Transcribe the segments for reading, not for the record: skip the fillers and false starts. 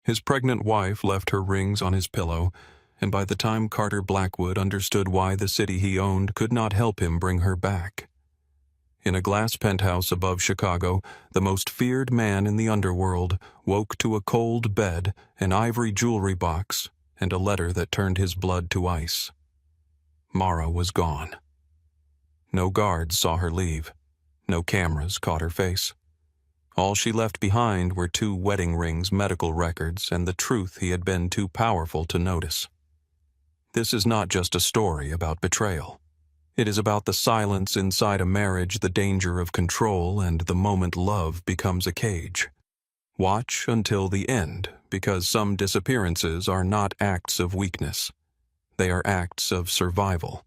His pregnant wife left her rings on his pillow, and by the time Carter Blackwood understood why the city he owned could not help him bring her back. In a glass penthouse above Chicago, the most feared man in the underworld woke to a cold bed, an ivory jewelry box, and a letter that turned his blood to ice. Mara was gone. No guards saw her leave. No cameras caught her face. All she left behind were 2 wedding rings, medical records, and the truth he had been too powerful to notice. This is not just a story about betrayal. It is about the silence inside a marriage, the danger of control, and the moment love becomes a cage. Watch until the end, because some disappearances are not acts of weakness. They are acts of survival.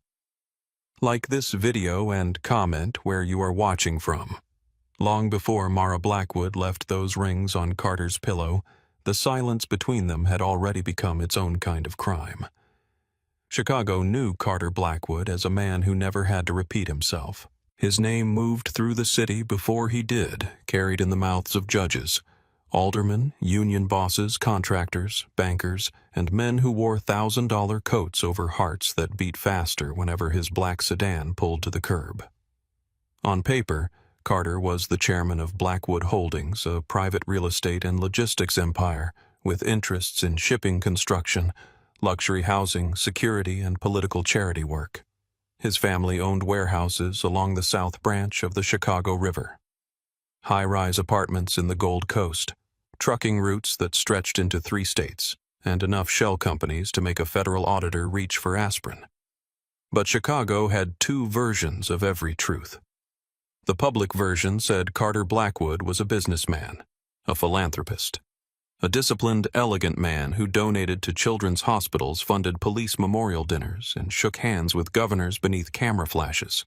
Like this video and comment where you are watching from. Long before Mara Blackwood left those rings on Carter's pillow, the silence between them had already become its own kind of crime. Chicago knew Carter Blackwood as a man who never had to repeat himself. His name moved through the city before he did, carried in the mouths of judges, aldermen, union bosses, contractors, bankers, and men who wore $1,000 coats over hearts that beat faster whenever his black sedan pulled to the curb. On paper, Carter was the chairman of Blackwood Holdings, a private real estate and logistics empire with interests in shipping construction, luxury housing, security, and political charity work. His family owned warehouses along the South Branch of the Chicago River, high-rise apartments in the Gold Coast, trucking routes that stretched into 3 states, and enough shell companies to make a federal auditor reach for aspirin. But Chicago had 2 versions of every truth. The public version said Carter Blackwood was a businessman, a philanthropist, a disciplined, elegant man who donated to children's hospitals, funded police memorial dinners, and shook hands with governors beneath camera flashes.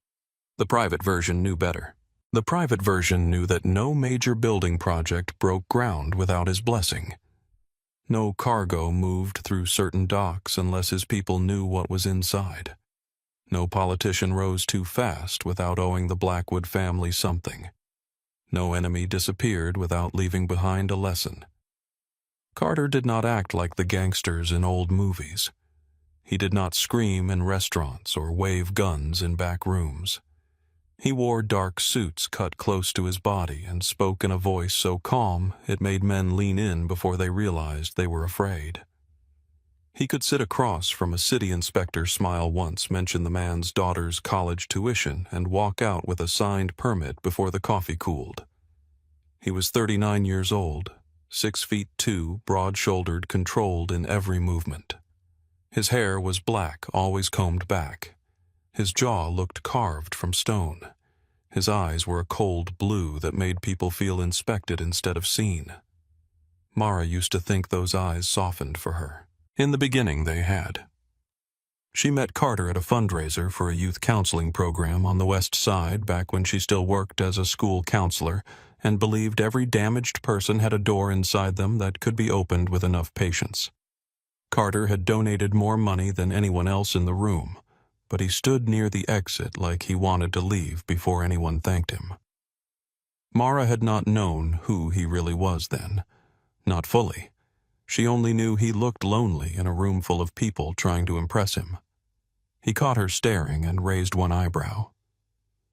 The private version knew better. The private version knew that no major building project broke ground without his blessing. No cargo moved through certain docks unless his people knew what was inside. No politician rose too fast without owing the Blackwood family something. No enemy disappeared without leaving behind a lesson. Carter did not act like the gangsters in old movies. He did not scream in restaurants or wave guns in back rooms. He wore dark suits cut close to his body and spoke in a voice so calm it made men lean in before they realized they were afraid. He could sit across from a city inspector, smile once, mention the man's daughter's college tuition, and walk out with a signed permit before the coffee cooled. He was 39 years old, 6'2", broad-shouldered, controlled in every movement. His hair was black, always combed back. His jaw looked carved from stone. His eyes were a cold blue that made people feel inspected instead of seen. Mara used to think those eyes softened for her. In the beginning, they had. She met Carter at a fundraiser for a youth counseling program on the West Side back when she still worked as a school counselor and believed every damaged person had a door inside them that could be opened with enough patience. Carter had donated more money than anyone else in the room, but he stood near the exit like he wanted to leave before anyone thanked him. Mara had not known who he really was then. Not fully. She only knew he looked lonely in a room full of people trying to impress him. He caught her staring and raised one eyebrow.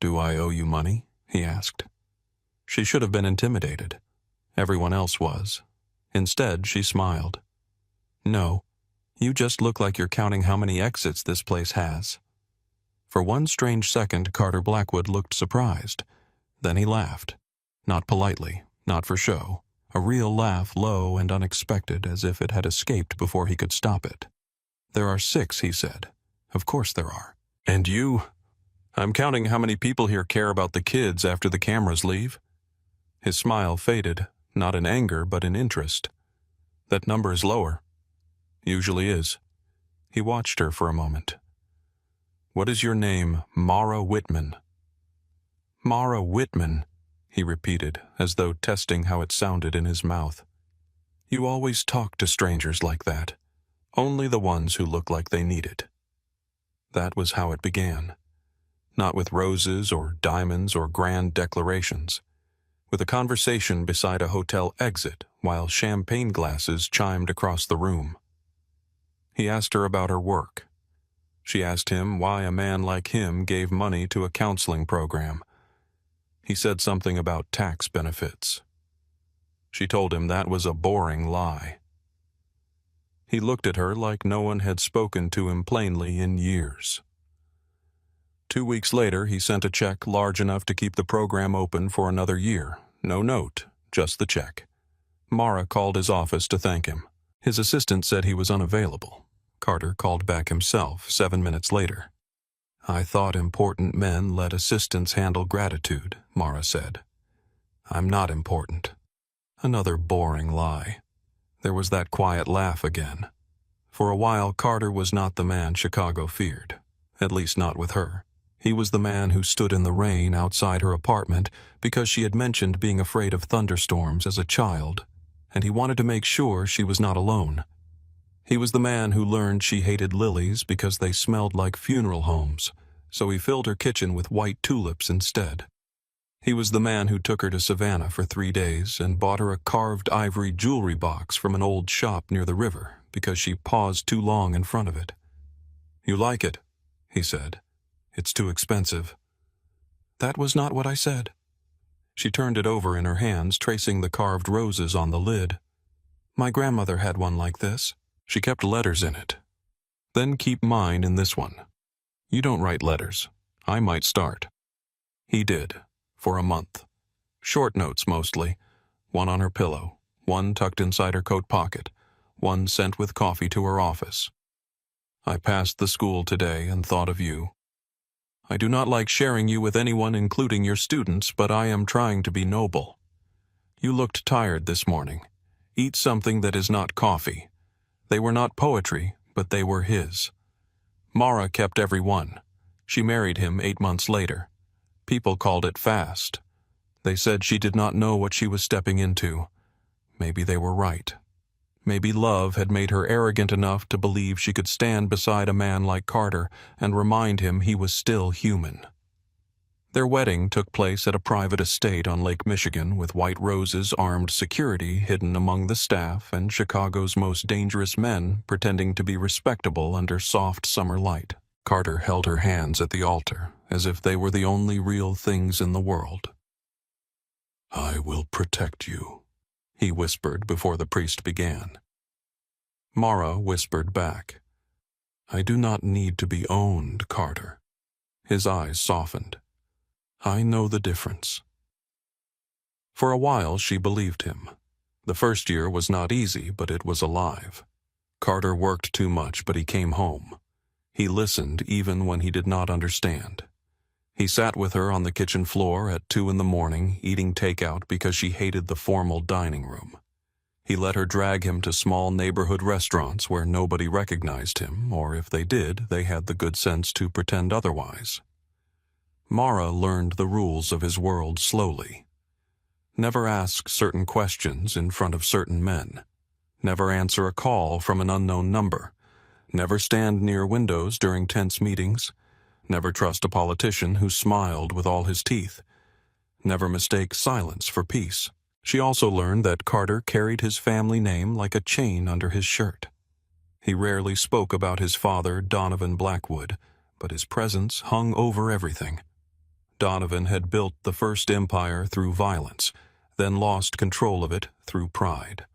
"Do I owe you money?" he asked. She should have been intimidated. Everyone else was. Instead, she smiled. "No, you just look like you're counting how many exits this place has." For one strange second, Carter Blackwood looked surprised. Then he laughed. Not politely, not for show. A real laugh, low and unexpected, as if it had escaped before he could stop it. "There are 6, he said. "Of course there are." "And you?" "I'm counting how many people here care about the kids after the cameras leave." His smile faded, not in anger, but in interest. "That number is lower." "Usually is." He watched her for a moment. "What is your name, Mara Whitman?" "Mara Whitman," he repeated, as though testing how it sounded in his mouth. "You always talk to strangers like that. Only the ones who look like they need it." That was how it began. Not with roses or diamonds or grand declarations. with a conversation beside a hotel exit while champagne glasses chimed across the room. He asked her about her work. She asked him why a man like him gave money to a counseling program. He said something about tax benefits. She told him that was a boring lie. He looked at her like no one had spoken to him plainly in years. 2 weeks later, he sent a check large enough to keep the program open for another year. No note, just the check. Mara called his office to thank him. His assistant said he was unavailable. Carter called back himself 7 minutes later. "I thought important men let assistants handle gratitude," Mara said. "I'm not important." Another boring lie. There was that quiet laugh again. For a while, Carter was not the man Chicago feared, at least not with her. He was the man who stood in the rain outside her apartment because she had mentioned being afraid of thunderstorms as a child, and he wanted to make sure she was not alone. He was the man who learned she hated lilies because they smelled like funeral homes, so he filled her kitchen with white tulips instead. He was the man who took her to Savannah for 3 days and bought her a carved ivory jewelry box from an old shop near the river because she paused too long in front of it. "You like it," he said. "It's too expensive." "That was not what I said." She turned it over in her hands, tracing the carved roses on the lid. "My grandmother had one like this. She kept letters in it. Then keep mine in this one. You don't write letters. I might start." He did, for a month. Short notes mostly, one on her pillow, one tucked inside her coat pocket, one sent with coffee to her office. "I passed the school today and thought of you. I do not like sharing you with anyone, including your students, but I am trying to be noble. You looked tired this morning. Eat something that is not coffee. They were not poetry, but they were his. Mara kept every one. She married him 8 months later. People called it fast. They said she did not know what she was stepping into. Maybe they were right. Maybe love had made her arrogant enough to believe she could stand beside a man like Carter and remind him he was still human. Their wedding took place at a private estate on Lake Michigan with white roses, armed security hidden among the staff, and Chicago's most dangerous men pretending to be respectable under soft summer light. Carter held her hands at the altar as if they were the only real things in the world. "I will protect you," he whispered before the priest began. Mara whispered back, "I do not need to be owned, Carter." His eyes softened. "I know the difference." For a while she believed him. The first year was not easy, but it was alive. Carter worked too much, but he came home. He listened even when he did not understand. He sat with her on the kitchen floor at 2 in the morning, eating takeout because she hated the formal dining room. He let her drag him to small neighborhood restaurants where nobody recognized him, or if they did, they had the good sense to pretend otherwise. Mara learned the rules of his world slowly. Never ask certain questions in front of certain men. Never answer a call from an unknown number. Never stand near windows during tense meetings. Never trust a politician who smiled with all his teeth. Never mistake silence for peace. She also learned that Carter carried his family name like a chain under his shirt. He rarely spoke about his father, Donovan Blackwood, but his presence hung over everything. Donovan had built the first empire through violence, then lost control of it through pride.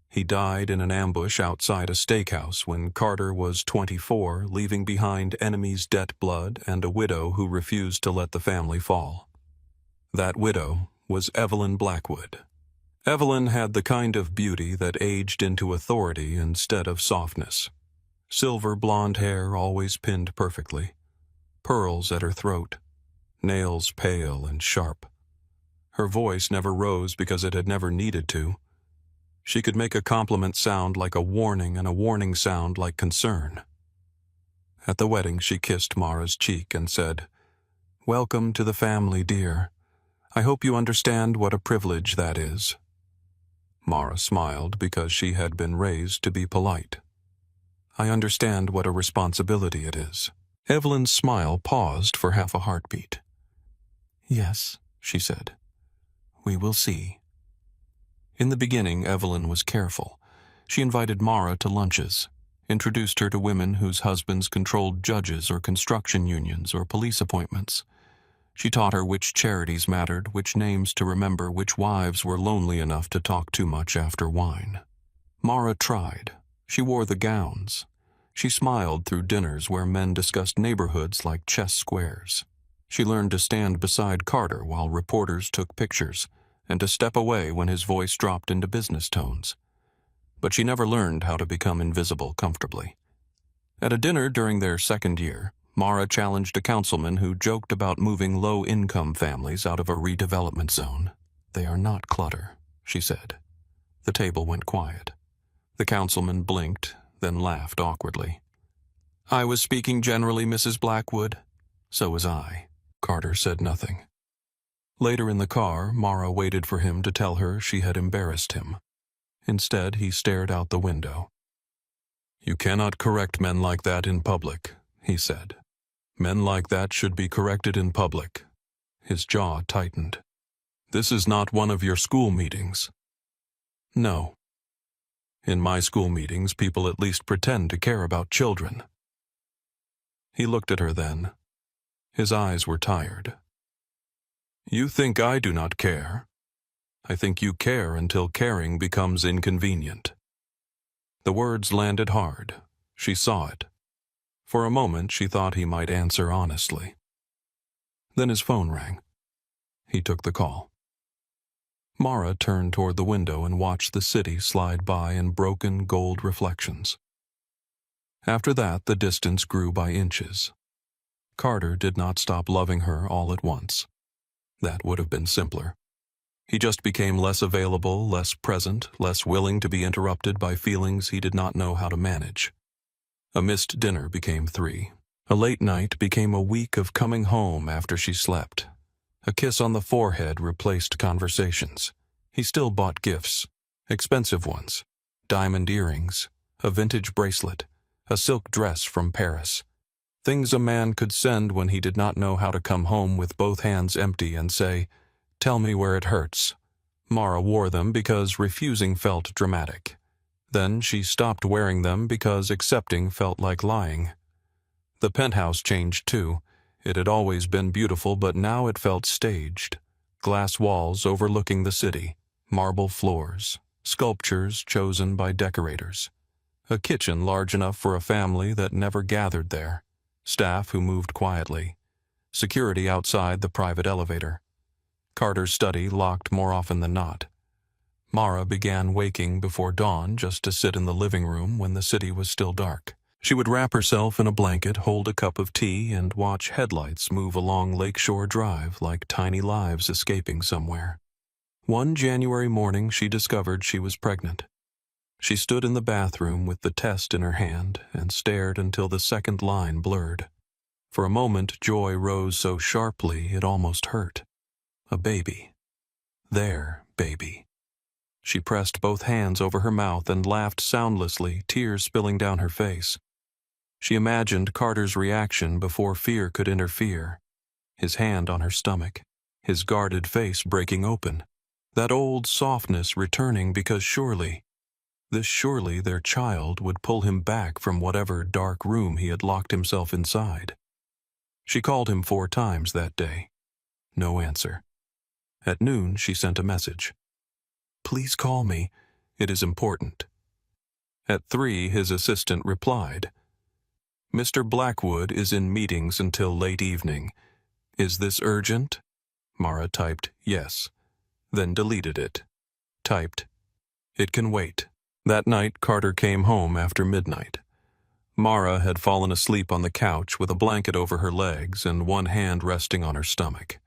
He died in an ambush outside a steakhouse when Carter was 24, leaving behind enemies' debt blood and a widow who refused to let the family fall. That widow was Evelyn Blackwood. Evelyn had the kind of beauty that aged into authority instead of softness. Silver blonde hair always pinned perfectly, pearls at her throat, nails pale and sharp. Her voice never rose because it had never needed to. She could make a compliment sound like a warning and a warning sound like concern. At the wedding, she kissed Mara's cheek and said, "Welcome to the family, dear. I hope you understand what a privilege that is." Mara smiled because she had been raised to be polite. "I understand what a responsibility it is." Evelyn's smile paused for half a heartbeat. "Yes," she said. We will see. In the beginning, Evelyn was careful. She invited Mara to lunches, introduced her to women whose husbands controlled judges or construction unions or police appointments. She taught her which charities mattered, which names to remember, which wives were lonely enough to talk too much after wine. Mara tried. She wore the gowns. She smiled through dinners where men discussed neighborhoods like chess squares. She learned to stand beside Carter while reporters took pictures, and to step away when his voice dropped into business tones. But she never learned how to become invisible comfortably. At a dinner during their second year, Mara challenged a councilman who joked about moving low-income families out of a redevelopment zone. "They are not clutter," she said. The table went quiet. The councilman blinked, then laughed awkwardly. "I was speaking generally, Mrs. Blackwood." "So was I." Carter said nothing. Later in the car, Mara waited for him to tell her she had embarrassed him. Instead, he stared out the window. "You cannot correct men like that in public," he said. "Men like that should be corrected in public." His jaw tightened. "This is not one of your school meetings." "No. In my school meetings, people at least pretend to care about children." He looked at her then. His eyes were tired. "You think I do not care. I think you care until caring becomes inconvenient." The words landed hard. She saw it. For a moment, she thought he might answer honestly. Then his phone rang. He took the call. Mara turned toward the window and watched the city slide by in broken gold reflections. After that, the distance grew by inches. Carter did not stop loving her all at once. That would have been simpler. He just became less available, less present, less willing to be interrupted by feelings he did not know how to manage. A missed dinner became 3. A late night became a week of coming home after she slept. A kiss on the forehead replaced conversations. He still bought gifts, expensive ones, diamond earrings, a vintage bracelet, a silk dress from Paris. Things a man could send when he did not know how to come home with both hands empty and say, "Tell me where it hurts." Mara wore them because refusing felt dramatic. Then she stopped wearing them because accepting felt like lying. The penthouse changed too. It had always been beautiful, but now it felt staged. Glass walls overlooking the city, marble floors, sculptures chosen by decorators. A kitchen large enough for a family that never gathered there. Staff who moved quietly. Security outside the private elevator. Carter's study locked more often than not. Mara began waking before dawn just to sit in the living room when the city was still dark. She would wrap herself in a blanket, hold a cup of tea, and watch headlights move along Lakeshore Drive like tiny lives escaping somewhere. One January morning, she discovered she was pregnant. She stood in the bathroom with the test in her hand and stared until the second line blurred. For a moment, joy rose so sharply it almost hurt. A baby. Their baby. She pressed both hands over her mouth and laughed soundlessly, tears spilling down her face. She imagined Carter's reaction before fear could interfere. His hand on her stomach, his guarded face breaking open. That old softness returning because surely their child would pull him back from whatever dark room he had locked himself inside. She called him 4 times that day. No answer. At noon, she sent a message. "Please call me. It is important." At 3, his assistant replied. "Mr. Blackwood is in meetings until late evening. Is this urgent?" Mara typed yes, then deleted it. Typed, "It can wait." That night, Carter came home after midnight. Mara had fallen asleep on the couch with a blanket over her legs and one hand resting on her stomach.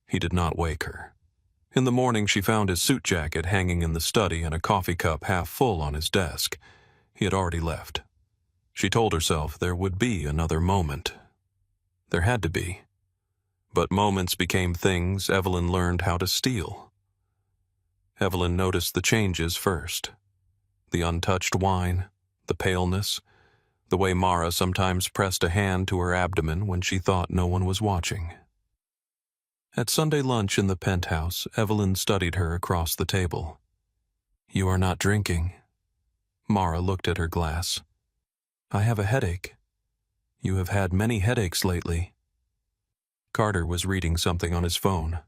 He did not wake her. In the morning, she found his suit jacket hanging in the study and a coffee cup half full on his desk. He had already left. She told herself there would be another moment. There had to be. But moments became things Evelyn learned how to steal. Evelyn noticed the changes first. The untouched wine, the paleness, the way Mara sometimes pressed a hand to her abdomen when she thought no one was watching. At Sunday lunch in the penthouse, Evelyn studied her across the table. "You are not drinking." Mara looked at her glass. "I have a headache." "You have had many headaches lately." Carter was reading something on his phone.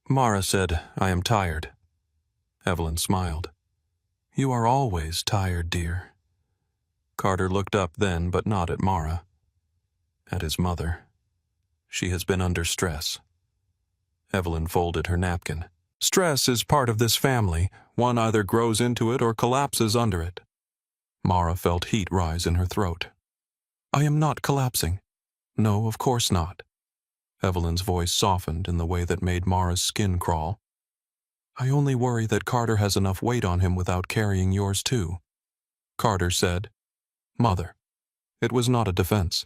Mara said, "I am tired." Evelyn smiled. "You are always tired, dear." Carter looked up then, but not at Mara. At his mother. "She has been under stress." Evelyn folded her napkin. "Stress is part of this family. One either grows into it or collapses under it." Mara felt heat rise in her throat. "I am not collapsing." "No, of course not." Evelyn's voice softened in the way that made Mara's skin crawl. "I only worry that Carter has enough weight on him without carrying yours too." Carter said, "Mother." It was not a defense.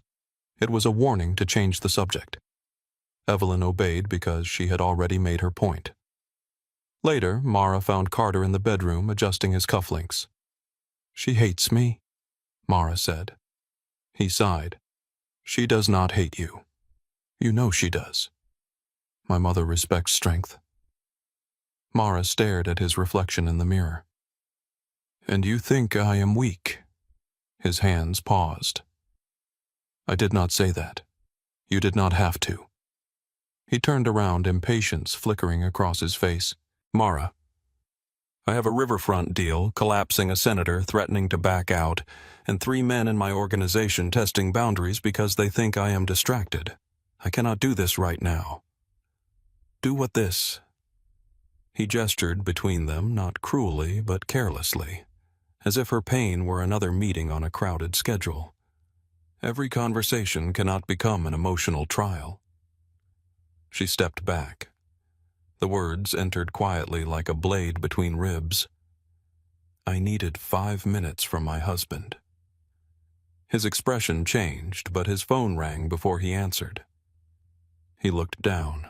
It was a warning to change the subject. Evelyn obeyed because she had already made her point. Later, Mara found Carter in the bedroom adjusting his cufflinks. "She hates me," Mara said. He sighed. "She does not hate you. You know she does. My mother respects strength." Mara stared at his reflection in the mirror. "And you think I am weak?" His hands paused. "I did not say that. You did not have to." He turned around, impatience flickering across his face. "Mara, I have a riverfront deal, collapsing a senator threatening to back out, and 3 men in my organization testing boundaries because they think I am distracted. I cannot do this right now. Do what this." He gestured between them, not cruelly but carelessly, as if her pain were another meeting on a crowded schedule. Every conversation cannot become an emotional trial. She stepped back. The words entered quietly like a blade between ribs. "I needed 5 minutes from my husband." His expression changed, but his phone rang before he answered. He looked down.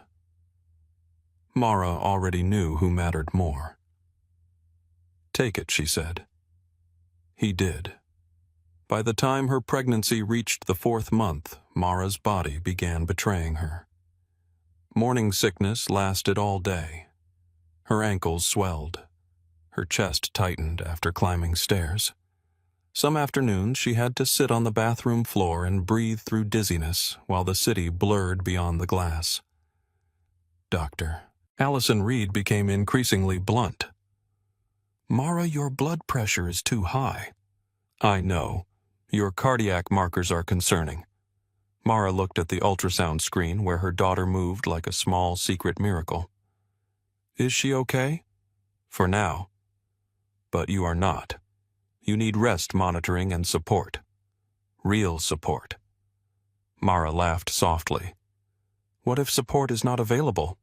Mara already knew who mattered more. "Take it," she said. He did. By the time her pregnancy reached the 4th month, Mara's body began betraying her. Morning sickness lasted all day. Her ankles swelled. Her chest tightened after climbing stairs. Some afternoons she had to sit on the bathroom floor and breathe through dizziness while the city blurred beyond the glass. "Doctor." Allison Reed became increasingly blunt. "Mara, your blood pressure is too high." "I know. Your cardiac markers are concerning." Mara looked at the ultrasound screen where her daughter moved like a small secret miracle. "Is she okay?" "For now." "But you are not. You need rest monitoring and support. Real support." Mara laughed softly. "What if support is not available?"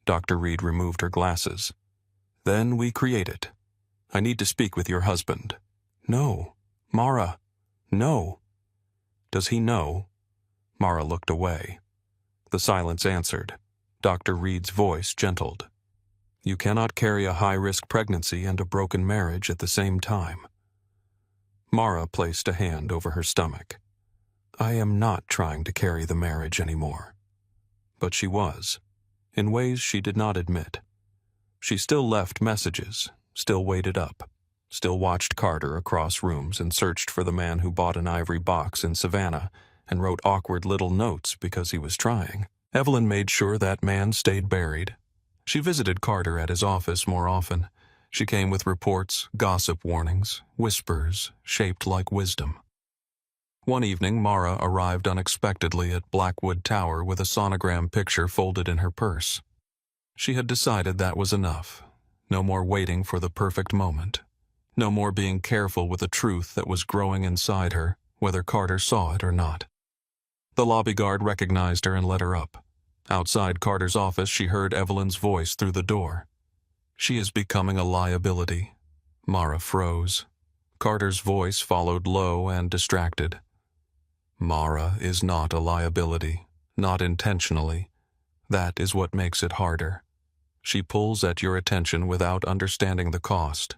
Dr. Reed removed her glasses. "Then we create it. I need to speak with your husband." "No. Mara. No." "Does he know?" Mara looked away. The silence answered. Dr. Reed's voice gentled. "You cannot carry a high-risk pregnancy and a broken marriage at the same time." Mara placed a hand over her stomach. "I am not trying to carry the marriage anymore." But she was, in ways she did not admit. She still left messages, still waited up, still watched Carter across rooms and searched for the man who bought an ivory box in Savannah and wrote awkward little notes because he was trying. Evelyn made sure that man stayed buried. She visited Carter at his office more often. She came with reports, gossip warnings, whispers shaped like wisdom. One evening, Mara arrived unexpectedly at Blackwood Tower with a sonogram picture folded in her purse. She had decided that was enough. No more waiting for the perfect moment. No more being careful with a truth that was growing inside her, whether Carter saw it or not. The lobby guard recognized her and let her up. Outside Carter's office, she heard Evelyn's voice through the door. "She is becoming a liability." Mara froze. Carter's voice followed low and distracted. "Mara is not a liability, not intentionally. That is what makes it harder. She pulls at your attention without understanding the cost.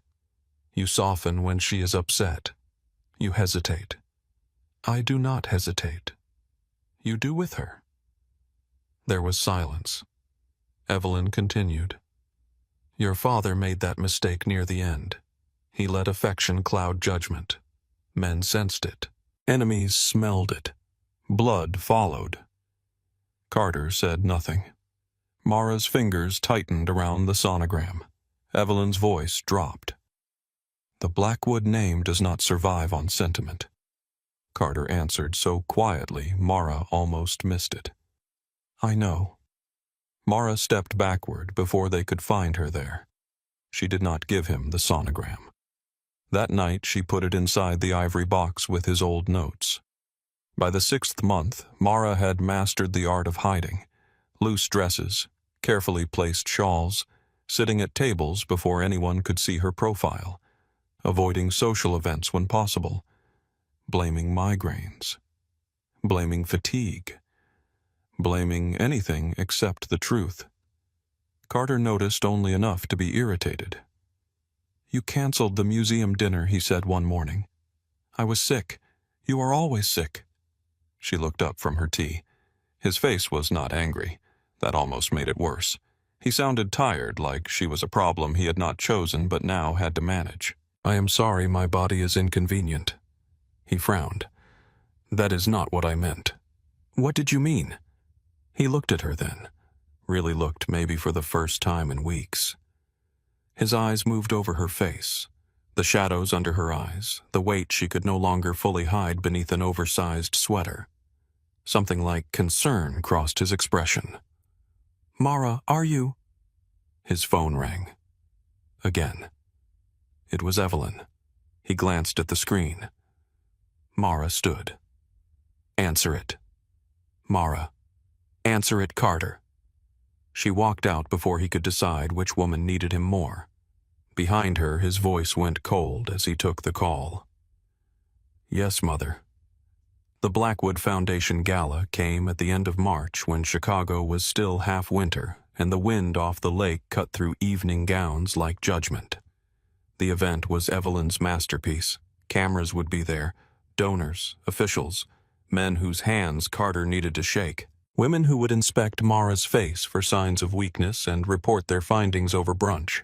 You soften when she is upset. You hesitate. I do not hesitate. You do with her." There was silence. Evelyn continued. Your father made that mistake near the end. He let affection cloud judgment. Men sensed it. Enemies smelled it. Blood followed. Carter said nothing. Mara's fingers tightened around the sonogram. Evelyn's voice dropped. The Blackwood name does not survive on sentiment. Carter answered so quietly Mara almost missed it. I know. Mara stepped backward before they could find her there. She did not give him the sonogram. That night she put it inside the ivory box with his old notes. By the 6th month, Mara had mastered the art of hiding. Loose dresses, carefully placed shawls, sitting at tables before anyone could see her profile, avoiding social events when possible, blaming migraines, blaming fatigue, blaming anything except the truth. Carter noticed only enough to be irritated. You canceled the museum dinner, he said one morning. I was sick. You are always sick. She looked up from her tea. His face was not angry. That almost made it worse. He sounded tired, like she was a problem he had not chosen but now had to manage. I am sorry my body is inconvenient. He frowned. That is not what I meant. What did you mean? He looked at her then. Really looked maybe for the first time in weeks. His eyes moved over her face. The shadows under her eyes, the weight she could no longer fully hide beneath an oversized sweater. Something like concern crossed his expression. Mara, are you? His phone rang. Again. It was Evelyn. He glanced at the screen. Mara stood. Answer it. Mara. Answer it, Carter. She walked out before he could decide which woman needed him more. Behind her, his voice went cold as he took the call. Yes, Mother. The Blackwood Foundation Gala came at the end of March when Chicago was still half winter and the wind off the lake cut through evening gowns like judgment. The event was Evelyn's masterpiece. Cameras would be there, donors, officials, men whose hands Carter needed to shake, women who would inspect Mara's face for signs of weakness and report their findings over brunch.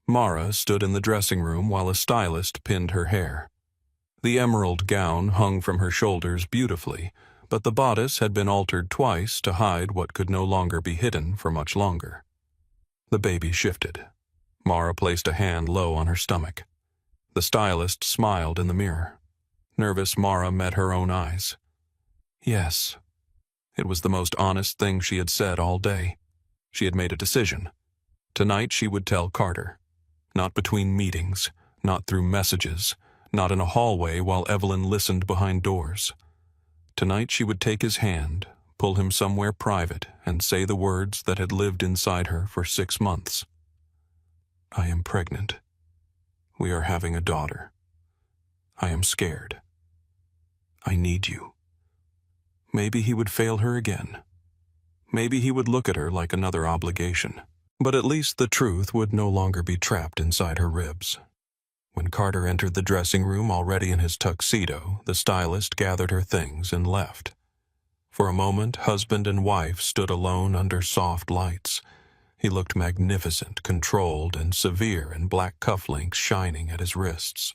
Mara stood in the dressing room while a stylist pinned her hair. The emerald gown hung from her shoulders beautifully, but the bodice had been altered twice to hide what could no longer be hidden for much longer. The baby shifted. Mara placed a hand low on her stomach. The stylist smiled in the mirror. Nervous Mara met her own eyes. Yes. It was the most honest thing she had said all day. She had made a decision. Tonight she would tell Carter. Not between meetings, not through messages, not in a hallway while Evelyn listened behind doors. Tonight she would take his hand, pull him somewhere private, and say the words that had lived inside her for 6 months. I am pregnant. We are having a daughter. I am scared. I need you. Maybe he would fail her again. Maybe he would look at her like another obligation. But at least the truth would no longer be trapped inside her ribs. When Carter entered the dressing room already in his tuxedo, the stylist gathered her things and left. For a moment, husband and wife stood alone under soft lights. He looked magnificent, controlled, and severe in black cufflinks shining at his wrists.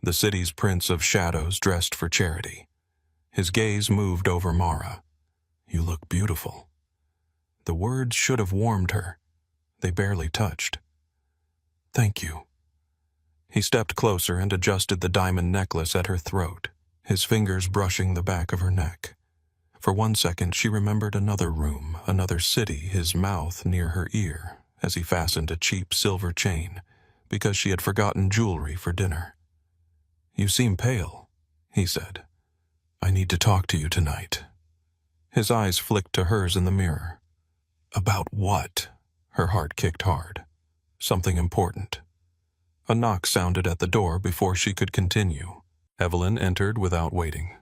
The city's prince of shadows dressed for charity. His gaze moved over Mara. You look beautiful. The words should have warmed her. They barely touched. Thank you. He stepped closer and adjusted the diamond necklace at her throat, his fingers brushing the back of her neck. For 1 second she remembered another room, another city, his mouth near her ear, as he fastened a cheap silver chain, because she had forgotten jewelry for dinner. You seem pale, he said. I need to talk to you tonight. His eyes flicked to hers in the mirror. About what? Her heart kicked hard. Something important. A knock sounded at the door before she could continue. Evelyn entered without waiting.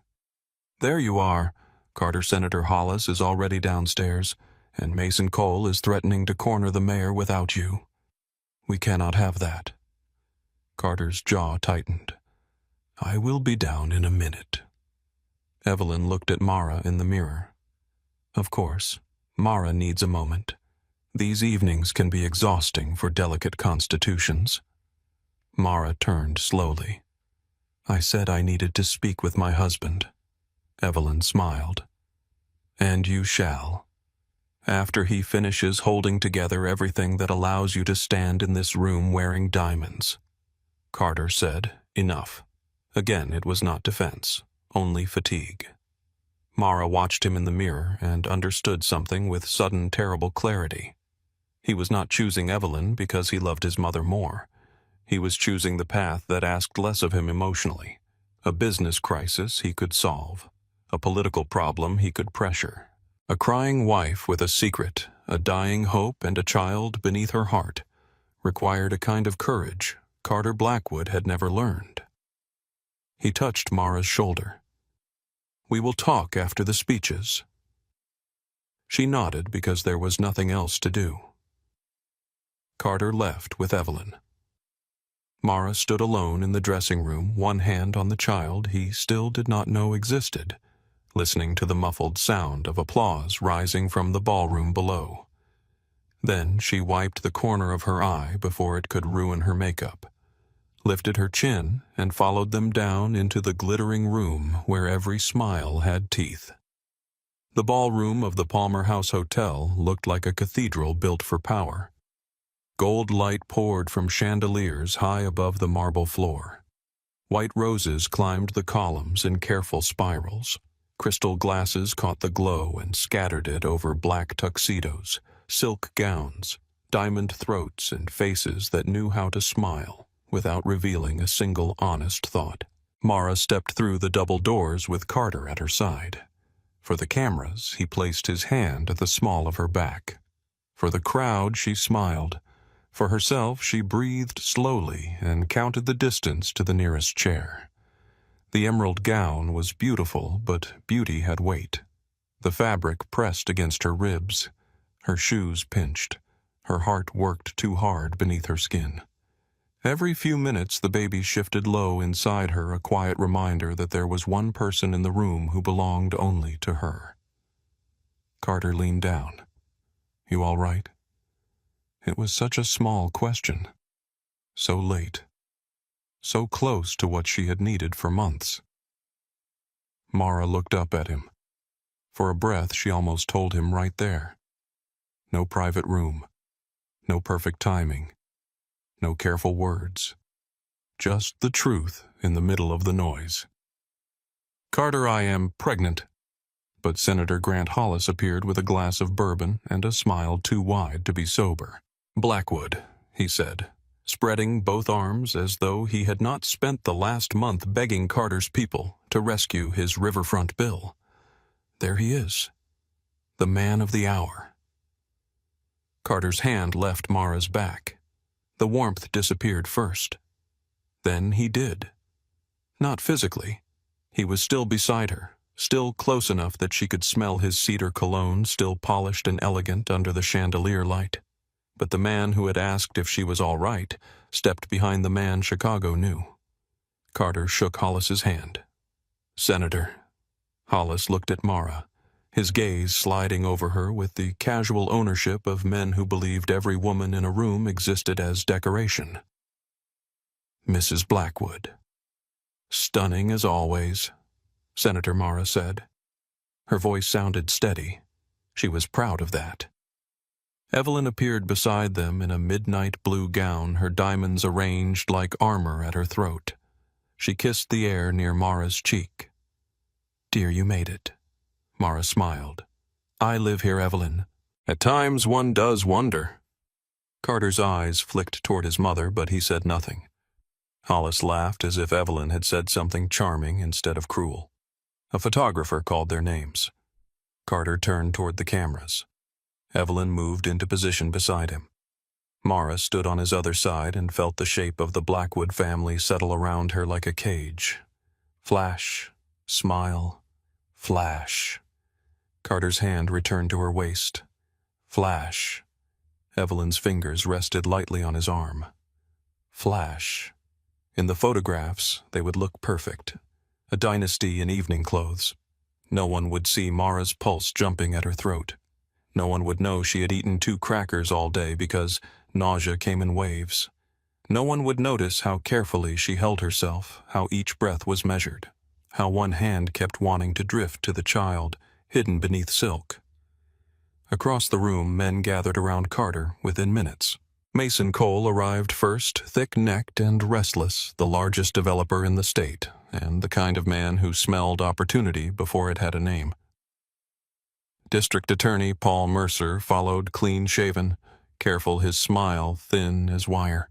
There you are. Carter Senator Hollis is already downstairs, and Mason Cole is threatening to corner the mayor without you. We cannot have that. Carter's jaw tightened. I will be down in a minute. Evelyn looked at Mara in the mirror. Of course, Mara needs a moment. These evenings can be exhausting for delicate constitutions. Mara turned slowly. I said I needed to speak with my husband. Evelyn smiled. And you shall. After he finishes holding together everything that allows you to stand in this room wearing diamonds. Carter said, enough. Again, it was not defense, only fatigue. Mara watched him in the mirror and understood something with sudden terrible clarity. He was not choosing Evelyn because he loved his mother more. He was choosing the path that asked less of him emotionally. A business crisis he could solve. A political problem he could pressure. A crying wife with a secret, a dying hope and a child beneath her heart required a kind of courage Carter Blackwood had never learned. He touched Mara's shoulder. We will talk after the speeches. She nodded because there was nothing else to do. Carter left with Evelyn. Mara stood alone in the dressing room, one hand on the child he still did not know existed, listening to the muffled sound of applause rising from the ballroom below. Then she wiped the corner of her eye before it could ruin her makeup, lifted her chin, and followed them down into the glittering room where every smile had teeth. The ballroom of the Palmer House Hotel looked like a cathedral built for power. Gold light poured from chandeliers high above the marble floor. White roses climbed the columns in careful spirals. Crystal glasses caught the glow and scattered it over black tuxedos, silk gowns, diamond throats, and faces that knew how to smile without revealing a single honest thought. Mara stepped through the double doors with Carter at her side. For the cameras, he placed his hand at the small of her back. For the crowd, she smiled. For herself, she breathed slowly and counted the distance to the nearest chair. The emerald gown was beautiful, but beauty had weight. The fabric pressed against her ribs. Her shoes pinched. Her heart worked too hard beneath her skin. Every few minutes the baby shifted low inside her, a quiet reminder that there was one person in the room who belonged only to her. Carter leaned down. You all right? It was such a small question. So late. So close to what she had needed for months. Mara looked up at him. For a breath, she almost told him right there. No private room. No perfect timing. No careful words. Just the truth in the middle of the noise. Carter, I am pregnant. But Senator Grant Hollis appeared with a glass of bourbon and a smile too wide to be sober. Blackwood, he said, spreading both arms as though he had not spent the last month begging Carter's people to rescue his riverfront bill. There he is, the man of the hour. Carter's hand left Mara's back. The warmth disappeared first. Then he did. Not physically. He was still beside her, still close enough that she could smell his cedar cologne, still polished and elegant under the chandelier light. But the man who had asked if she was all right stepped behind the man Chicago knew. Carter shook Hollis's hand. Senator. Hollis looked at Mara, his gaze sliding over her with the casual ownership of men who believed every woman in a room existed as decoration. Mrs. Blackwood. Stunning as always, Senator Mara said. Her voice sounded steady. She was proud of that. Evelyn appeared beside them in a midnight blue gown, her diamonds arranged like armor at her throat. She kissed the air near Mara's cheek. Dear, you made it. Mara smiled. I live here, Evelyn. At times one does wonder. Carter's eyes flicked toward his mother, but he said nothing. Hollis laughed as if Evelyn had said something charming instead of cruel. A photographer called their names. Carter turned toward the cameras. Evelyn moved into position beside him. Mara stood on his other side and felt the shape of the Blackwood family settle around her like a cage. Flash, smile, flash. Carter's hand returned to her waist. Flash. Evelyn's fingers rested lightly on his arm. Flash. In the photographs, they would look perfect. A dynasty in evening clothes. No one would see Mara's pulse jumping at her throat. No one would know she had eaten 2 crackers all day because nausea came in waves. No one would notice how carefully she held herself, how each breath was measured, how one hand kept wanting to drift to the child hidden beneath silk. Across the room, men gathered around Carter within minutes. Mason Cole arrived first, thick-necked and restless, the largest developer in the state, and the kind of man who smelled opportunity before it had a name. District Attorney Paul Mercer followed, clean-shaven, careful, his smile thin as wire.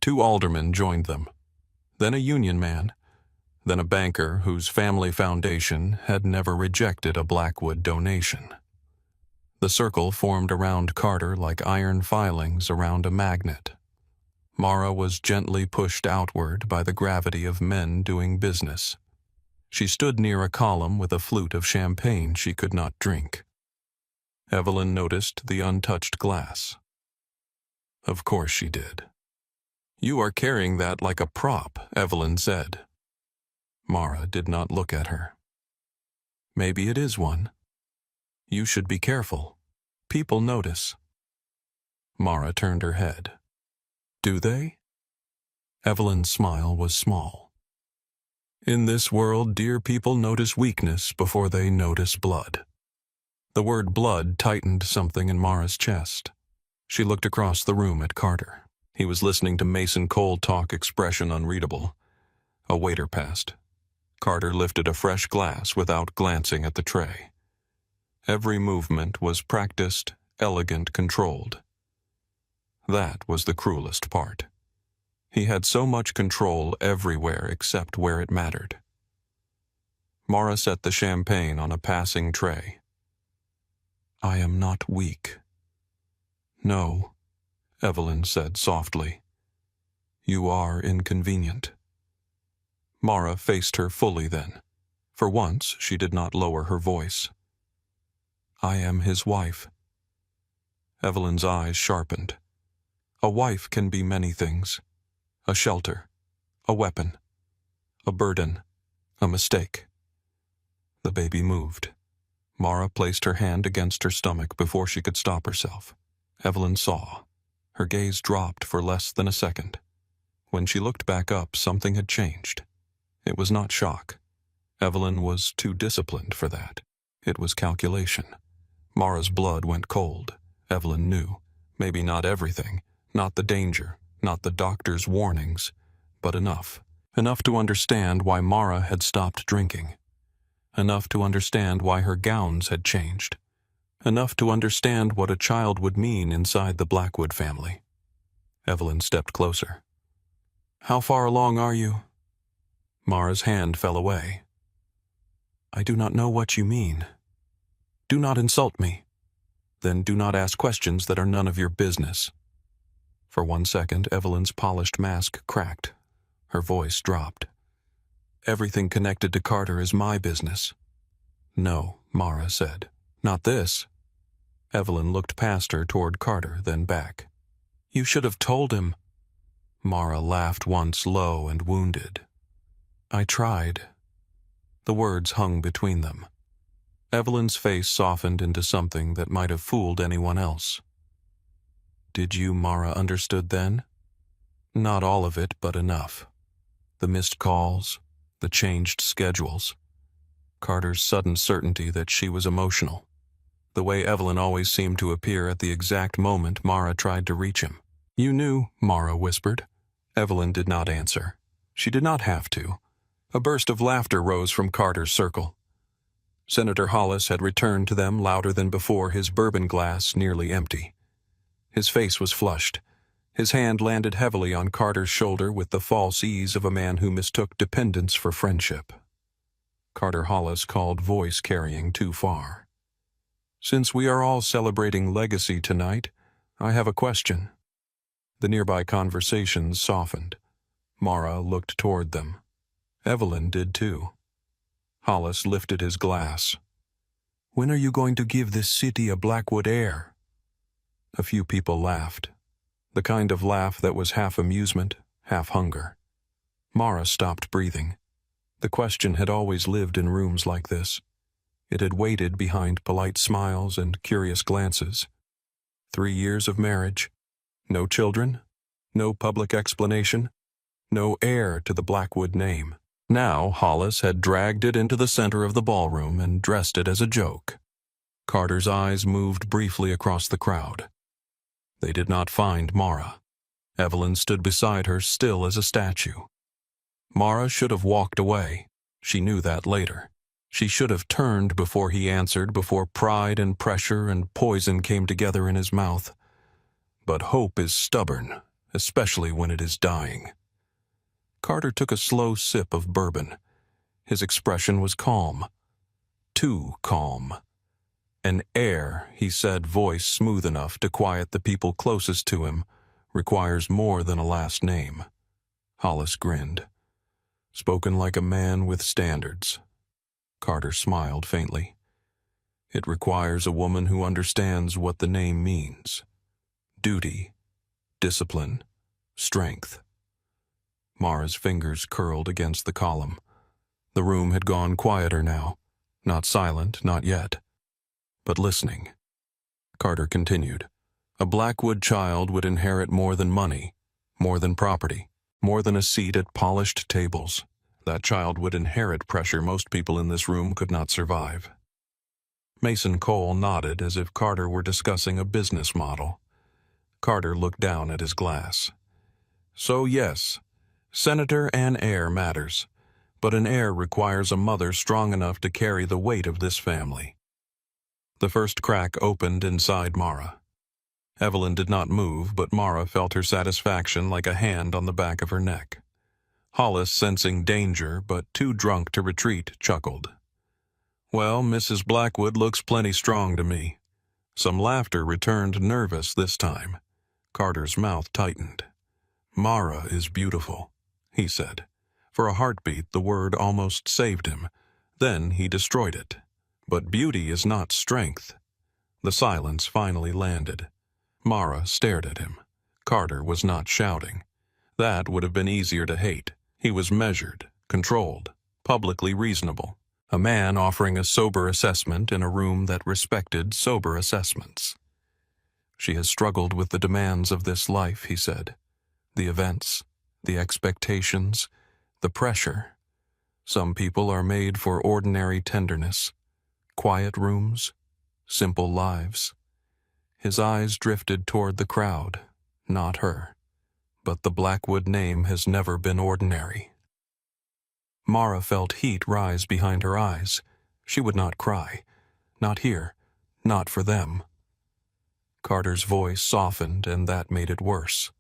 2 aldermen joined them, then a union man, then a banker whose family foundation had never rejected a Blackwood donation. The circle formed around Carter like iron filings around a magnet. Mara was gently pushed outward by the gravity of men doing business. She stood near a column with a flute of champagne she could not drink. Evelyn noticed the untouched glass. Of course she did. "You are carrying that like a prop," Evelyn said. Mara did not look at her. "Maybe it is one. You should be careful. People notice." Mara turned her head. "Do they?" Evelyn's smile was small. "In this world, dear people notice weakness before they notice blood." The word blood tightened something in Mara's chest. She looked across the room at Carter. He was listening to Mason Cole talk, expression unreadable. A waiter passed. Carter lifted a fresh glass without glancing at the tray. Every movement was practiced, elegant, controlled. That was the cruelest part. He had so much control everywhere except where it mattered. Mara set the champagne on a passing tray. "I am not weak." "No," Evelyn said softly. "You are inconvenient." Mara faced her fully then. For once, she did not lower her voice. "I am his wife." Evelyn's eyes sharpened. A wife can be many things. A shelter, a weapon, a burden, a mistake. The baby moved. Mara placed her hand against her stomach before she could stop herself. Evelyn saw. Her gaze dropped for less than a second. When she looked back up, something had changed. It was not shock. Evelyn was too disciplined for that. It was calculation. Mara's blood went cold. Evelyn knew. Maybe not everything, not the danger, not the doctor's warnings, but enough. Enough to understand why Mara had stopped drinking. Enough to understand why her gowns had changed. Enough to understand what a child would mean inside the Blackwood family. Evelyn stepped closer. "How far along are you?" Mara's hand fell away. "I do not know what you mean." "Do not insult me. Then do not ask questions that are none of your business." For 1 second, Evelyn's polished mask cracked. Her voice dropped. "Everything connected to Carter is my business." "No," Mara said. "Not this." Evelyn looked past her toward Carter, then back. "You should have told him." Mara laughed once, low and wounded. "I tried." The words hung between them. Evelyn's face softened into something that might have fooled anyone else. "Did you?" Mara understood then. Not all of it, but enough. The missed calls, the changed schedules. Carter's sudden certainty that she was emotional. The way Evelyn always seemed to appear at the exact moment Mara tried to reach him. "You knew," Mara whispered. Evelyn did not answer. She did not have to. A burst of laughter rose from Carter's circle. Senator Hollis had returned to them louder than before, his bourbon glass nearly empty. His face was flushed. His hand landed heavily on Carter's shoulder with the false ease of a man who mistook dependence for friendship. Carter Hollis called voice carrying too far. "Since we are all celebrating legacy tonight, I have a question." The nearby conversations softened. Mara looked toward them. Evelyn did too. Hollis lifted his glass. "When are you going to give this city a Blackwood air?" A few people laughed. The kind of laugh that was half amusement, half hunger. Mara stopped breathing. The question had always lived in rooms like this. It had waited behind polite smiles and curious glances. 3 years of marriage. No children. No public explanation. No heir to the Blackwood name. Now Hollis had dragged it into the center of the ballroom and dressed it as a joke. Carter's eyes moved briefly across the crowd. They did not find Mara. Evelyn stood beside her, still as a statue. Mara should have walked away. She knew that later. She should have turned before he answered, before pride and pressure and poison came together in his mouth. But hope is stubborn, especially when it is dying. Carter took a slow sip of bourbon. His expression was calm. Too calm. An heir, he said, voice smooth enough to quiet the people closest to him, requires more than a last name. Hollis grinned. Spoken like a man with standards. Carter smiled faintly. It requires a woman who understands what the name means. Duty, discipline, strength. Mara's fingers curled against the column. The room had gone quieter now. Not silent, not yet. But listening. Carter continued. A Blackwood child would inherit more than money, more than property, more than a seat at polished tables. That child would inherit pressure most people in this room could not survive. Mason Cole nodded as if Carter were discussing a business model. Carter looked down at his glass. So yes, senator and heir matters, but an heir requires a mother strong enough to carry the weight of this family. The first crack opened inside Mara. Evelyn did not move, but Mara felt her satisfaction like a hand on the back of her neck. Hollis, sensing danger, but too drunk to retreat, chuckled. Well, Mrs. Blackwood looks plenty strong to me. Some laughter returned, nervous this time. Carter's mouth tightened. Mara is beautiful, he said. For a heartbeat, the word almost saved him. Then he destroyed it. But beauty is not strength. The silence finally landed. Mara stared at him. Carter was not shouting. That would have been easier to hate. He was measured, controlled, publicly reasonable. A man offering a sober assessment in a room that respected sober assessments. She has struggled with the demands of this life, he said. The events, the expectations, the pressure. Some people are made for ordinary tenderness. Quiet rooms, simple lives. His eyes drifted toward the crowd, not her. But the Blackwood name has never been ordinary. Mara felt heat rise behind her eyes. She would not cry. Not here. Not for them. Carter's voice softened, and that made it worse.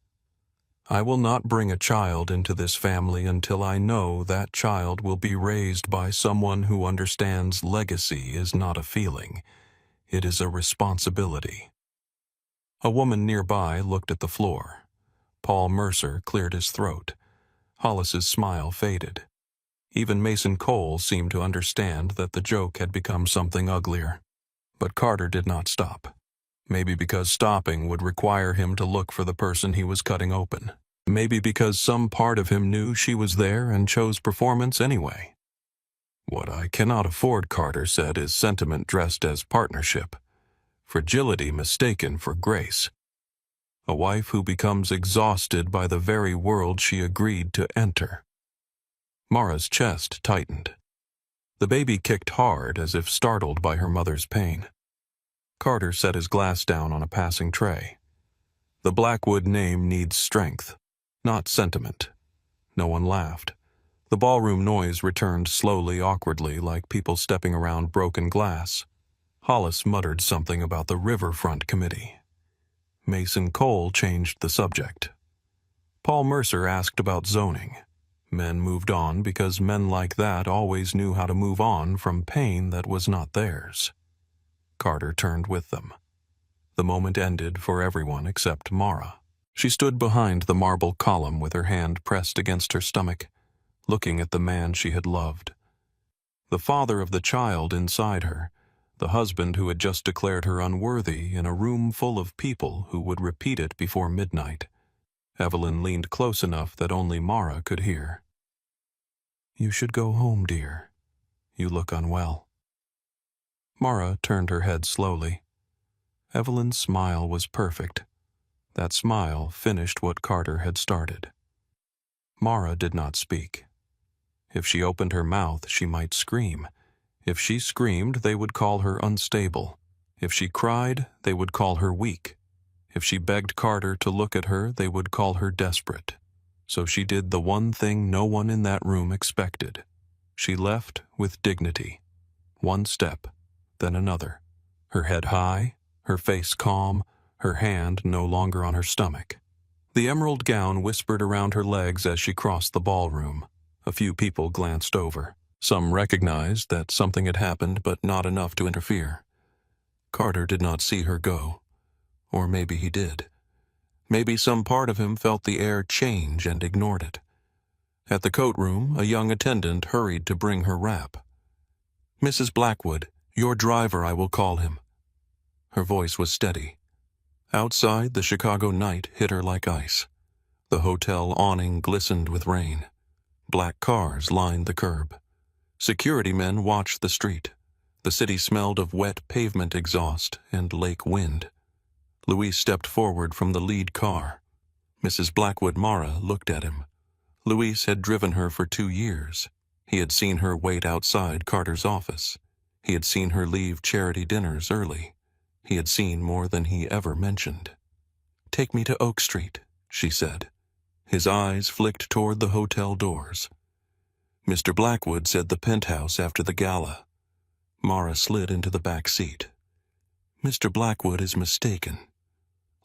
I will not bring a child into this family until I know that child will be raised by someone who understands legacy is not a feeling. It is a responsibility. A woman nearby looked at the floor. Paul Mercer cleared his throat. Hollis's smile faded. Even Mason Cole seemed to understand that the joke had become something uglier. But Carter did not stop. Maybe because stopping would require him to look for the person he was cutting open. Maybe because some part of him knew she was there and chose performance anyway. What I cannot afford, Carter said, is sentiment dressed as partnership. Fragility mistaken for grace. A wife who becomes exhausted by the very world she agreed to enter. Mara's chest tightened. The baby kicked hard as if startled by her mother's pain. Carter set his glass down on a passing tray. The Blackwood name needs strength, not sentiment. No one laughed. The ballroom noise returned slowly, awkwardly, like people stepping around broken glass. Hollis muttered something about the Riverfront Committee. Mason Cole changed the subject. Paul Mercer asked about zoning. Men moved on because men like that always knew how to move on from pain that was not theirs. Carter turned with them. The moment ended for everyone except Mara. She stood behind the marble column with her hand pressed against her stomach, looking at the man she had loved. The father of the child inside her, the husband who had just declared her unworthy in a room full of people who would repeat it before midnight. Evelyn leaned close enough that only Mara could hear. You should go home, dear. You look unwell. Mara turned her head slowly. Evelyn's smile was perfect. That smile finished what Carter had started. Mara did not speak. If she opened her mouth, she might scream. If she screamed, they would call her unstable. If she cried, they would call her weak. If she begged Carter to look at her, they would call her desperate. So she did the one thing no one in that room expected. She left with dignity. One step, then another. Her head high, her face calm, her hand no longer on her stomach. The emerald gown whispered around her legs as she crossed the ballroom. A few people glanced over. Some recognized that something had happened, but not enough to interfere. Carter did not see her go. Or maybe he did. Maybe some part of him felt the air change and ignored it. At the coat room, a young attendant hurried to bring her wrap. "Mrs. Blackwood, your driver, I will call him." Her voice was steady. Outside, the Chicago night hit her like ice. The hotel awning glistened with rain. Black cars lined the curb. Security men watched the street. The city smelled of wet pavement exhaust and lake wind. Louise stepped forward from the lead car. Mrs. Blackwood Mara looked at him. Louise had driven her for 2 years. He had seen her wait outside Carter's office. He had seen her leave charity dinners early. He had seen more than he ever mentioned. "Take me to Oak Street," she said. His eyes flicked toward the hotel doors. Mr. Blackwood said the penthouse after the gala. Mara slid into the back seat. "Mr. Blackwood is mistaken."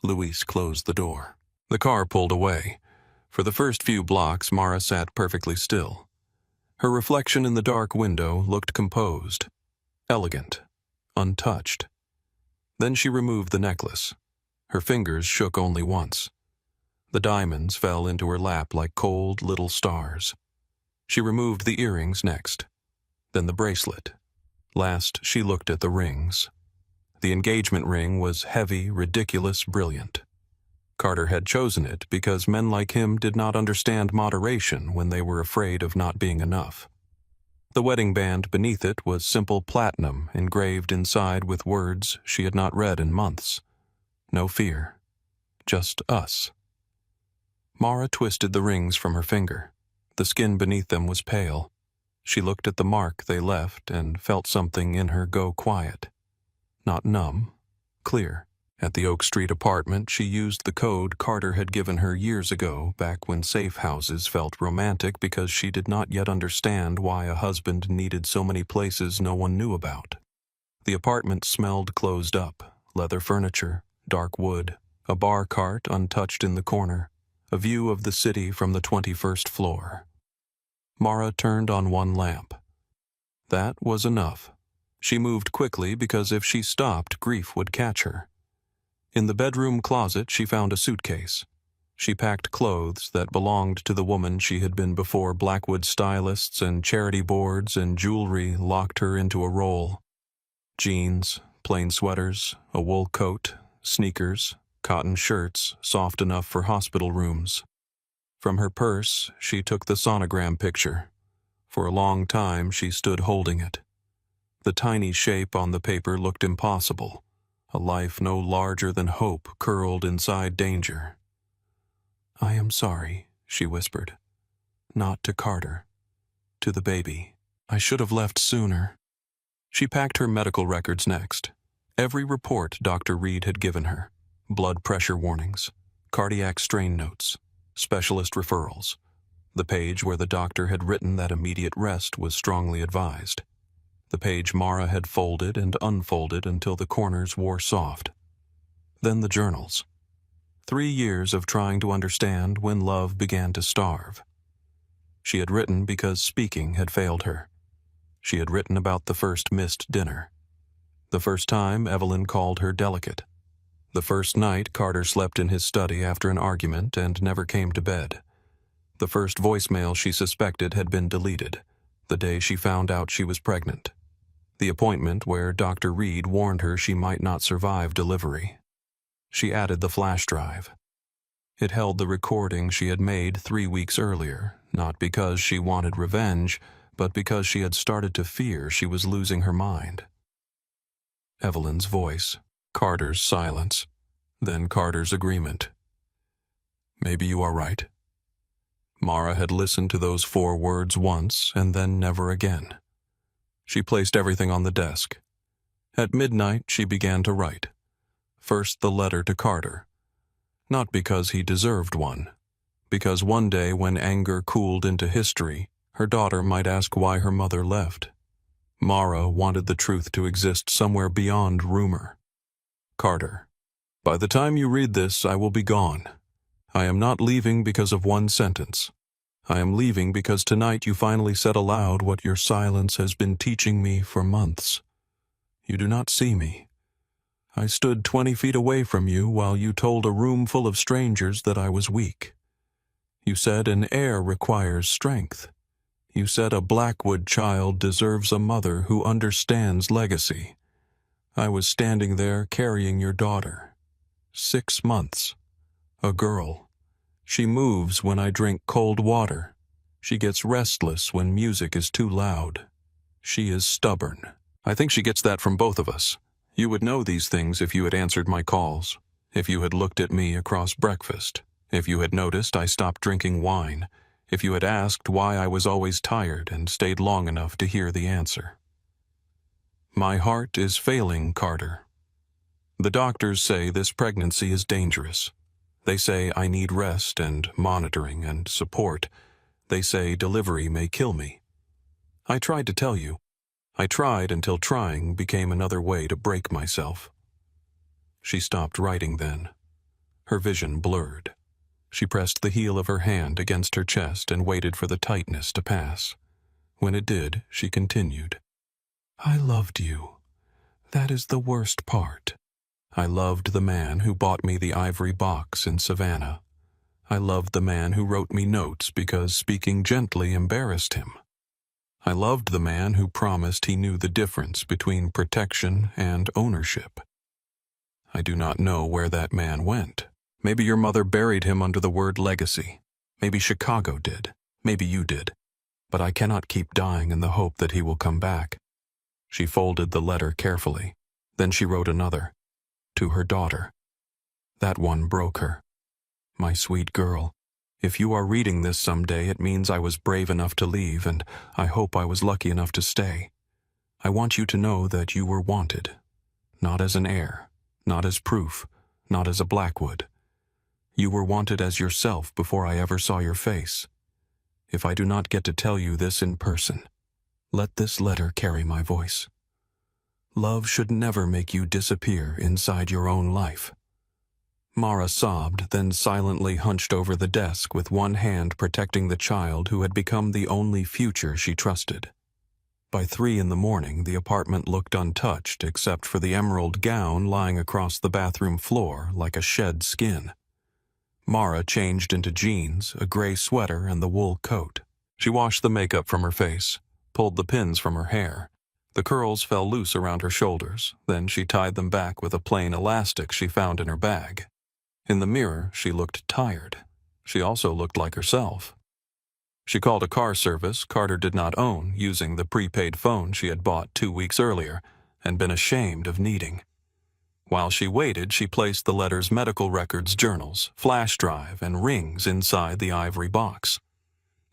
Louise closed the door. The car pulled away. For the first few blocks, Mara sat perfectly still. Her reflection in the dark window looked composed, elegant, untouched. Then she removed the necklace. Her fingers shook only once. The diamonds fell into her lap like cold little stars. She removed the earrings next, then the bracelet. Last, she looked at the rings. The engagement ring was heavy, ridiculous, brilliant. Carter had chosen it because men like him did not understand moderation when they were afraid of not being enough. The wedding band beneath it was simple platinum engraved inside with words she had not read in months. No fear. Just us. Mara twisted the rings from her finger. The skin beneath them was pale. She looked at the mark they left and felt something in her go quiet. Not numb, clear. At the Oak Street apartment, she used the code Carter had given her years ago, back when safe houses felt romantic because she did not yet understand why a husband needed so many places no one knew about. The apartment smelled closed up, leather furniture, dark wood, a bar cart untouched in the corner, a view of the city from the 21st floor. Mara turned on one lamp. That was enough. She moved quickly because if she stopped, grief would catch her. In the bedroom closet, she found a suitcase. She packed clothes that belonged to the woman she had been before Blackwood stylists and charity boards and jewelry locked her into a roll. Jeans, plain sweaters, a wool coat, sneakers, cotton shirts soft enough for hospital rooms. From her purse, she took the sonogram picture. For a long time, she stood holding it. The tiny shape on the paper looked impossible. A life no larger than hope curled inside danger. "I am sorry," she whispered. "Not to Carter. To the baby. I should have left sooner." She packed her medical records next. Every report Dr. Reed had given her. Blood pressure warnings, cardiac strain notes, specialist referrals. The page where the doctor had written that immediate rest was strongly advised. The page Mara had folded and unfolded until the corners wore soft. Then the journals. 3 years of trying to understand when love began to starve. She had written because speaking had failed her. She had written about the first missed dinner. The first time Evelyn called her delicate. The first night Carter slept in his study after an argument and never came to bed. The first voicemail she suspected had been deleted, the day she found out she was pregnant. The appointment where Dr. Reed warned her she might not survive delivery. She added the flash drive. It held the recording she had made 3 weeks earlier, not because she wanted revenge, but because she had started to fear she was losing her mind. Evelyn's voice, Carter's silence, then Carter's agreement. Maybe you are right. Mara had listened to those 4 words once and then never again. She placed everything on the desk. At midnight, she began to write. First the letter to Carter. Not because he deserved one, because one day when anger cooled into history, her daughter might ask why her mother left. Mara wanted the truth to exist somewhere beyond rumor. Carter, by the time you read this, I will be gone. I am not leaving because of one sentence. I am leaving because tonight you finally said aloud what your silence has been teaching me for months. You do not see me. I stood 20 feet away from you while you told a room full of strangers that I was weak. You said an heir requires strength. You said a Blackwood child deserves a mother who understands legacy. I was standing there carrying your daughter. 6 months. A girl. She moves when I drink cold water. She gets restless when music is too loud. She is stubborn. I think she gets that from both of us. You would know these things if you had answered my calls, if you had looked at me across breakfast, if you had noticed I stopped drinking wine, if you had asked why I was always tired and stayed long enough to hear the answer. My heart is failing, Carter. The doctors say this pregnancy is dangerous. They say I need rest and monitoring and support. They say delivery may kill me. I tried to tell you. I tried until trying became another way to break myself. She stopped writing then. Her vision blurred. She pressed the heel of her hand against her chest and waited for the tightness to pass. When it did, she continued. I loved you. That is the worst part. I loved the man who bought me the ivory box in Savannah. I loved the man who wrote me notes because speaking gently embarrassed him. I loved the man who promised he knew the difference between protection and ownership. I do not know where that man went. Maybe your mother buried him under the word legacy. Maybe Chicago did. Maybe you did. But I cannot keep dying in the hope that he will come back. She folded the letter carefully. Then she wrote another. To her daughter. That one broke her. My sweet girl, if you are reading this someday, it means I was brave enough to leave, and I hope I was lucky enough to stay. I want you to know that you were wanted. Not as an heir, not as proof, not as a Blackwood. You were wanted as yourself before I ever saw your face. If I do not get to tell you this in person, let this letter carry my voice. Love should never make you disappear inside your own life. Mara sobbed, then silently hunched over the desk with one hand protecting the child who had become the only future she trusted. By 3 in the morning, the apartment looked untouched except for the emerald gown lying across the bathroom floor like a shed skin. Mara changed into jeans, a gray sweater, and the wool coat. She washed the makeup from her face, pulled the pins from her hair. The curls fell loose around her shoulders, then she tied them back with a plain elastic she found in her bag. In the mirror, she looked tired. She also looked like herself. She called a car service Carter did not own, using the prepaid phone she had bought 2 weeks earlier and been ashamed of needing. While she waited, she placed the letter's medical records journals, flash drive, and rings inside the ivory box.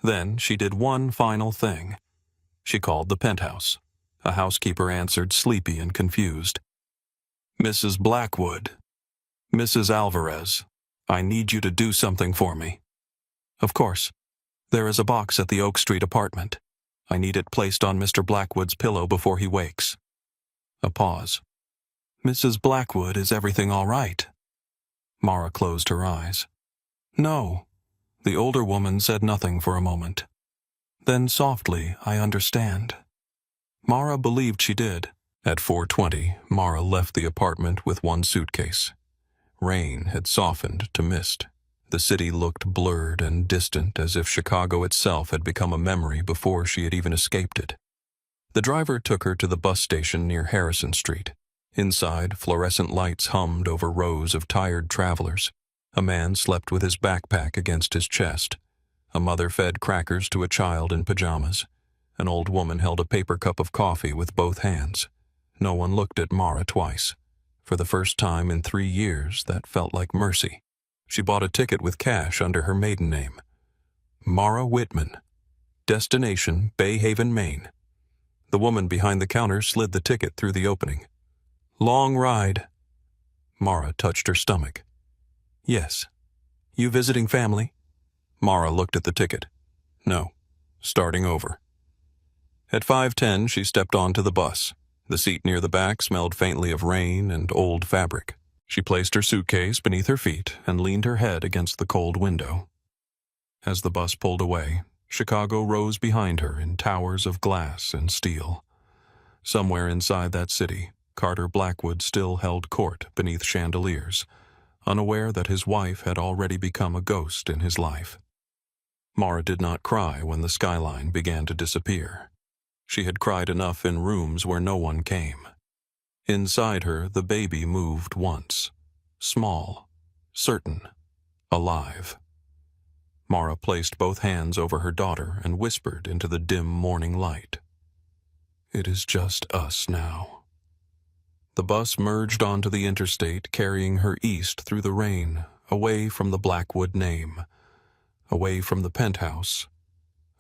Then she did one final thing. She called the penthouse. A housekeeper answered, sleepy and confused. Mrs. Blackwood. Mrs. Alvarez. I need you to do something for me. Of course. There is a box at the Oak Street apartment. I need it placed on Mr. Blackwood's pillow before he wakes. A pause. Mrs. Blackwood, is everything all right? Mara closed her eyes. No. The older woman said nothing for a moment. Then softly, I understand. Mara believed she did. At 4:20, Mara left the apartment with one suitcase. Rain had softened to mist. The city looked blurred and distant, as if Chicago itself had become a memory before she had even escaped it. The driver took her to the bus station near Harrison Street. Inside, fluorescent lights hummed over rows of tired travelers. A man slept with his backpack against his chest. A mother fed crackers to a child in pajamas. An old woman held a paper cup of coffee with both hands. No one looked at Mara twice. For the first time in 3 years, that felt like mercy. She bought a ticket with cash under her maiden name. Mara Whitman. Destination, Bay Haven, Maine. The woman behind the counter slid the ticket through the opening. Long ride. Mara touched her stomach. Yes. You visiting family? Mara looked at the ticket. No. Starting over. At 5:10, she stepped onto the bus. The seat near the back smelled faintly of rain and old fabric. She placed her suitcase beneath her feet and leaned her head against the cold window. As the bus pulled away, Chicago rose behind her in towers of glass and steel. Somewhere inside that city, Carter Blackwood still held court beneath chandeliers, unaware that his wife had already become a ghost in his life. Mara did not cry when the skyline began to disappear. She had cried enough in rooms where no one came. Inside her, the baby moved once. Small, certain, alive. Mara placed both hands over her daughter and whispered into the dim morning light. It is just us now. The bus merged onto the interstate, carrying her east through the rain, away from the Blackwood name, away from the penthouse,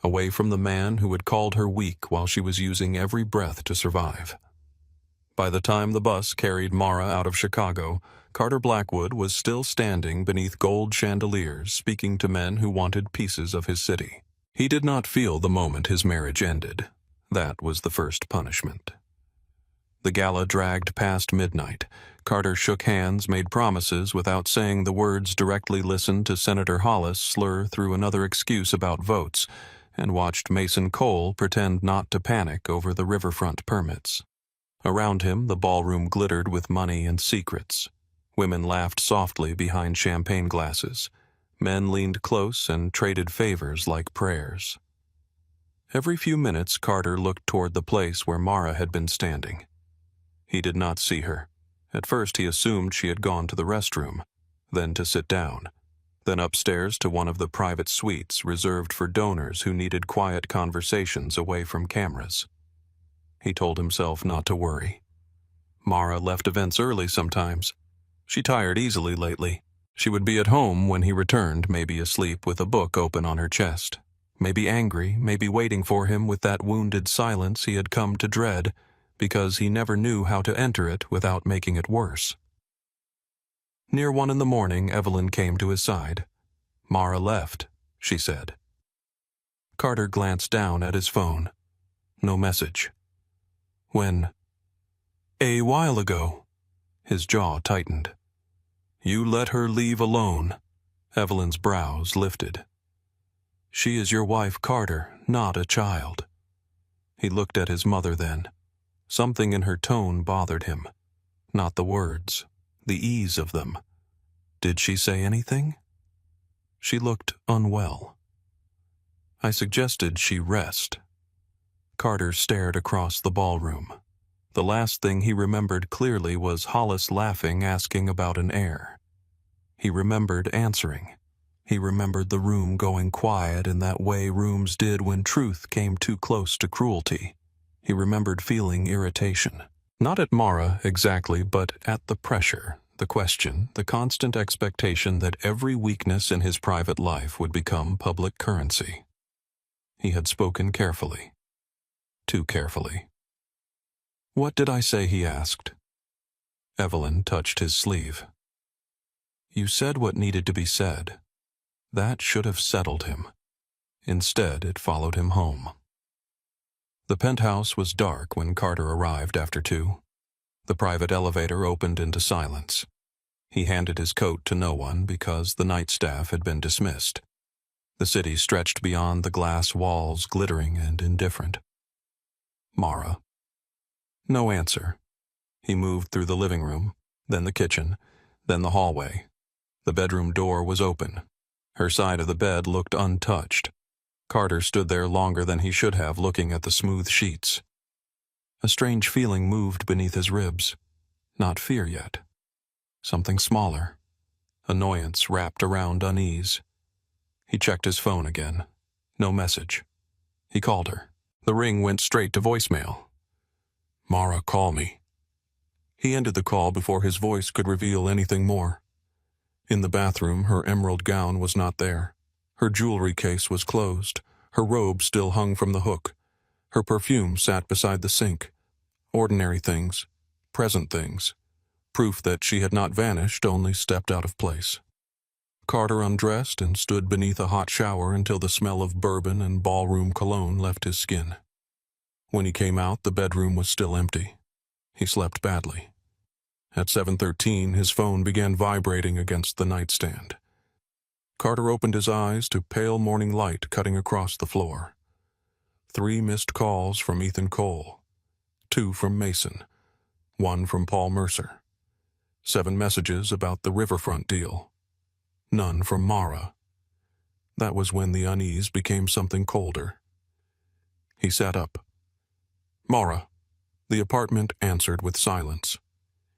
away from the man who had called her weak while she was using every breath to survive. By the time the bus carried Mara out of Chicago, Carter Blackwood was still standing beneath gold chandeliers, speaking to men who wanted pieces of his city. He did not feel the moment his marriage ended. That was the first punishment. The gala dragged past midnight. Carter shook hands, made promises without saying the words, directly listened to Senator Hollis slur through another excuse about votes, and watched Mason Cole pretend not to panic over the riverfront permits. Around him, the ballroom glittered with money and secrets. Women laughed softly behind champagne glasses. Men leaned close and traded favors like prayers. Every few minutes, Carter looked toward the place where Mara had been standing. He did not see her. At first he assumed she had gone to the restroom, then to sit down, then upstairs to one of the private suites reserved for donors who needed quiet conversations away from cameras. He told himself not to worry. Mara left events early sometimes. She tired easily lately. She would be at home when he returned, maybe asleep with a book open on her chest, maybe angry, maybe waiting for him with that wounded silence he had come to dread, because he never knew how to enter it without making it worse. Near 1 a.m, Evelyn came to his side. Mara left, she said. Carter glanced down at his phone. No message. When? A while ago. His jaw tightened. You let her leave alone. Evelyn's brows lifted. She is your wife, Carter, not a child. He looked at his mother then. Something in her tone bothered him. Not the words, the ease of them. Did she say anything? She looked unwell. I suggested she rest. Carter stared across the ballroom. The last thing he remembered clearly was Hollis laughing, asking about an heir. He remembered answering. He remembered the room going quiet in that way rooms did when truth came too close to cruelty. He remembered feeling irritation. Not at Mara, exactly, but at the pressure, the question, the constant expectation that every weakness in his private life would become public currency. He had spoken carefully. Too carefully. What did I say, he asked. Evelyn touched his sleeve. You said what needed to be said. That should have settled him. Instead, it followed him home. The penthouse was dark when Carter arrived after 2. The private elevator opened into silence. He handed his coat to no one because the night staff had been dismissed. The city stretched beyond the glass walls, glittering and indifferent. Mara. No answer. He moved through the living room, then the kitchen, then the hallway. The bedroom door was open. Her side of the bed looked untouched. Carter stood there longer than he should have, looking at the smooth sheets. A strange feeling moved beneath his ribs. Not fear yet. Something smaller. Annoyance wrapped around unease. He checked his phone again. No message. He called her. The ring went straight to voicemail. Mara, call me. He ended the call before his voice could reveal anything more. In the bathroom, her emerald gown was not there. Her jewelry case was closed. Her robe still hung from the hook. Her perfume sat beside the sink. Ordinary things, present things, proof that she had not vanished, only stepped out of place. Carter undressed and stood beneath a hot shower until the smell of bourbon and ballroom cologne left his skin. When he came out, the bedroom was still empty. He slept badly. At 7:13, his phone began vibrating against the nightstand. Carter opened his eyes to pale morning light cutting across the floor. 3 missed calls from Ethan Cole, 2 from Mason, 1 from Paul Mercer. 7 messages about the riverfront deal. None from Mara. That was when the unease became something colder. He sat up. Mara. The apartment answered with silence.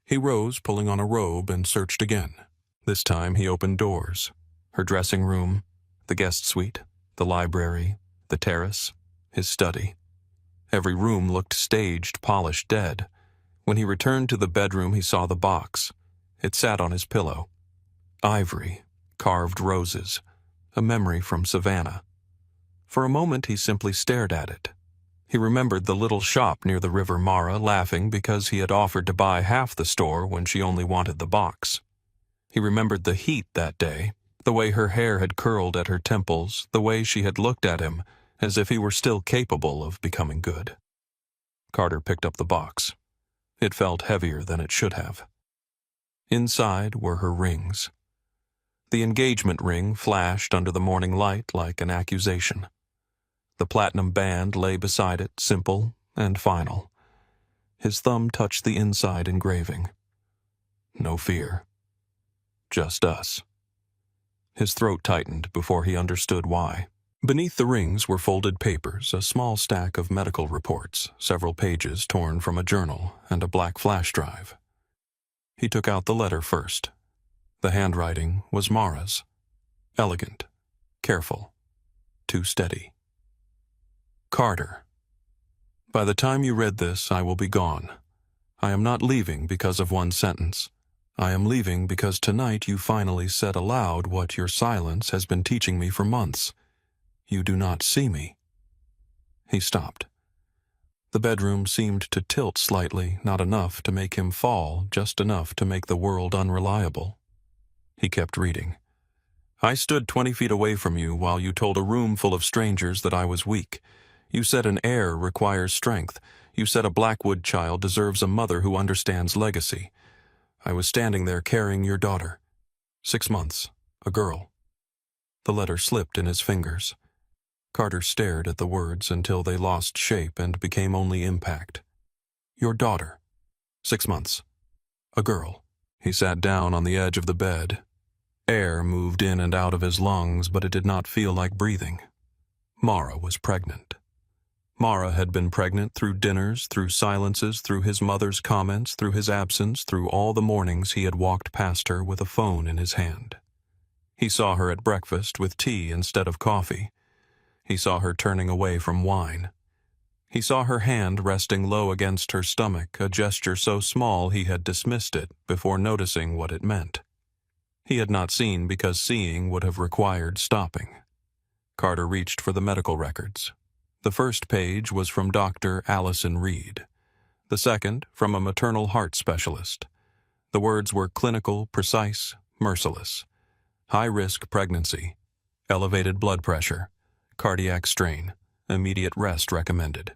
He rose, pulling on a robe, and searched again. This time he opened doors. Her dressing room, the guest suite, the library, the terrace, his study. Every room looked staged, polished, dead. When he returned to the bedroom, he saw the box. It sat on his pillow. Ivory, carved roses, a memory from Savannah. For a moment he simply stared at it. He remembered the little shop near the river Mara laughing because he had offered to buy half the store when she only wanted the box. He remembered the heat that day, the way her hair had curled at her temples, the way she had looked at him as if he were still capable of becoming good. Carter picked up the box. It felt heavier than it should have. Inside were her rings. The engagement ring flashed under the morning light like an accusation. The platinum band lay beside it, simple and final. His thumb touched the inside engraving. No fear. Just us. His throat tightened before he understood why. Beneath the rings were folded papers, a small stack of medical reports, several pages torn from a journal, and a black flash drive. He took out the letter first. The handwriting was Mara's. Elegant, careful, too steady. Carter. By the time you read this, I will be gone. I am not leaving because of one sentence. I am leaving because tonight you finally said aloud what your silence has been teaching me for months. You do not see me. He stopped. The bedroom seemed to tilt slightly, not enough to make him fall, just enough to make the world unreliable. He kept reading. I stood 20 feet away from you while you told a room full of strangers that I was weak. You said an heir requires strength. You said a Blackwood child deserves a mother who understands legacy. I was standing there carrying your daughter. 6 months, a girl. The letter slipped in his fingers. Carter stared at the words until they lost shape and became only impact. Your daughter. 6 months. A girl. He sat down on the edge of the bed. Air moved in and out of his lungs, but it did not feel like breathing. Mara was pregnant. Mara had been pregnant through dinners, through silences, through his mother's comments, through his absence, through all the mornings he had walked past her with a phone in his hand. He saw her at breakfast with tea instead of coffee. He saw her turning away from wine. He saw her hand resting low against her stomach, a gesture so small he had dismissed it before noticing what it meant. He had not seen because seeing would have required stopping. Carter reached for the medical records. The first page was from Dr. Allison Reed. The second, from a maternal heart specialist. The words were clinical, precise, merciless. High-risk pregnancy. Elevated blood pressure. Cardiac strain. Immediate rest recommended.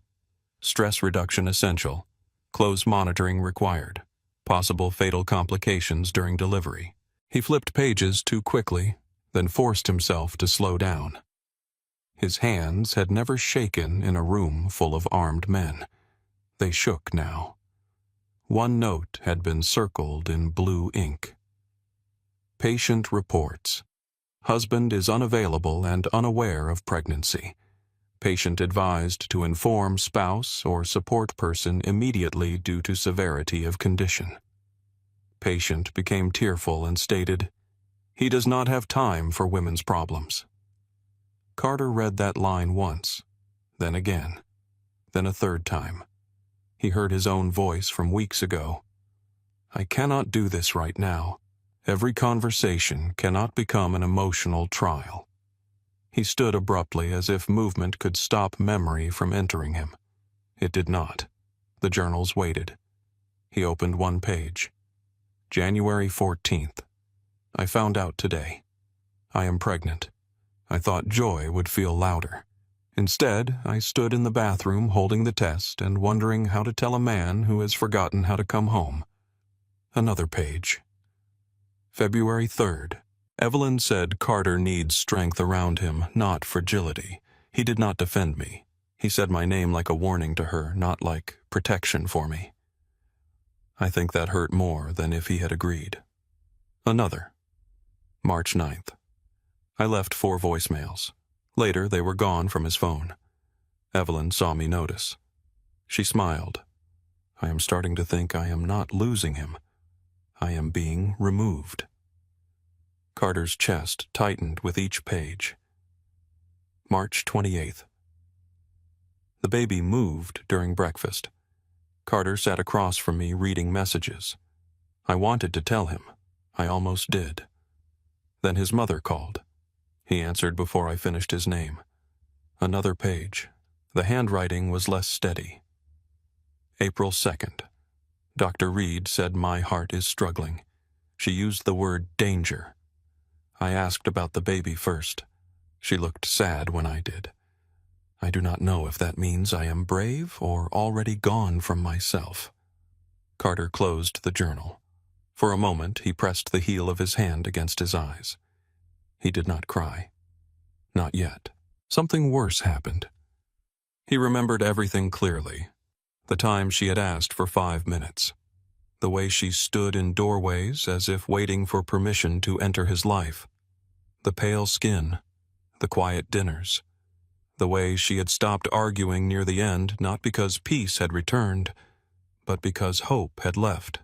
Stress reduction essential. Close monitoring required. Possible fatal complications during delivery. He flipped pages too quickly, then forced himself to slow down. His hands had never shaken in a room full of armed men. They shook now. One note had been circled in blue ink. Patient reports. Husband is unavailable and unaware of pregnancy. Patient advised to inform spouse or support person immediately due to severity of condition. Patient became tearful and stated, "He does not have time for women's problems." Carter read that line once, then again, then a third time. He heard his own voice from weeks ago. I cannot do this right now. Every conversation cannot become an emotional trial. He stood abruptly as if movement could stop memory from entering him. It did not. The journals waited. He opened one page. January 14th. I found out today. I am pregnant. I thought Joy would feel louder. Instead, I stood in the bathroom holding the test and wondering how to tell a man who has forgotten how to come home. Another page. February 3rd. Evelyn said Carter needs strength around him, not fragility. He did not defend me. He said my name like a warning to her, not like protection for me. I think that hurt more than if he had agreed. Another. March 9th. I left 4 voicemails. Later, they were gone from his phone. Evelyn saw me notice. She smiled. I am starting to think I am not losing him. I am being removed. Carter's chest tightened with each page. March 28th. The baby moved during breakfast. Carter sat across from me reading messages. I wanted to tell him. I almost did. Then his mother called. He answered before I finished his name. Another page. The handwriting was less steady. April 2nd. Dr. Reed said my heart is struggling. She used the word danger. I asked about the baby first. She looked sad when I did. I do not know if that means I am brave or already gone from myself. Carter closed the journal. For a moment, he pressed the heel of his hand against his eyes. He did not cry. Not yet. Something worse happened. He remembered everything clearly. The time she had asked for 5 minutes. The way she stood in doorways as if waiting for permission to enter his life. The pale skin. The quiet dinners. The way she had stopped arguing near the end, not because peace had returned, but because hope had left.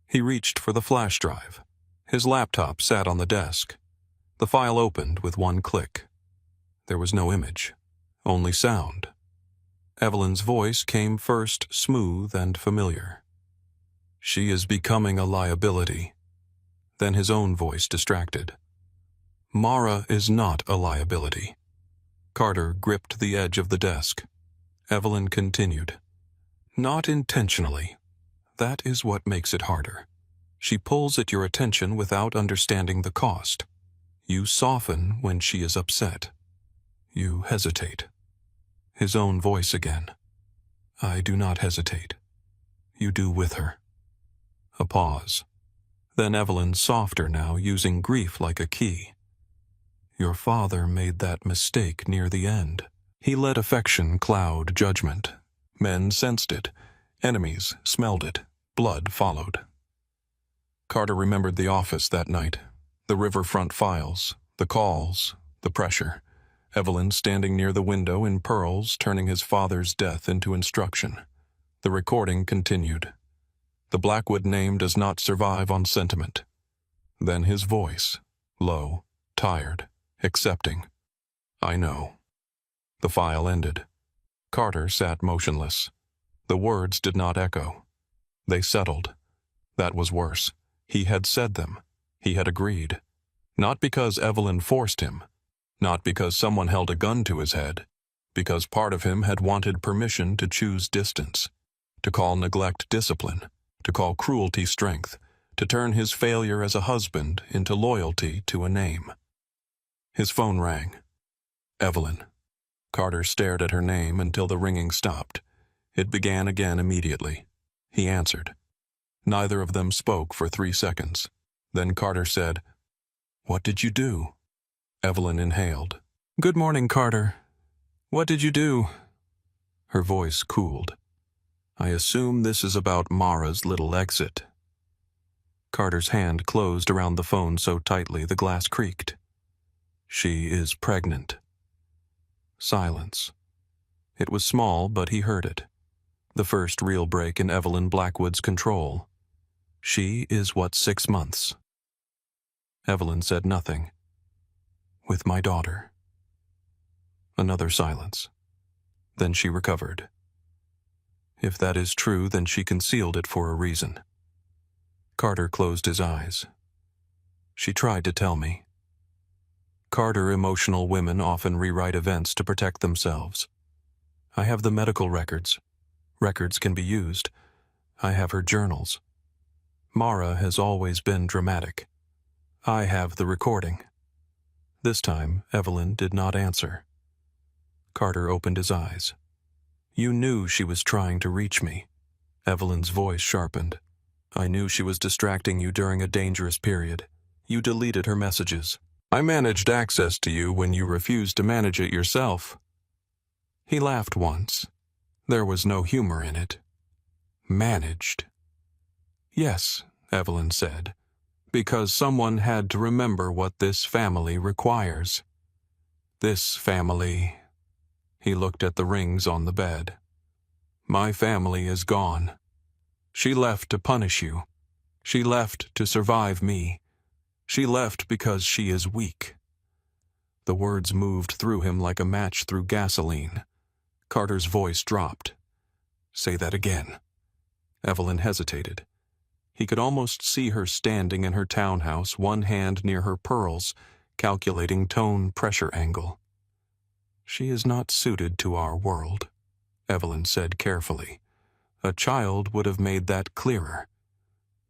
He reached for the flash drive. His laptop sat on the desk. The file opened with one click. There was no image, only sound. Evelyn's voice came first smooth and familiar. She is becoming a liability. Then his own voice distracted. Mara is not a liability. Carter gripped the edge of the desk. Evelyn continued. Not intentionally. That is what makes it harder. She pulls at your attention without understanding the cost. You soften when she is upset. You hesitate. His own voice again. I do not hesitate. You do with her. A pause. Then Evelyn softer now, using grief like a key. Your father made that mistake near the end. He let affection cloud judgment. Men sensed it. Enemies smelled it. Blood followed. Carter remembered the office that night. The riverfront files. The calls. The pressure. Evelyn standing near the window in pearls, turning his father's death into instruction. The recording continued. The Blackwood name does not survive on sentiment. Then his voice, low, tired, accepting. I know. The file ended. Carter sat motionless. The words did not echo. They settled. That was worse. He had said them. He had agreed. Not because Evelyn forced him. Not because someone held a gun to his head. Because part of him had wanted permission to choose distance. To call neglect discipline. To call cruelty strength. To turn his failure as a husband into loyalty to a name. His phone rang. Evelyn. Carter stared at her name until the ringing stopped. It began again immediately. He answered. Neither of them spoke for 3 seconds. Then Carter said, What did you do? Evelyn inhaled. Good morning, Carter. What did you do? Her voice cooled. I assume this is about Mara's little exit. Carter's hand closed around the phone so tightly the glass creaked. She is pregnant. Silence. It was small, but he heard it. The first real break in Evelyn Blackwood's control. She is what, 6 months? Evelyn said nothing. With my daughter. Another silence. Then she recovered. If that is true, then she concealed it for a reason. Carter closed his eyes. She tried to tell me. Carter, emotional women often rewrite events to protect themselves. I have the medical records. Records can be used. I have her journals. Mara has always been dramatic. I have the recording. This time, Evelyn did not answer. Carter opened his eyes. You knew she was trying to reach me. Evelyn's voice sharpened. I knew she was distracting you during a dangerous period. You deleted her messages. I managed access to you when you refused to manage it yourself. He laughed once. There was no humor in it. Managed. Yes, Evelyn said, because someone had to remember what this family requires. This family. He looked at the rings on the bed. My family is gone. She left to punish you. She left to survive me. She left because she is weak. The words moved through him like a match through gasoline. Carter's voice dropped. Say that again. Evelyn hesitated. He could almost see her standing in her townhouse, one hand near her pearls, calculating tone pressure angle. She is not suited to our world, Evelyn said carefully. A child would have made that clearer.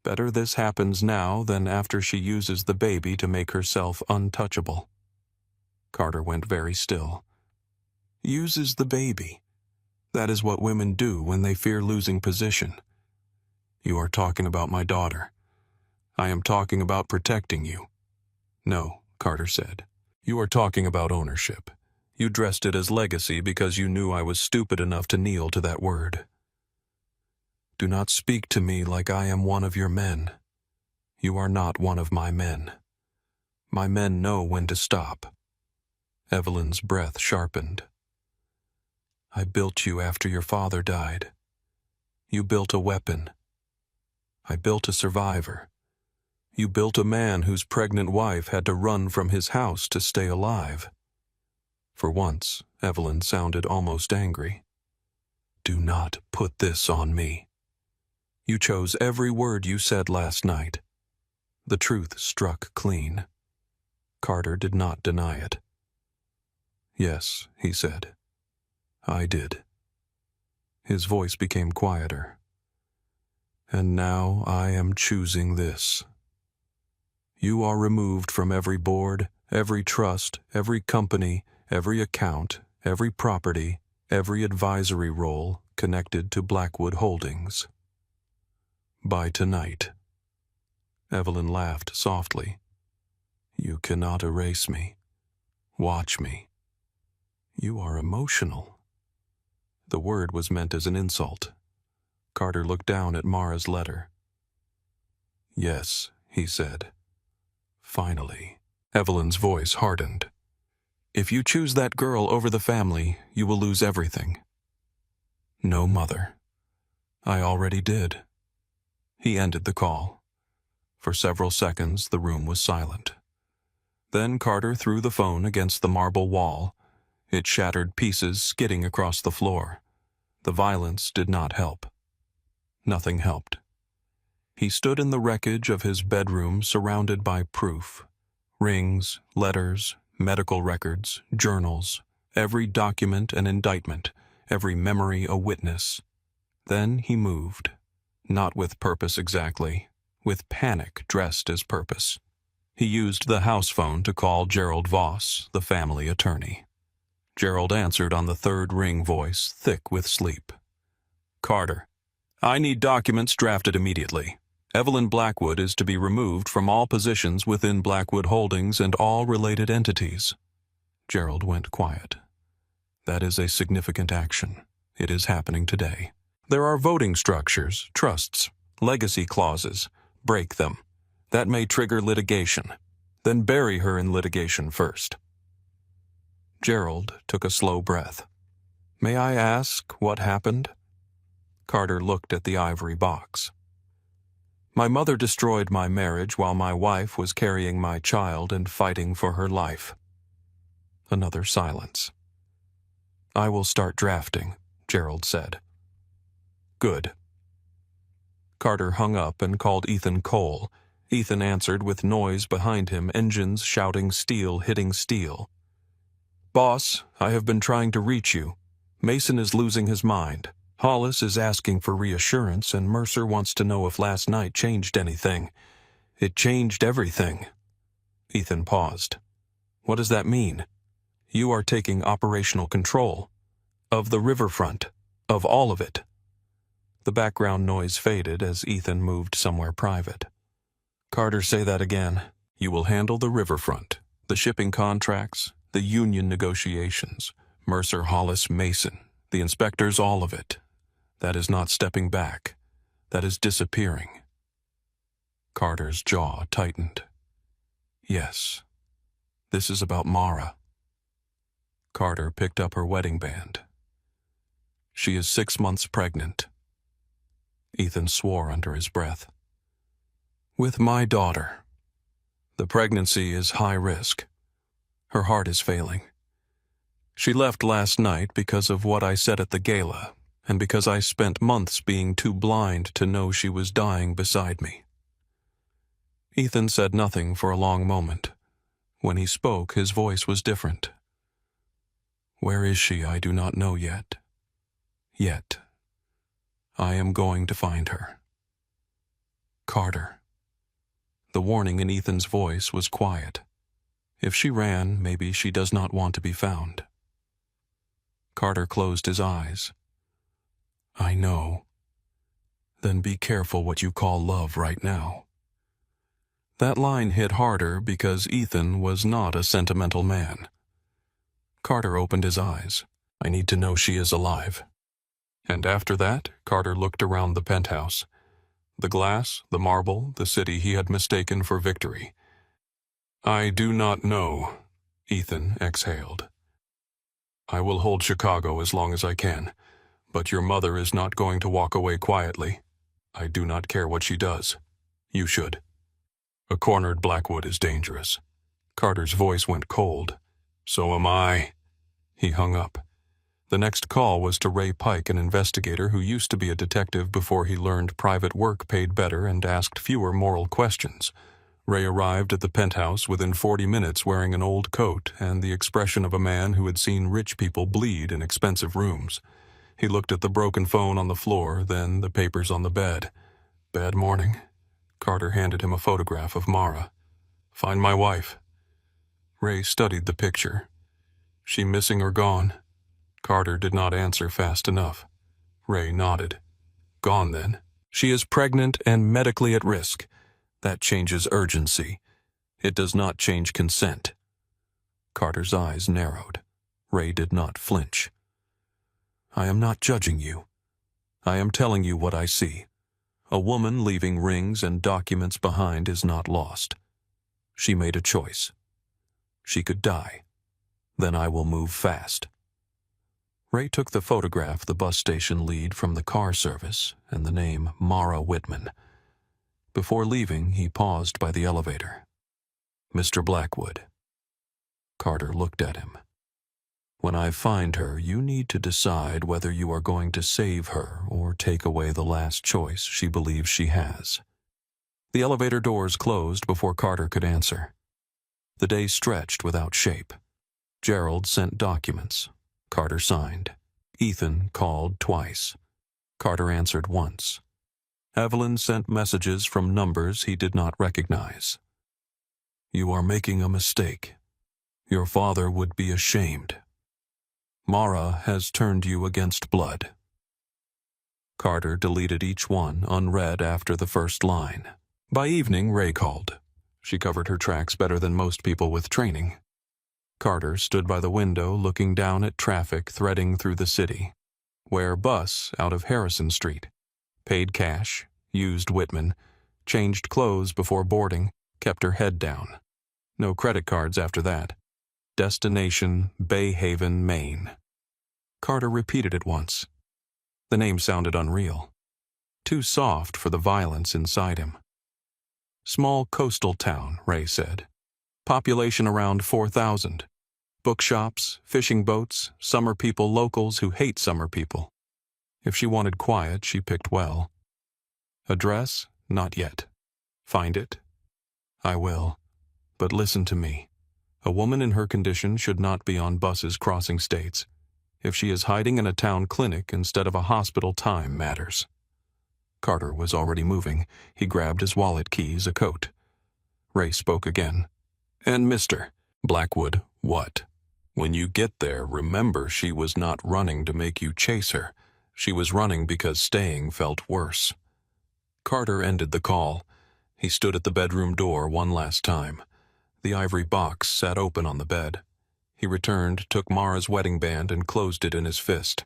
Better this happens now than after she uses the baby to make herself untouchable. Carter went very still. Uses the baby. That is what women do when they fear losing position. You are talking about my daughter. I am talking about protecting you. No, Carter said. You are talking about ownership. You dressed it as legacy because you knew I was stupid enough to kneel to that word. Do not speak to me like I am one of your men. You are not one of my men. My men know when to stop. Evelyn's breath sharpened. I built you after your father died. You built a weapon. I built a survivor. You built a man whose pregnant wife had to run from his house to stay alive. For once, Evelyn sounded almost angry. Do not put this on me. You chose every word you said last night. The truth struck clean. Carter did not deny it. Yes, he said. I did. His voice became quieter. And now I am choosing this. You are removed from every board, every trust, every company, every account, every property, every advisory role connected to Blackwood Holdings. By tonight. Evelyn laughed softly. You cannot erase me. Watch me. You are emotional. The word was meant as an insult. Carter looked down at Mara's letter. Yes, he said. Finally. Evelyn's voice hardened. If you choose that girl over the family, you will lose everything. No, Mother. I already did. He ended the call. For several seconds, the room was silent. Then Carter threw the phone against the marble wall. It shattered pieces, skidding across the floor. The violence did not help. Nothing helped. He stood in the wreckage of his bedroom surrounded by proof. Rings, letters, medical records, journals, every document an indictment, every memory a witness. Then he moved. Not with purpose exactly, with panic dressed as purpose. He used the house phone to call Gerald Voss, the family attorney. Gerald answered on the third ring voice, thick with sleep. Carter, I need documents drafted immediately. Evelyn Blackwood is to be removed from all positions within Blackwood Holdings and all related entities. Gerald went quiet. That is a significant action. It is happening today. There are voting structures, trusts, legacy clauses. Break them. That may trigger litigation. Then bury her in litigation first. Gerald took a slow breath. May I ask what happened? Carter looked at the ivory box. My mother destroyed my marriage while my wife was carrying my child and fighting for her life. Another silence. I will start drafting, Gerald said. Good. Carter hung up and called Ethan Cole. Ethan answered with noise behind him, engines shouting, steel hitting steel. "Boss, I have been trying to reach you. Mason is losing his mind. Hollis is asking for reassurance, and Mercer wants to know if last night changed anything. It changed everything." Ethan paused. "What does that mean?" "You are taking operational control. Of the riverfront. Of all of it." The background noise faded as Ethan moved somewhere private. "Carter, say that again." "You will handle the riverfront, the shipping contracts, the union negotiations, Mercer, Hollis, Mason, the inspectors, all of it. That is not stepping back. That is disappearing." Carter's jaw tightened. "Yes. This is about Mara." Carter picked up her wedding band. "She is 6 months pregnant." Ethan swore under his breath. "With my daughter. The pregnancy is high risk. Her heart is failing. She left last night because of what I said at the gala, and because I spent months being too blind to know she was dying beside me." Ethan said nothing for a long moment. When he spoke, his voice was different. "Where is she? I do not know yet. Yet. I am going to find her. Carter." The warning in Ethan's voice was quiet. If she ran, maybe she does not want to be found. Carter closed his eyes. "I know. Then be careful what you call love right now." That line hit harder because Ethan was not a sentimental man. Carter opened his eyes. "I need to know she is alive." And after that, Carter looked around the penthouse. The glass, the marble, the city he had mistaken for victory. "I do not know," Ethan exhaled. "I will hold Chicago as long as I can, but your mother is not going to walk away quietly. I do not care what she does. You should. A cornered Blackwood is dangerous." Carter's voice went cold. "So am I." He hung up. The next call was to Ray Pike, an investigator who used to be a detective before he learned private work paid better and asked fewer moral questions. Ray arrived at the penthouse within 40 minutes wearing an old coat and the expression of a man who had seen rich people bleed in expensive rooms. He looked at the broken phone on the floor, then the papers on the bed. "Bad morning." Carter handed him a photograph of Mara. "Find my wife." Ray studied the picture. "She missing or gone?" Carter did not answer fast enough. Ray nodded. "Gone, then. She is pregnant and medically at risk. That changes urgency. It does not change consent." Carter's eyes narrowed. Ray did not flinch. "I am not judging you. I am telling you what I see. A woman leaving rings and documents behind is not lost. She made a choice. She could die. Then I will move fast." Ray took the photograph the bus station lead from the car service and the name Mara Whitman. Before leaving, he paused by the elevator. "Mr. Blackwood." Carter looked at him. "When I find her, you need to decide whether you are going to save her or take away the last choice she believes she has." The elevator doors closed before Carter could answer. The day stretched without shape. Gerald sent documents. Carter signed. Ethan called twice. Carter answered once. Evelyn sent messages from numbers he did not recognize. "You are making a mistake. Your father would be ashamed. Mara has turned you against blood." Carter deleted each one unread after the first line. By evening, Ray called. She covered her tracks better than most people with training. Carter stood by the window looking down at traffic threading through the city. Where bus out of Harrison Street. Paid cash, used Whitman, changed clothes before boarding, kept her head down. No credit cards after that. Destination, Bay Haven, Maine. Carter repeated it once. The name sounded unreal. Too soft for the violence inside him. Small coastal town, Ray said. Population around 4,000. Bookshops, fishing boats, summer people locals who hate summer people. If she wanted quiet, she picked well. Address? Not yet. Find it? I will. But listen to me. A woman in her condition should not be on buses crossing states. If she is hiding in a town clinic instead of a hospital, time matters. Carter was already moving. He grabbed his wallet keys, a coat. Ray spoke again. And Mr. Blackwood, what? When you get there, remember she was not running to make you chase her. She was running because staying felt worse. Carter ended the call. He stood at the bedroom door one last time. The ivory box sat open on the bed. He returned, took Mara's wedding band, and closed it in his fist.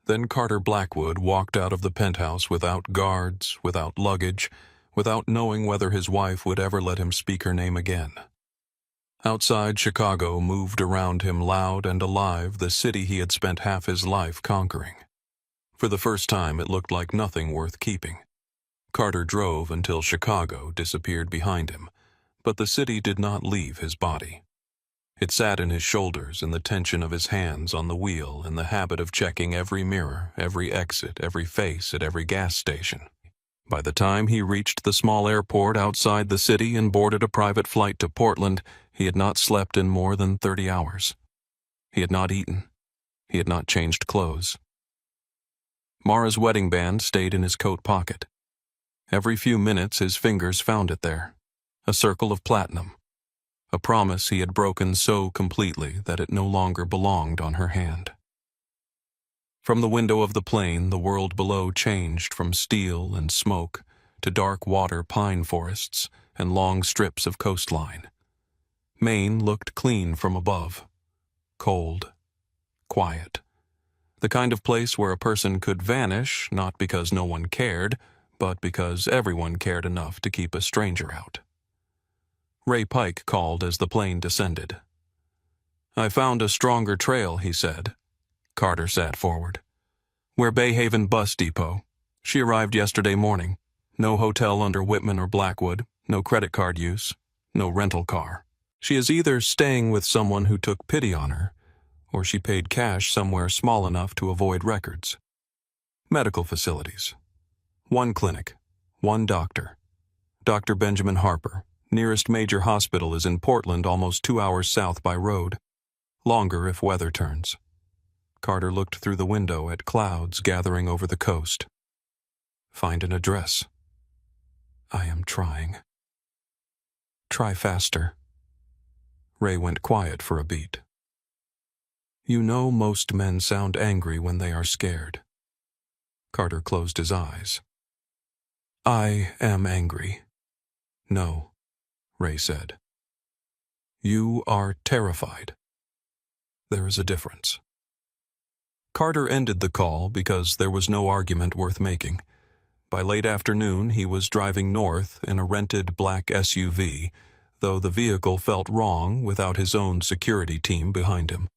Then Carter Blackwood walked out of the penthouse without guards, without luggage, without knowing whether his wife would ever let him speak her name again. Outside, Chicago moved around him loud and alive, the city he had spent half his life conquering. For the first time, it looked like nothing worth keeping. Carter drove until Chicago disappeared behind him, but the city did not leave his body. It sat in his shoulders, in the tension of his hands on the wheel, in the habit of checking every mirror, every exit, every face at every gas station. By the time he reached the small airport outside the city and boarded a private flight to Portland, he had not slept in more than 30 hours. He had not eaten. He had not changed clothes. Mara's wedding band stayed in his coat pocket. Every few minutes his fingers found it there, a circle of platinum, a promise he had broken so completely that it no longer belonged on her hand. From the window of the plane, the world below changed from steel and smoke to dark water pine forests and long strips of coastline. Maine looked clean from above, cold, quiet. The kind of place where a person could vanish, not because no one cared, but because everyone cared enough to keep a stranger out. Ray Pike called as the plane descended. "I found a stronger trail," he said. Carter sat forward. "We're Bay Haven Bus Depot. She arrived yesterday morning. No hotel under Whitman or Blackwood, no credit card use, no rental car. She is either staying with someone who took pity on her, or she paid cash somewhere small enough to avoid records. Medical facilities. One clinic, one doctor. Dr. Benjamin Harper. Nearest major hospital is in Portland, almost 2 hours south by road. Longer if weather turns." Carter looked through the window at clouds gathering over the coast. "Find an address." "I am trying." "Try faster." Ray went quiet for a beat. "You know most men sound angry when they are scared." Carter closed his eyes. "I am angry." "No," Ray said. "You are terrified. There is a difference." Carter ended the call because there was no argument worth making. By late afternoon, he was driving north in a rented black SUV, though the vehicle felt wrong without his own security team behind him.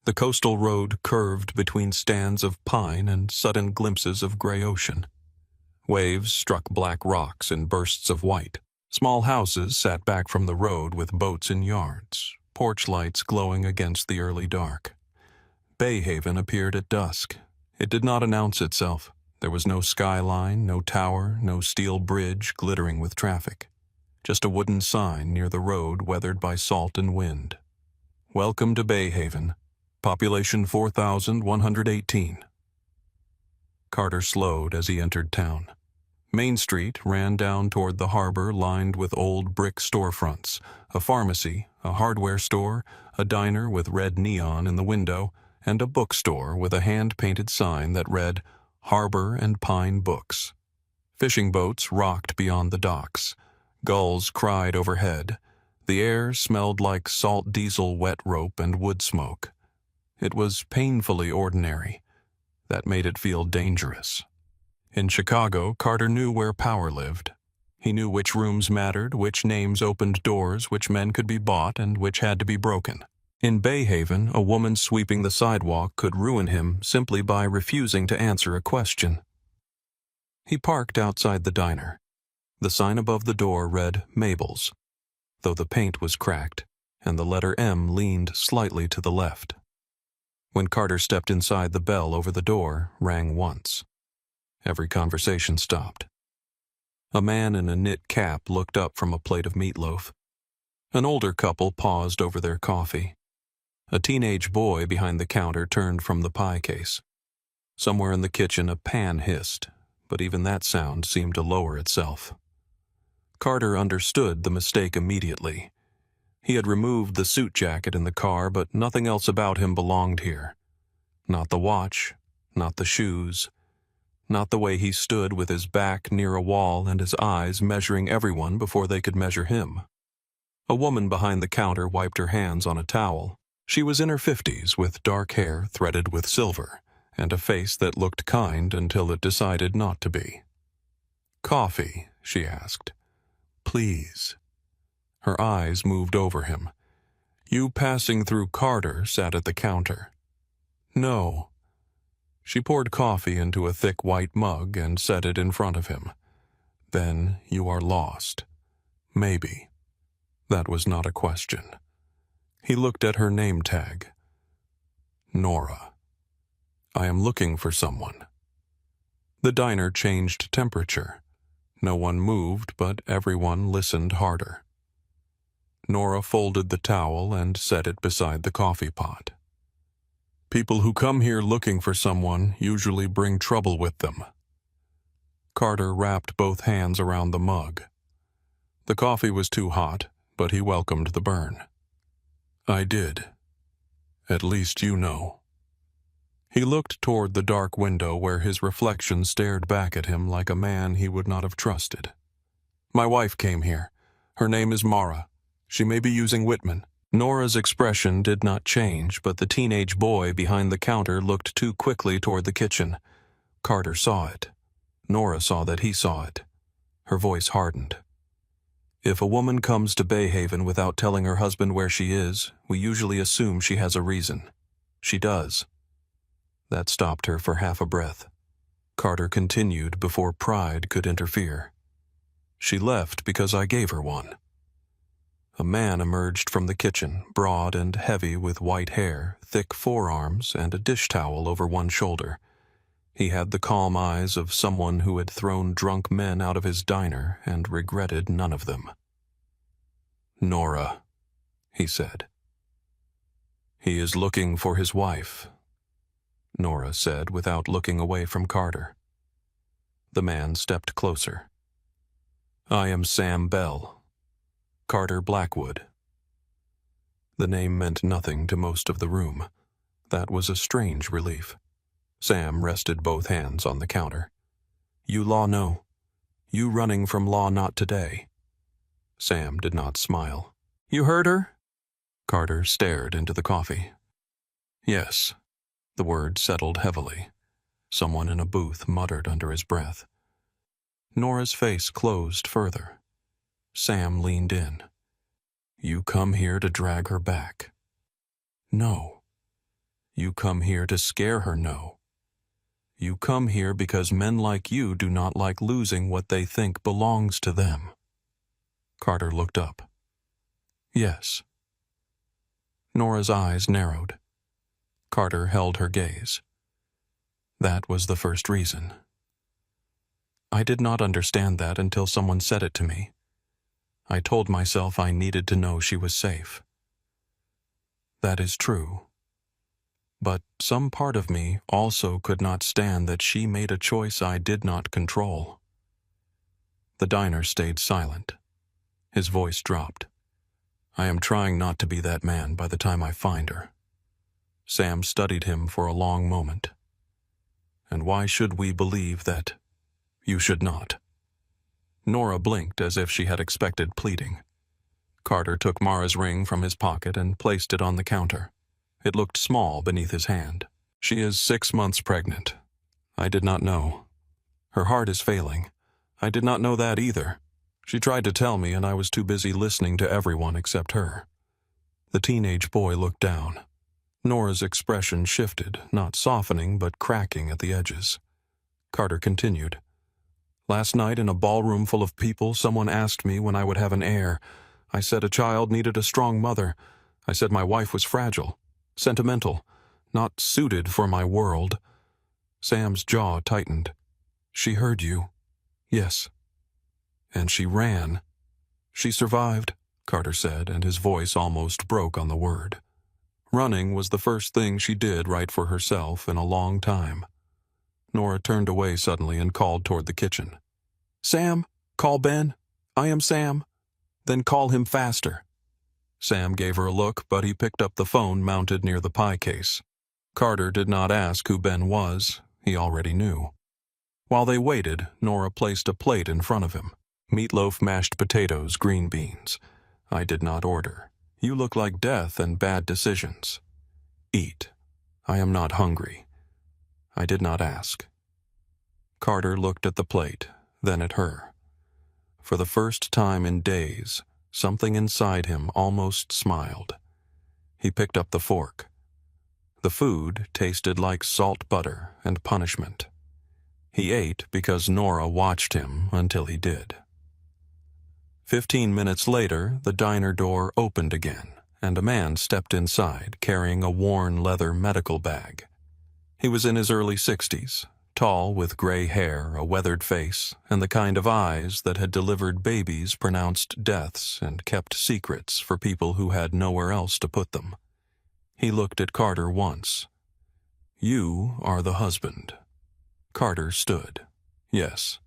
The coastal road curved between stands of pine and sudden glimpses of gray ocean. Waves struck black rocks in bursts of white. Small houses sat back from the road with boats in yards, porch lights glowing against the early dark. Bay Haven appeared at dusk. It did not announce itself. There was no skyline, no tower, no steel bridge glittering with traffic. Just a wooden sign near the road weathered by salt and wind. "Welcome to Bay Haven. Population 4,118. Carter slowed as he entered town. Main Street ran down toward the harbor lined with old brick storefronts, a pharmacy, a hardware store, a diner with red neon in the window, and a bookstore with a hand-painted sign that read, "Harbor and Pine Books." Fishing boats rocked beyond the docks. Gulls cried overhead. The air smelled like salt diesel wet rope and wood smoke. It was painfully ordinary. That made it feel dangerous. In Chicago, Carter knew where power lived. He knew which rooms mattered, which names opened doors, which men could be bought, and which had to be broken. In Bay Haven, a woman sweeping the sidewalk could ruin him simply by refusing to answer a question. He parked outside the diner. The sign above the door read Mabel's, though the paint was cracked, and the letter M leaned slightly to the left. When Carter stepped inside, the bell over the door rang once. Every conversation stopped. A man in a knit cap looked up from a plate of meatloaf. An older couple paused over their coffee. A teenage boy behind the counter turned from the pie case. Somewhere in the kitchen a pan hissed, but even that sound seemed to lower itself. Carter understood the mistake immediately. He had removed the suit jacket in the car, but nothing else about him belonged here. Not the watch, not the shoes, not the way he stood with his back near a wall and his eyes measuring everyone before they could measure him. A woman behind the counter wiped her hands on a towel. She was in her 50s with dark hair threaded with silver and a face that looked kind until it decided not to be. "Coffee?" she asked. "Please." Her eyes moved over him. "You passing through Carter sat at the counter." "No." She poured coffee into a thick white mug and set it in front of him. "Then you are lost." "Maybe." That was not a question. He looked at her name tag. "Nora. I am looking for someone." The diner changed temperature. No one moved, but everyone listened harder. Nora folded the towel and set it beside the coffee pot. "People who come here looking for someone usually bring trouble with them." Carter wrapped both hands around the mug. The coffee was too hot, but he welcomed the burn. "I did. At least you know." He looked toward the dark window where his reflection stared back at him like a man he would not have trusted. "My wife came here. Her name is Mara. She may be using Whitman." Nora's expression did not change, but the teenage boy behind the counter looked too quickly toward the kitchen. Carter saw it. Nora saw that he saw it. Her voice hardened. "If a woman comes to Bayhaven without telling her husband where she is, we usually assume she has a reason. She does." That stopped her for half a breath. Carter continued before pride could interfere. "She left because I gave her one." A man emerged from the kitchen, broad and heavy with white hair, thick forearms, and a dish towel over one shoulder. He had the calm eyes of someone who had thrown drunk men out of his diner and regretted none of them. "Nora," he said. "He is looking for his wife," Nora said without looking away from Carter. The man stepped closer. "I am Sam Bell. Carter Blackwood." The name meant nothing to most of the room. That was a strange relief. Sam rested both hands on the counter. "You law no. You running from law not today." Sam did not smile. "You heard her?" Carter stared into the coffee. "Yes." The word settled heavily. Someone in a booth muttered under his breath. Nora's face closed further. Sam leaned in. "You come here to drag her back." "No." "You come here to scare her, no. You come here because men like you do not like losing what they think belongs to them." Carter looked up. "Yes." Nora's eyes narrowed. Carter held her gaze. "That was the first reason." "I did not understand that until someone said it to me. I told myself I needed to know she was safe." "That is true. But some part of me also could not stand that she made a choice I did not control." The diner stayed silent. His voice dropped. "I am trying not to be that man by the time I find her." Sam studied him for a long moment. "And why should we believe that you should not?" Nora blinked as if she had expected pleading. Carter took Mara's ring from his pocket and placed it on the counter. It looked small beneath his hand. "She is 6 months pregnant. I did not know. Her heart is failing. I did not know that either. She tried to tell me and I was too busy listening to everyone except her." The teenage boy looked down. Nora's expression shifted, not softening but cracking at the edges. Carter continued. "Last night in a ballroom full of people, someone asked me when I would have an heir. I said a child needed a strong mother. I said my wife was fragile, sentimental, not suited for my world." Sam's jaw tightened. "She heard you." "Yes." And she ran. She survived, Carter said, and his voice almost broke on the word. Running was the first thing she did right for herself in a long time. Nora turned away suddenly and called toward the kitchen. "Sam, call Ben. I am Sam." "Then call him faster." Sam gave her a look, but he picked up the phone mounted near the pie case. Carter did not ask who Ben was. He already knew. While they waited, Nora placed a plate in front of him. "Meatloaf, mashed potatoes, green beans. I did not order. You look like death and bad decisions. Eat. I am not hungry. I did not ask." Carter looked at the plate, then at her. For the first time in days, something inside him almost smiled. He picked up the fork. The food tasted like salt butter and punishment. He ate because Nora watched him until he did. 15 minutes later, the diner door opened again, and a man stepped inside carrying a worn leather medical bag. He was in his early 60s, tall with gray hair, a weathered face, and the kind of eyes that had delivered babies pronounced deaths and kept secrets for people who had nowhere else to put them. He looked at Carter once. "You are the husband." Carter stood. "Yes."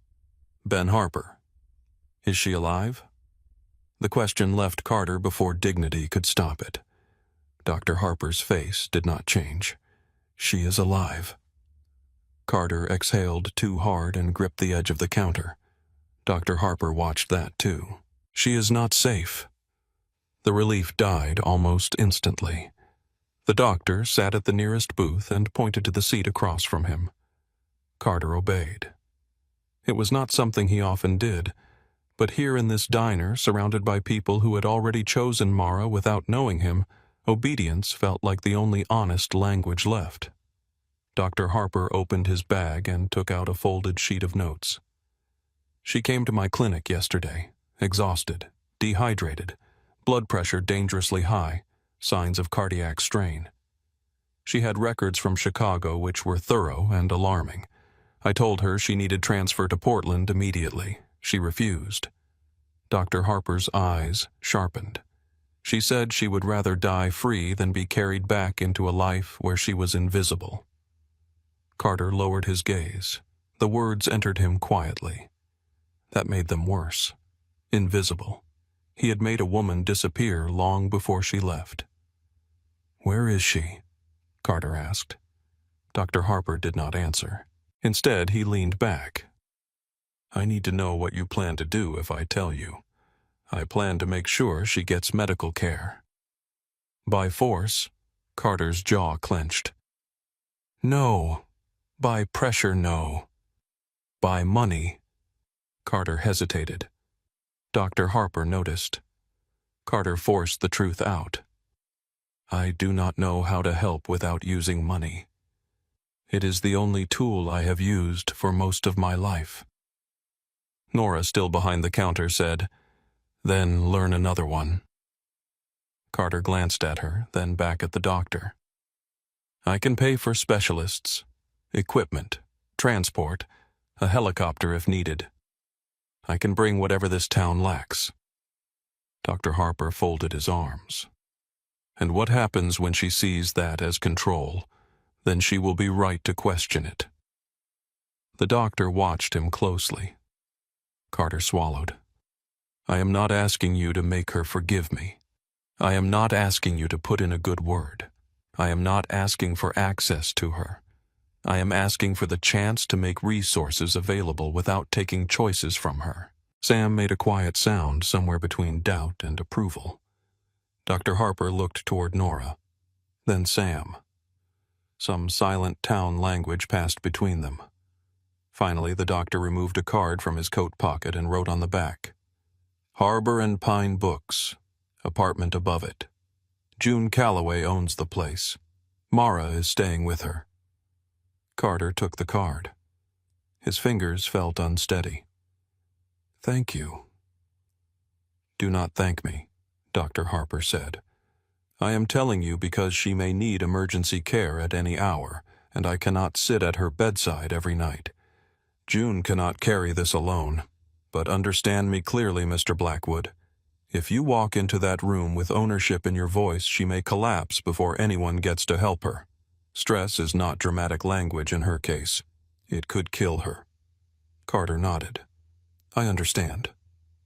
"Ben Harper." "Is she alive?" The question left Carter before dignity could stop it. Dr. Harper's face did not change. "She is alive." Carter exhaled too hard and gripped the edge of the counter. Dr. Harper watched that too. "She is not safe." The relief died almost instantly. The doctor sat at the nearest booth and pointed to the seat across from him. Carter obeyed. It was not something he often did, but here in this diner, surrounded by people who had already chosen Mara without knowing him, obedience felt like the only honest language left. Dr. Harper opened his bag and took out a folded sheet of notes. "She came to my clinic yesterday, exhausted, dehydrated, blood pressure dangerously high, signs of cardiac strain. She had records from Chicago which were thorough and alarming. I told her she needed transfer to Portland immediately. She refused." Dr. Harper's eyes sharpened. "She said she would rather die free than be carried back into a life where she was invisible." Carter lowered his gaze. The words entered him quietly. That made them worse. Invisible. He had made a woman disappear long before she left. "Where is she?" Carter asked. Dr. Harper did not answer. Instead, he leaned back. "I need to know what you plan to do if I tell you. I plan to make sure she gets medical care." "By force?" Carter's jaw clenched. "No. By pressure, no. By money." Carter hesitated. Dr. Harper noticed. Carter forced the truth out. "I do not know how to help without using money. It is the only tool I have used for most of my life." Nora, still behind the counter, said, "Then learn another one." Carter glanced at her, then back at the doctor. "I can pay for specialists, equipment, transport, a helicopter if needed. I can bring whatever this town lacks." Dr. Harper folded his arms. "And what happens when she sees that as control? Then she will be right to question it." The doctor watched him closely. Carter swallowed. "I am not asking you to make her forgive me. I am not asking you to put in a good word. I am not asking for access to her. I am asking for the chance to make resources available without taking choices from her." Sam made a quiet sound somewhere between doubt and approval. Dr. Harper looked toward Nora, then Sam. Some silent town language passed between them. Finally, the doctor removed a card from his coat pocket and wrote on the back, "Harbor and Pine Books, apartment above it. June Calloway owns the place. Mara is staying with her." Carter took the card. His fingers felt unsteady. "Thank you." "Do not thank me," Dr. Harper said. "I am telling you because she may need emergency care at any hour, and I cannot sit at her bedside every night. June cannot carry this alone. But understand me clearly, Mr. Blackwood. If you walk into that room with ownership in your voice, she may collapse before anyone gets to help her. Stress is not dramatic language in her case. It could kill her. Carter nodded. I understand.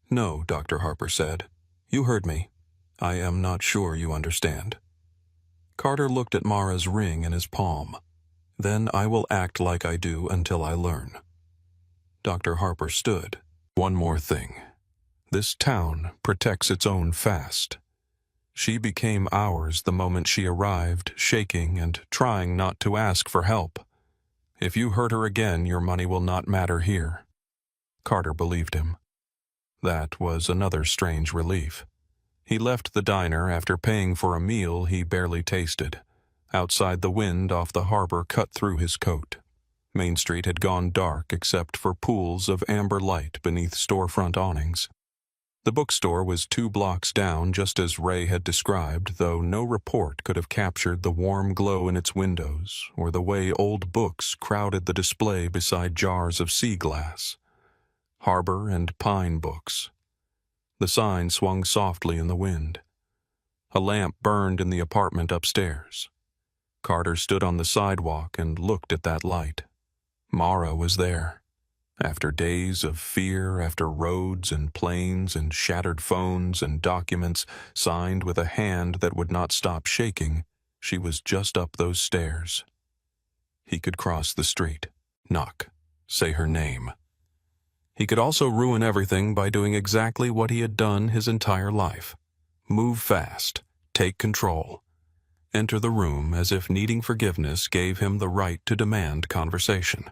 No, Dr. Harper said. You heard me. I am not sure you understand. Carter looked at Mara's ring in his palm. Then I will act like I do until I learn. Dr. Harper stood. One more thing. This town protects its own fast. She became ours the moment she arrived, shaking and trying not to ask for help. If you hurt her again, your money will not matter here. Carter believed him. That was another strange relief. He left the diner after paying for a meal he barely tasted. Outside, the wind off the harbor cut through his coat. Main Street had gone dark except for pools of amber light beneath storefront awnings. The bookstore was 2 blocks down, just as Ray had described, though no report could have captured the warm glow in its windows or the way old books crowded the display beside jars of sea glass. Harbor and pine books. The sign swung softly in the wind. A lamp burned in the apartment upstairs. Carter stood on the sidewalk and looked at that light. Mara was there. After days of fear, after roads and planes and shattered phones and documents signed with a hand that would not stop shaking, she was just up those stairs. He could cross the street, knock, say her name. He could also ruin everything by doing exactly what he had done his entire life. Move fast, take control. Enter the room as if needing forgiveness gave him the right to demand conversation.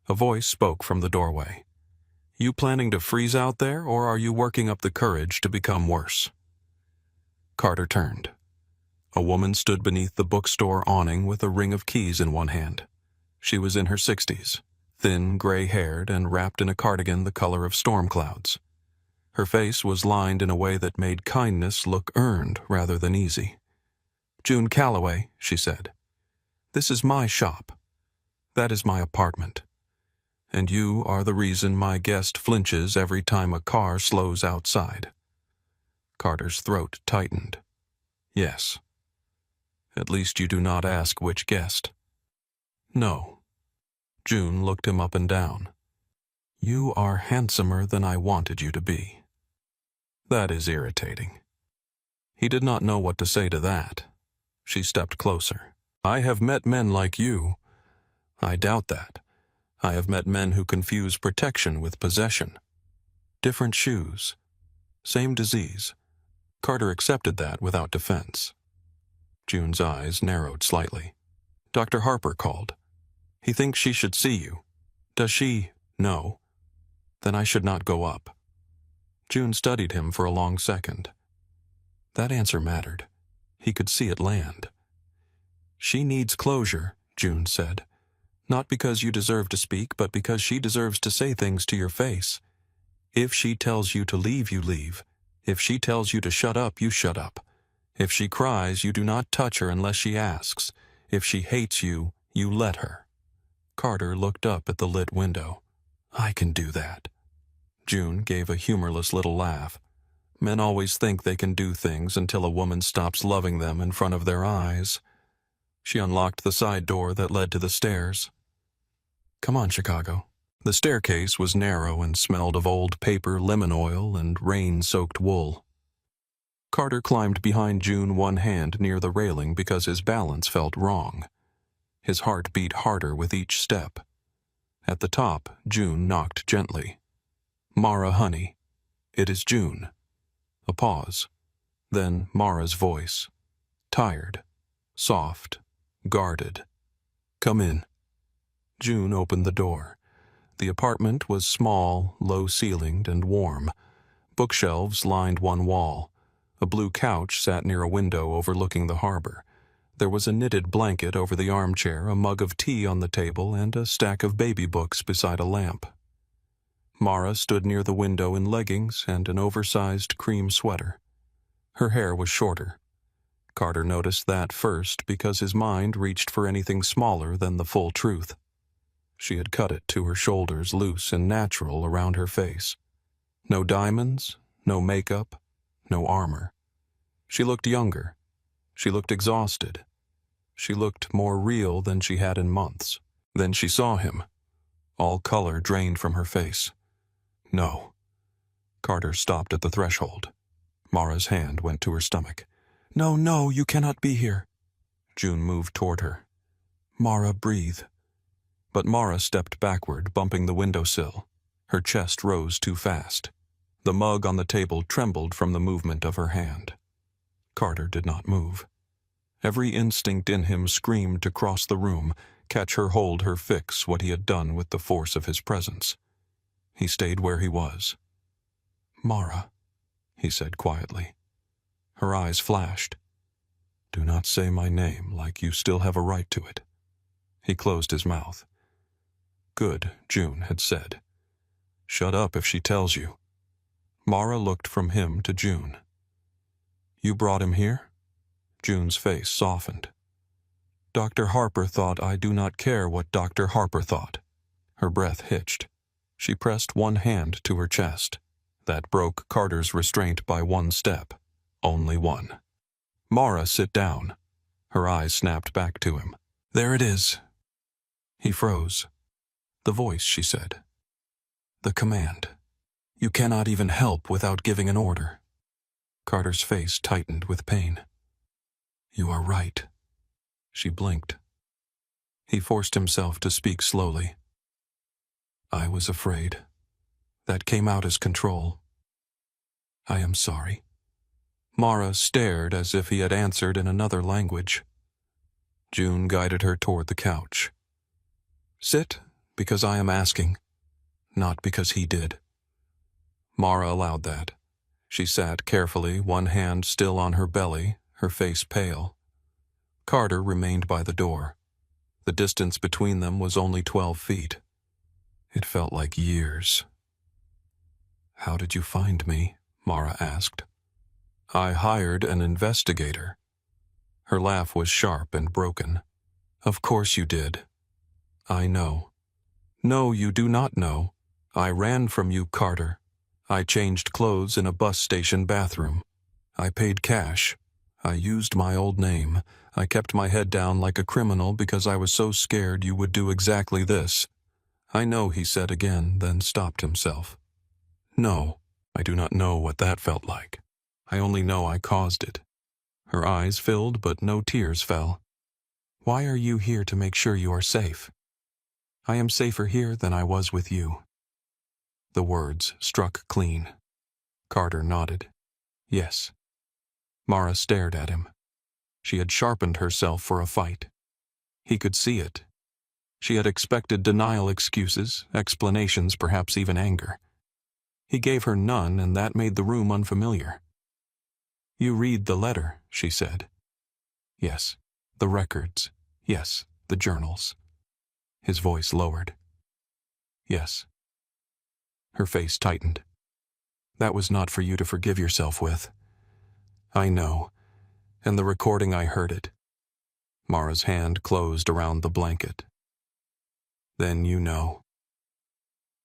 A voice spoke from the doorway. You planning to freeze out there, or are you working up the courage to become worse? Carter turned. A woman stood beneath the bookstore awning with a ring of keys in one hand. She was in her 60s, thin, gray-haired, and wrapped in a cardigan the color of storm clouds. Her face was lined in a way that made kindness look earned rather than easy. June Calloway, she said. This is my shop. That is my apartment. And you are the reason my guest flinches every time a car slows outside. Carter's throat tightened. Yes. At least you do not ask which guest. No. June looked him up and down. You are handsomer than I wanted you to be. That is irritating. He did not know what to say to that. She stepped closer. I have met men like you. I doubt that. I have met men who confuse protection with possession. Different shoes. Same disease. Carter accepted that without defense. June's eyes narrowed slightly. Dr. Harper called. He thinks she should see you. Does she? No. Then I should not go up. June studied him for a long second. That answer mattered. He could see it land. She needs closure, June said. Not because you deserve to speak, but because she deserves to say things to your face. If she tells you to leave, you leave. If she tells you to shut up, you shut up. If she cries, you do not touch her unless she asks. If she hates you, you let her. Carter looked up at the lit window. I can do that. June gave a humorless little laugh. Men always think they can do things until a woman stops loving them in front of their eyes. She unlocked the side door that led to the stairs. Come on, Chicago. The staircase was narrow and smelled of old paper, lemon oil, and rain-soaked wool. Carter climbed behind June, one hand near the railing because his balance felt wrong. His heart beat harder with each step. At the top, June knocked gently. Mara, honey. It is June. A pause. Then Mara's voice. Tired. Soft. Guarded. Come in. June opened the door. The apartment was small, low-ceilinged, and warm. Bookshelves lined one wall. A blue couch sat near a window overlooking the harbor. There was a knitted blanket over the armchair, a mug of tea on the table, and a stack of baby books beside a lamp. Mara stood near the window in leggings and an oversized cream sweater. Her hair was shorter. Carter noticed that first because his mind reached for anything smaller than the full truth. She had cut it to her shoulders, loose and natural around her face. No diamonds, no makeup, no armor. She looked younger. She looked exhausted. She looked more real than she had in months. Then she saw him. All color drained from her face. No. Carter stopped at the threshold. Mara's hand went to her stomach. No, no, you cannot be here. June moved toward her. Mara, breathe. But Mara stepped backward, bumping the windowsill. Her chest rose too fast. The mug on the table trembled from the movement of her hand. Carter did not move. Every instinct in him screamed to cross the room, catch her, hold her, fix what he had done with the force of his presence. He stayed where he was. Mara, he said quietly. Her eyes flashed. Do not say my name like you still have a right to it. He closed his mouth. Good, June had said. Shut up if she tells you. Mara looked from him to June. You brought him here? June's face softened. Dr. Harper thought I do not care what Dr. Harper thought. Her breath hitched. She pressed one hand to her chest. That broke Carter's restraint by one step. Only one. Mara, sit down. Her eyes snapped back to him. There it is. He froze. The voice, she said. The command. You cannot even help without giving an order. Carter's face tightened with pain. You are right. She blinked. He forced himself to speak slowly. I was afraid. That came out as control. I am sorry. Mara stared as if he had answered in another language. June guided her toward the couch. Sit, because I am asking, not because he did. Mara allowed that. She sat carefully, one hand still on her belly, her face pale. Carter remained by the door. The distance between them was only 12 feet. It felt like years. How did you find me? Mara asked. I hired an investigator. Her laugh was sharp and broken. Of course you did. I know. No, you do not know. I ran from you, Carter. I changed clothes in a bus station bathroom. I paid cash. I used my old name. I kept my head down like a criminal because I was so scared you would do exactly this. I know, he said again, then stopped himself. No, I do not know what that felt like. I only know I caused it. Her eyes filled, but no tears fell. Why are you here to make sure you are safe? I am safer here than I was with you. The words struck clean. Carter nodded. Yes. Mara stared at him. She had sharpened herself for a fight. He could see it. She had expected denial, excuses, explanations, perhaps even anger. He gave her none, and that made the room unfamiliar. You read the letter, she said. Yes. The records. Yes. The journals. His voice lowered. Yes. Her face tightened. That was not for you to forgive yourself with. I know. And the recording, I heard it. Mara's hand closed around the blanket. Then you know.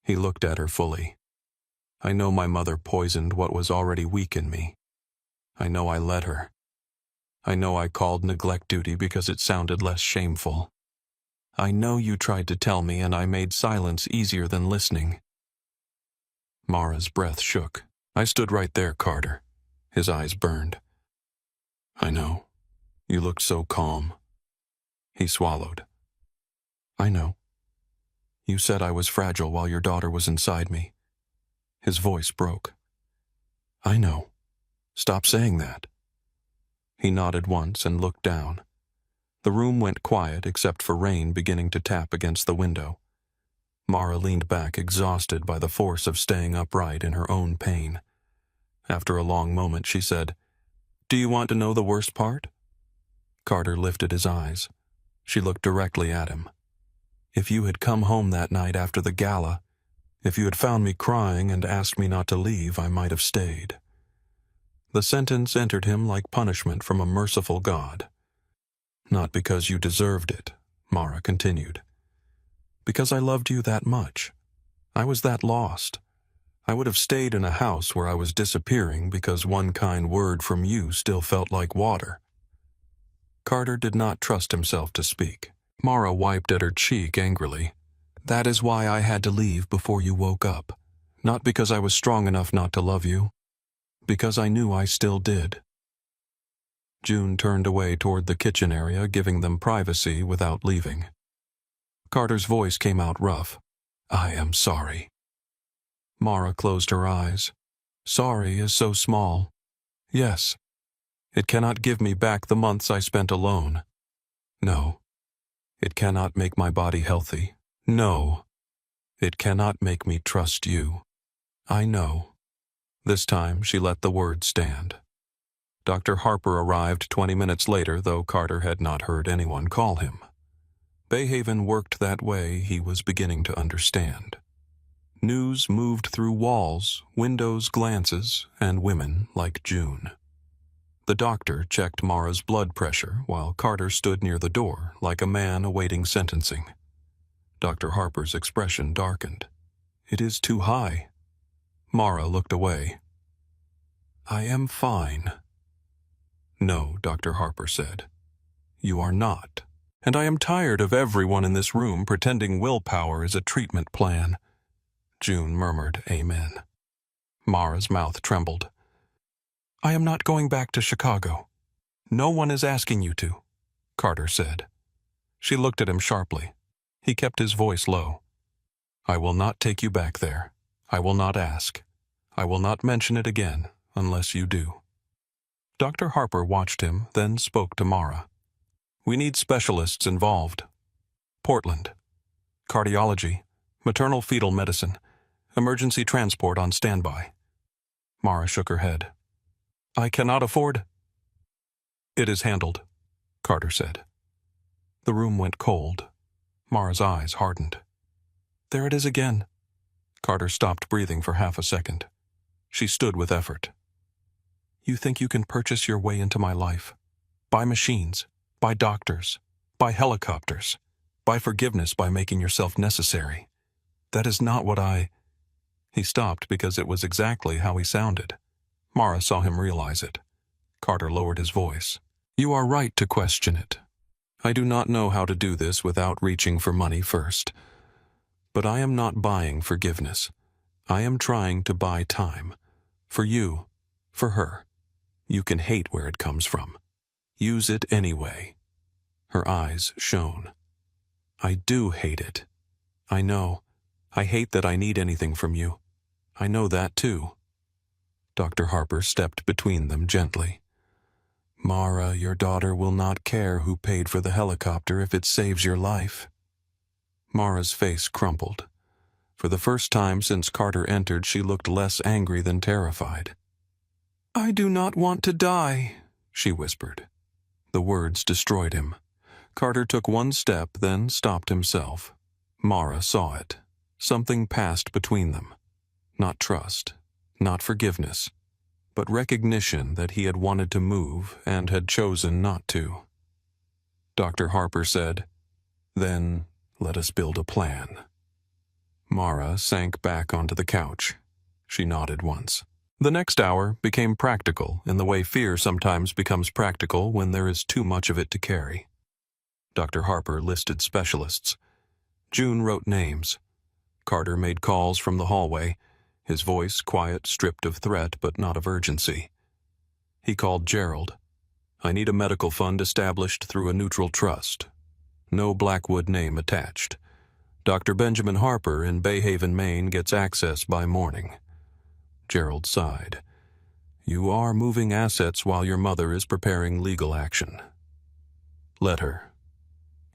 He looked at her fully. I know my mother poisoned what was already weak in me. I know I let her. I know I called neglect duty because it sounded less shameful. I know you tried to tell me, and I made silence easier than listening. Mara's breath shook. I stood right there, Carter. His eyes burned. I know. You looked so calm. He swallowed. I know. You said I was fragile while your daughter was inside me. His voice broke. I know. Stop saying that. He nodded once and looked down. The room went quiet except for rain beginning to tap against the window. Mara leaned back, exhausted by the force of staying upright in her own pain. After a long moment, she said, Do you want to know the worst part? Carter lifted his eyes. She looked directly at him. If you had come home that night after the gala, if you had found me crying and asked me not to leave, I might have stayed. The sentence entered him like punishment from a merciful God. Not because you deserved it, Mara continued. Because I loved you that much. I was that lost. I would have stayed in a house where I was disappearing because one kind word from you still felt like water. Carter did not trust himself to speak. Mara wiped at her cheek angrily. That is why I had to leave before you woke up. Not because I was strong enough not to love you. Because I knew I still did. June turned away toward the kitchen area, giving them privacy without leaving. Carter's voice came out rough. I am sorry. Mara closed her eyes. Sorry is so small. Yes. It cannot give me back the months I spent alone. No. It cannot make my body healthy. No. It cannot make me trust you. I know. This time she let the words stand. Dr. Harper arrived 20 minutes later, though Carter had not heard anyone call him. Bayhaven worked that way, he was beginning to understand. News moved through walls, windows, glances, and women like June. The doctor checked Mara's blood pressure while Carter stood near the door like a man awaiting sentencing. Dr. Harper's expression darkened. It is too high. Mara looked away. I am fine. No, Dr. Harper said. You are not. And I am tired of everyone in this room pretending willpower is a treatment plan. June murmured amen. Mara's mouth trembled. I am not going back to Chicago. No one is asking you to, Carter said. She looked at him sharply. He kept his voice low. I will not take you back there. I will not ask. I will not mention it again unless you do. Dr. Harper watched him, then spoke to Mara. We need specialists involved. Portland. Cardiology. Maternal fetal medicine. Emergency transport on standby. Mara shook her head. I cannot afford. It is handled, Carter said. The room went cold. Mara's eyes hardened. There it is again. Carter stopped breathing for half a second. She stood with effort. You think you can purchase your way into my life? Buy machines, buy doctors, buy helicopters, buy forgiveness by making yourself necessary. That is not what I... He stopped because it was exactly how he sounded. Mara saw him realize it. Carter lowered his voice. You are right to question it. I do not know how to do this without reaching for money first. But I am not buying forgiveness. I am trying to buy time. For you, for her. You can hate where it comes from. Use it anyway. Her eyes shone. I do hate it. I know. I hate that I need anything from you. I know that too. Dr. Harper stepped between them gently. Mara, your daughter will not care who paid for the helicopter if it saves your life. Mara's face crumpled. For the first time since Carter entered, she looked less angry than terrified. I do not want to die, she whispered. The words destroyed him. Carter took one step, then stopped himself. Mara saw it. Something passed between them. Not trust, not forgiveness, but recognition that he had wanted to move and had chosen not to. Dr. Harper said, Then let us build a plan. Mara sank back onto the couch. She nodded once. The next hour became practical in the way fear sometimes becomes practical when there is too much of it to carry. Dr. Harper listed specialists. June wrote names. Carter made calls from the hallway, his voice quiet, stripped of threat but not of urgency. He called Gerald. I need a medical fund established through a neutral trust. No Blackwood name attached. Dr. Benjamin Harper in Bayhaven, Maine gets access by morning. Gerald sighed. You are moving assets while your mother is preparing legal action. Let her.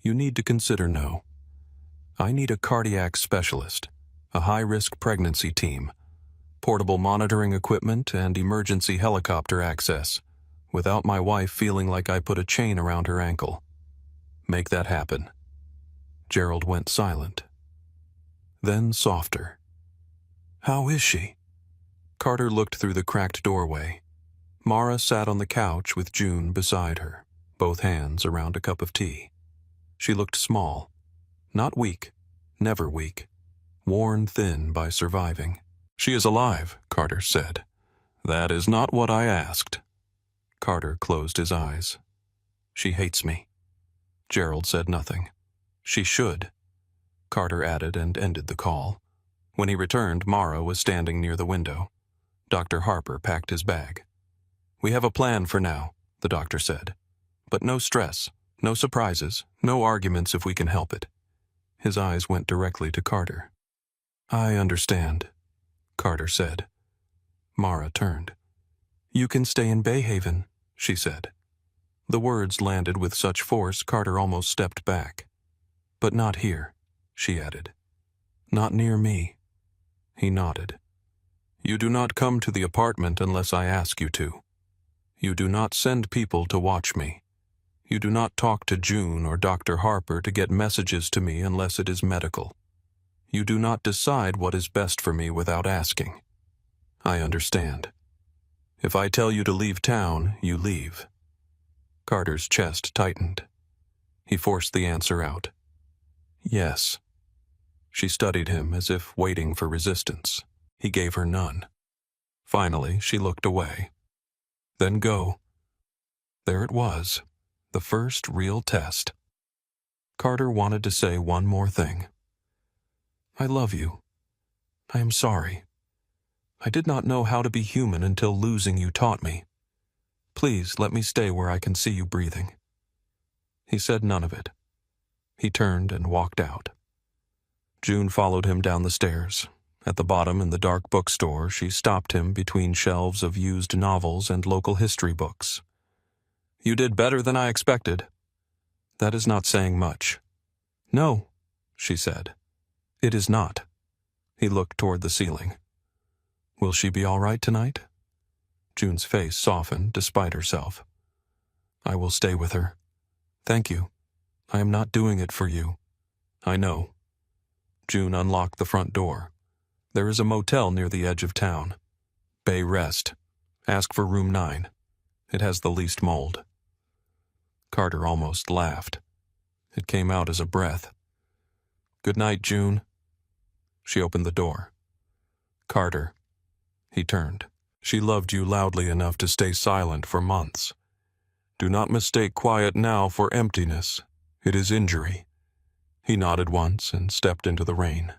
You need to consider no. I need a cardiac specialist, a high-risk pregnancy team, portable monitoring equipment, and emergency helicopter access, without my wife feeling like I put a chain around her ankle. Make that happen. Gerald went silent. Then softer. How is she? Carter looked through the cracked doorway. Mara sat on the couch with June beside her, both hands around a cup of tea. She looked small. Not weak, never weak, worn thin by surviving. "She is alive," Carter said. "That is not what I asked." Carter closed his eyes. "She hates me." Gerald said nothing. "She should," Carter added and ended the call. When he returned, Mara was standing near the window. Dr. Harper packed his bag. "We have a plan for now," the doctor said. "But no stress, no surprises, no arguments if we can help it." His eyes went directly to Carter. "I understand," Carter said. Mara turned. "You can stay in Bayhaven," she said. The words landed with such force Carter almost stepped back. "But not here," she added. "Not near me." He nodded. "You do not come to the apartment unless I ask you to. You do not send people to watch me. You do not talk to June or Dr. Harper to get messages to me unless it is medical. You do not decide what is best for me without asking. I understand. If I tell you to leave town, you leave." Carter's chest tightened. He forced the answer out. "Yes." She studied him as if waiting for resistance. He gave her none. Finally, she looked away. "Then go." There it was, the first real test. Carter wanted to say one more thing. "I love you. I am sorry. I did not know how to be human until losing you taught me. Please let me stay where I can see you breathing." He said none of it. He turned and walked out. June followed him down the stairs. At the bottom in the dark bookstore, she stopped him between shelves of used novels and local history books. "You did better than I expected." "That is not saying much." "No," she said. "It is not." He looked toward the ceiling. "Will she be all right tonight?" June's face softened despite herself. "I will stay with her. Thank you. I am not doing it for you. I know." June unlocked the front door. "There is a motel near the edge of town. Bay Rest. Ask for room 9. It has the least mold." Carter almost laughed. It came out as a breath. "Good night, June." She opened the door. "Carter." He turned. "She loved you loudly enough to stay silent for months. Do not mistake quiet now for emptiness. It is injury." He nodded once and stepped into the rain.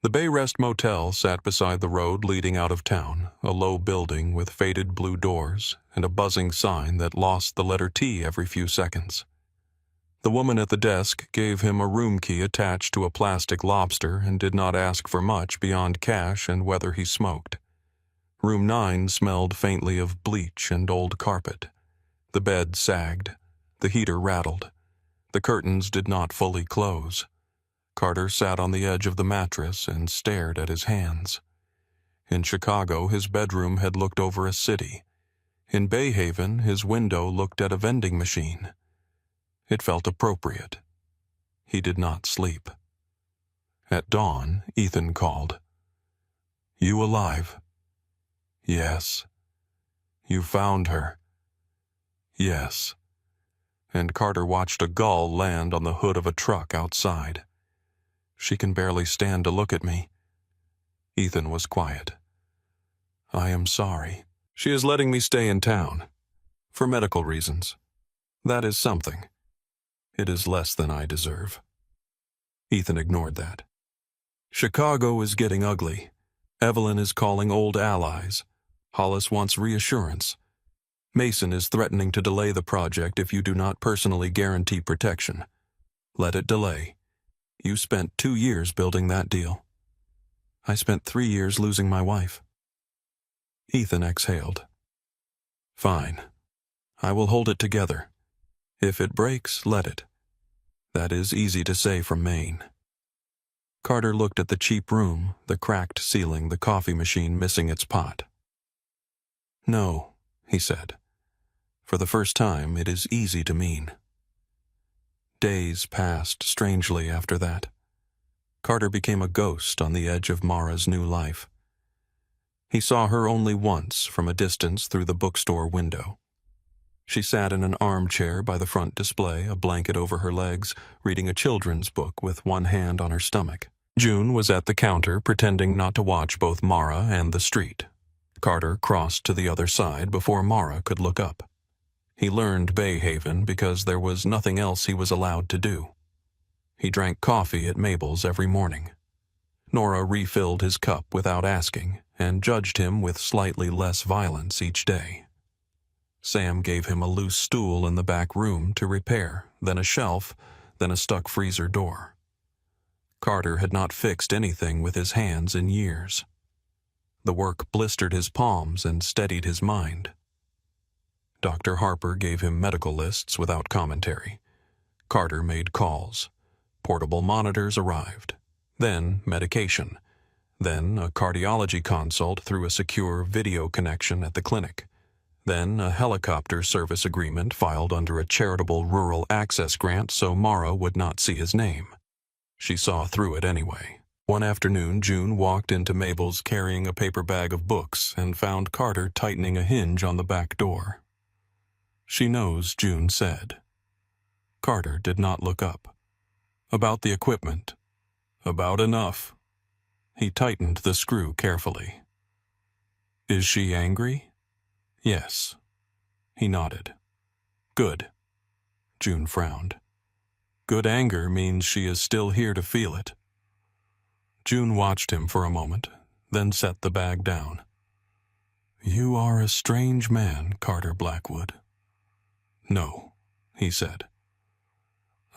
The Bay Rest Motel sat beside the road leading out of town, a low building with faded blue doors and a buzzing sign that lost the letter T every few seconds. The woman at the desk gave him a room key attached to a plastic lobster and did not ask for much beyond cash and whether he smoked. Room 9 smelled faintly of bleach and old carpet. The bed sagged. The heater rattled. The curtains did not fully close. Carter sat on the edge of the mattress and stared at his hands. In Chicago, his bedroom had looked over a city. In Bayhaven, his window looked at a vending machine. It felt appropriate. He did not sleep. At dawn, Ethan called. "You alive?" "Yes." "You found her?" "Yes." And Carter watched a gull land on the hood of a truck outside. "She can barely stand to look at me." Ethan was quiet. "I am sorry. She is letting me stay in town. For medical reasons. That is something. It is less than I deserve." Ethan ignored that. "Chicago is getting ugly. Evelyn is calling old allies. Hollis wants reassurance. Mason is threatening to delay the project if you do not personally guarantee protection. Let it delay. You spent 2 years building that deal." "I spent 3 years losing my wife." Ethan exhaled. "Fine. I will hold it together. If it breaks, let it. That is easy to say from Maine." Carter looked at the cheap room, the cracked ceiling, the coffee machine missing its pot. "No," he said. "For the first time, it is easy to mean." Days passed strangely after that. Carter became a ghost on the edge of Mara's new life. He saw her only once from a distance through the bookstore window. She sat in an armchair by the front display, a blanket over her legs, reading a children's book with one hand on her stomach. June was at the counter pretending not to watch both Mara and the street. Carter crossed to the other side before Mara could look up. He learned Bayhaven because there was nothing else he was allowed to do. He drank coffee at Mabel's every morning. Nora refilled his cup without asking and judged him with slightly less violence each day. Sam gave him a loose stool in the back room to repair, then a shelf, then a stuck freezer door. Carter had not fixed anything with his hands in years. The work blistered his palms and steadied his mind. Dr. Harper gave him medical lists without commentary. Carter made calls. Portable monitors arrived. Then medication. Then a cardiology consult through a secure video connection at the clinic. Then a helicopter service agreement filed under a charitable rural access grant so Mara would not see his name. She saw through it anyway. One afternoon, June walked into Mabel's carrying a paper bag of books and found Carter tightening a hinge on the back door. "She knows," June said. Carter did not look up. "About the equipment." "About enough." He tightened the screw carefully. "Is she angry?" "Yes." He nodded. "Good." June frowned. "Good anger means she is still here to feel it." June watched him for a moment, then set the bag down. "You are a strange man, Carter Blackwood." "No," he said.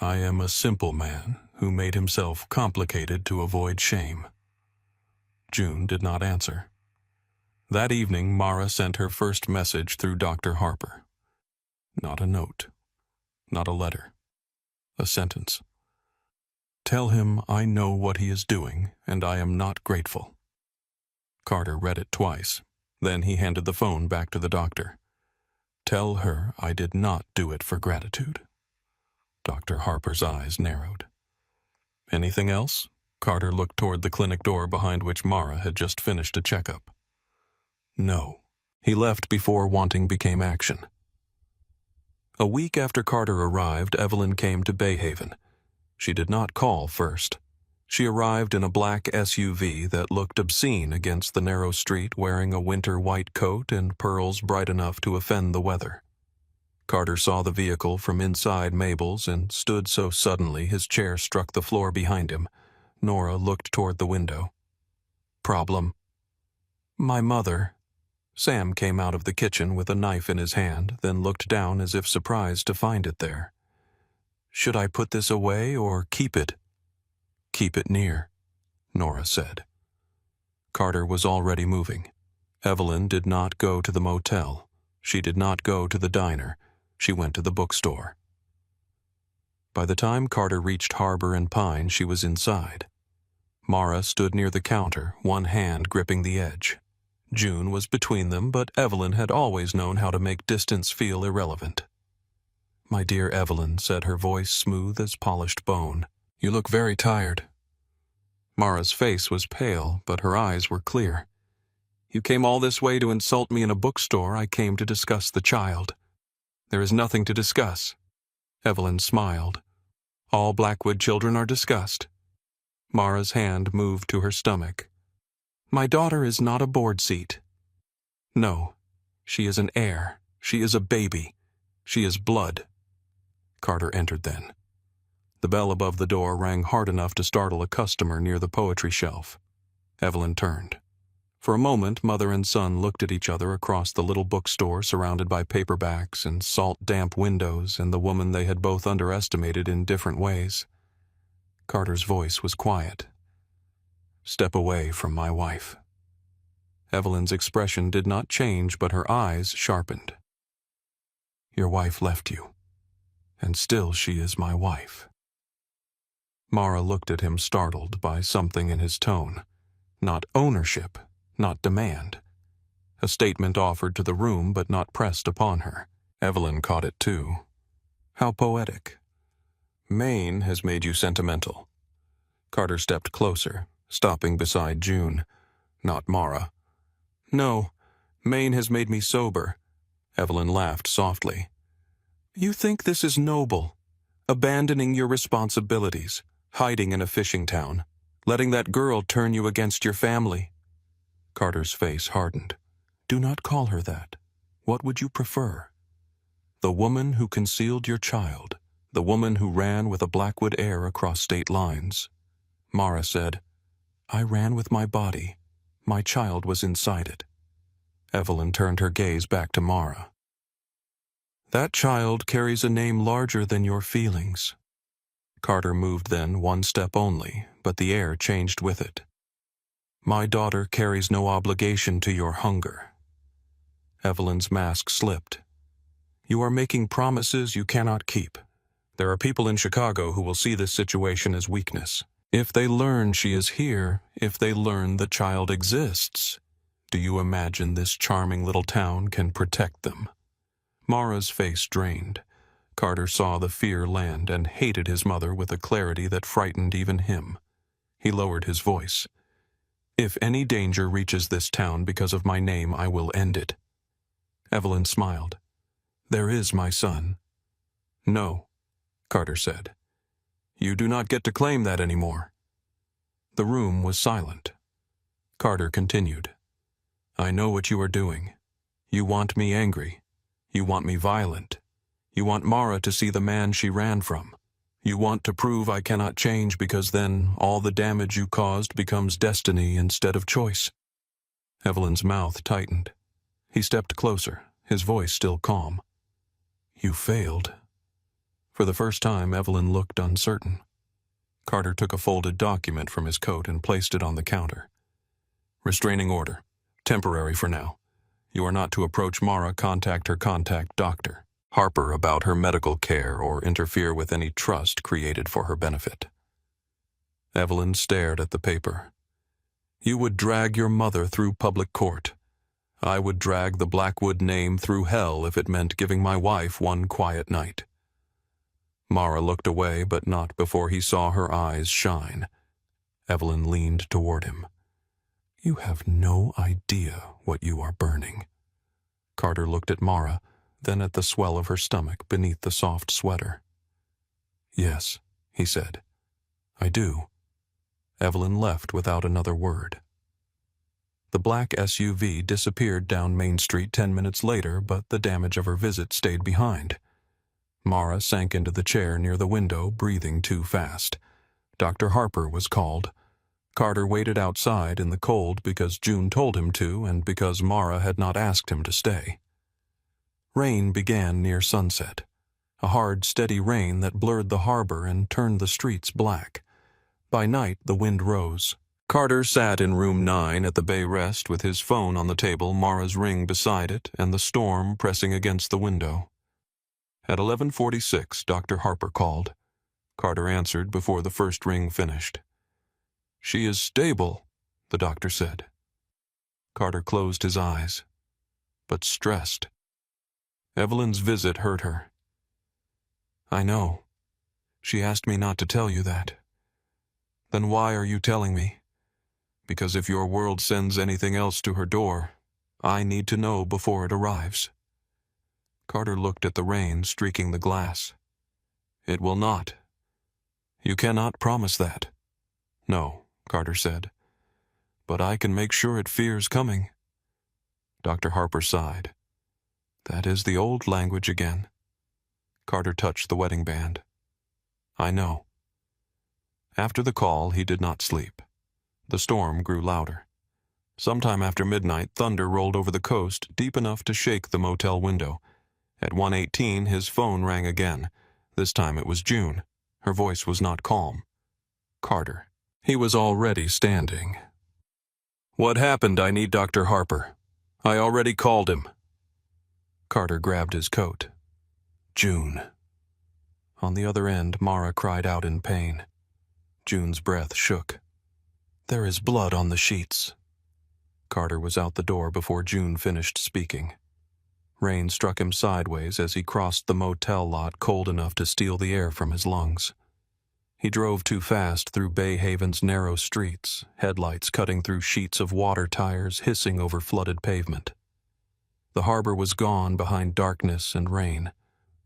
"I am a simple man who made himself complicated to avoid shame." June did not answer. That evening, Mara sent her first message through Dr. Harper. Not a note. Not a letter. A sentence. "Tell him I know what he is doing, and I am not grateful." Carter read it twice. Then he handed the phone back to the doctor. "Tell her I did not do it for gratitude." Dr. Harper's eyes narrowed. "Anything else?" Carter looked toward the clinic door behind which Mara had just finished a checkup. "No." He left before wanting became action. A week after Carter arrived, Evelyn came to Bayhaven. She did not call first. She arrived in a black SUV that looked obscene against the narrow street, wearing a winter white coat and pearls bright enough to offend the weather. Carter saw the vehicle from inside Mabel's and stood so suddenly his chair struck the floor behind him. Nora looked toward the window. "Problem?" "My mother." Sam came out of the kitchen with a knife in his hand, then looked down as if surprised to find it there. "Should I put this away or keep it?" "Keep it near," Nora said. Carter was already moving. Evelyn did not go to the motel. She did not go to the diner. She went to the bookstore. By the time Carter reached Harbor and Pine, she was inside. Mara stood near the counter, one hand gripping the edge. June was between them, but Evelyn had always known how to make distance feel irrelevant. "My dear Evelyn," said her voice smooth as polished bone, "you look very tired." Mara's face was pale, but her eyes were clear. "You came all this way to insult me in a bookstore. I came to discuss the child." "There is nothing to discuss." Evelyn smiled. "All Blackwood children are discussed." Mara's hand moved to her stomach. "My daughter is not a board seat." "No, she is an heir. She is a baby. She is blood." Carter entered then. The bell above the door rang hard enough to startle a customer near the poetry shelf. Evelyn turned. For a moment, mother and son looked at each other across the little bookstore surrounded by paperbacks and salt-damp windows and the woman they had both underestimated in different ways. Carter's voice was quiet. "Step away from my wife." Evelyn's expression did not change, but her eyes sharpened. "Your wife left you, and still she is my wife." Mara looked at him, startled by something in his tone. Not ownership, not demand. A statement offered to the room but not pressed upon her. Evelyn caught it too. How poetic. "Maine has made you sentimental." Carter stepped closer, stopping beside June, not Mara. "No, Maine has made me sober." Evelyn laughed softly. "You think this is noble, abandoning your responsibilities, hiding in a fishing town. letting that girl turn you against your family." Carter's face hardened. "Do not call her that. What would you prefer? The woman who concealed your child, the woman who ran with a Blackwood heir across state lines." Mara said, "I ran with my body. My child was inside it." Evelyn turned her gaze back to Mara. "That child carries a name larger than your feelings." Carter moved then one step only, but the air changed with it. "My daughter carries no obligation to your hunger." Evelyn's mask slipped. "You are making promises you cannot keep. There are people in Chicago who will see this situation as weakness. If they learn she is here, if they learn the child exists, do you imagine this charming little town can protect them?" Mara's face drained. Carter saw the fear land and hated his mother with a clarity that frightened even him. He lowered his voice. "If any danger reaches this town because of my name, I will end it." Evelyn smiled. "There is my son." "No," Carter said. "You do not get to claim that anymore." The room was silent. Carter continued. "I know what you are doing. You want me angry. You want me violent. You want Mara to see the man she ran from. You want to prove I cannot change because then all the damage you caused becomes destiny instead of choice." Evelyn's mouth tightened. He stepped closer, his voice still calm. "You failed." For the first time, Evelyn looked uncertain. Carter took a folded document from his coat and placed it on the counter. "Restraining order. Temporary for now. You are not to approach Mara, contact her contact doctor, Harper, about her medical care or interfere with any trust created for her benefit." Evelyn stared at the paper. "You would drag your mother through public court. I would drag the Blackwood name through hell if it meant giving my wife one quiet night." Mara looked away, but not before he saw her eyes shine. Evelyn leaned toward him. "You have no idea what you are burning." Carter looked at Mara, then at the swell of her stomach beneath the soft sweater. "Yes," he said. "I do." Evelyn left without another word. The black SUV disappeared down Main Street 10 minutes later, but the damage of her visit stayed behind. Mara sank into the chair near the window, breathing too fast. Dr. Harper was called. Carter waited outside in the cold because June told him to and because Mara had not asked him to stay. Rain began near sunset, a hard, steady rain that blurred the harbor and turned the streets black. By night, the wind rose. Carter sat in room 9 at the Bay Rest with his phone on the table, Mara's ring beside it, and the storm pressing against the window. At 11:46, Dr. Harper called. Carter answered before the first ring finished. "She is stable," the doctor said. Carter closed his eyes, but stressed. Evelyn's visit hurt her. "I know. She asked me not to tell you that." "Then why are you telling me?" "Because if your world sends anything else to her door, I need to know before it arrives." Carter looked at the rain streaking the glass. "It will not. You cannot promise that." "No," Carter said. "But I can make sure it fears coming." Dr. Harper sighed. "That is the old language again." Carter touched the wedding band. "I know." After the call, he did not sleep. The storm grew louder. Sometime after midnight, thunder rolled over the coast deep enough to shake the motel window. At 1:18, his phone rang again. This time it was June. Her voice was not calm. Carter. He was already standing. "What happened? I need Dr. Harper. I already called him." Carter grabbed his coat. "June." On the other end, Mara cried out in pain. June's breath shook. "There is blood on the sheets." Carter was out the door before June finished speaking. Rain struck him sideways as he crossed the motel lot cold enough to steal the air from his lungs. He drove too fast through Bay Haven's narrow streets, headlights cutting through sheets of water tires hissing over flooded pavement. The harbor was gone behind darkness and rain.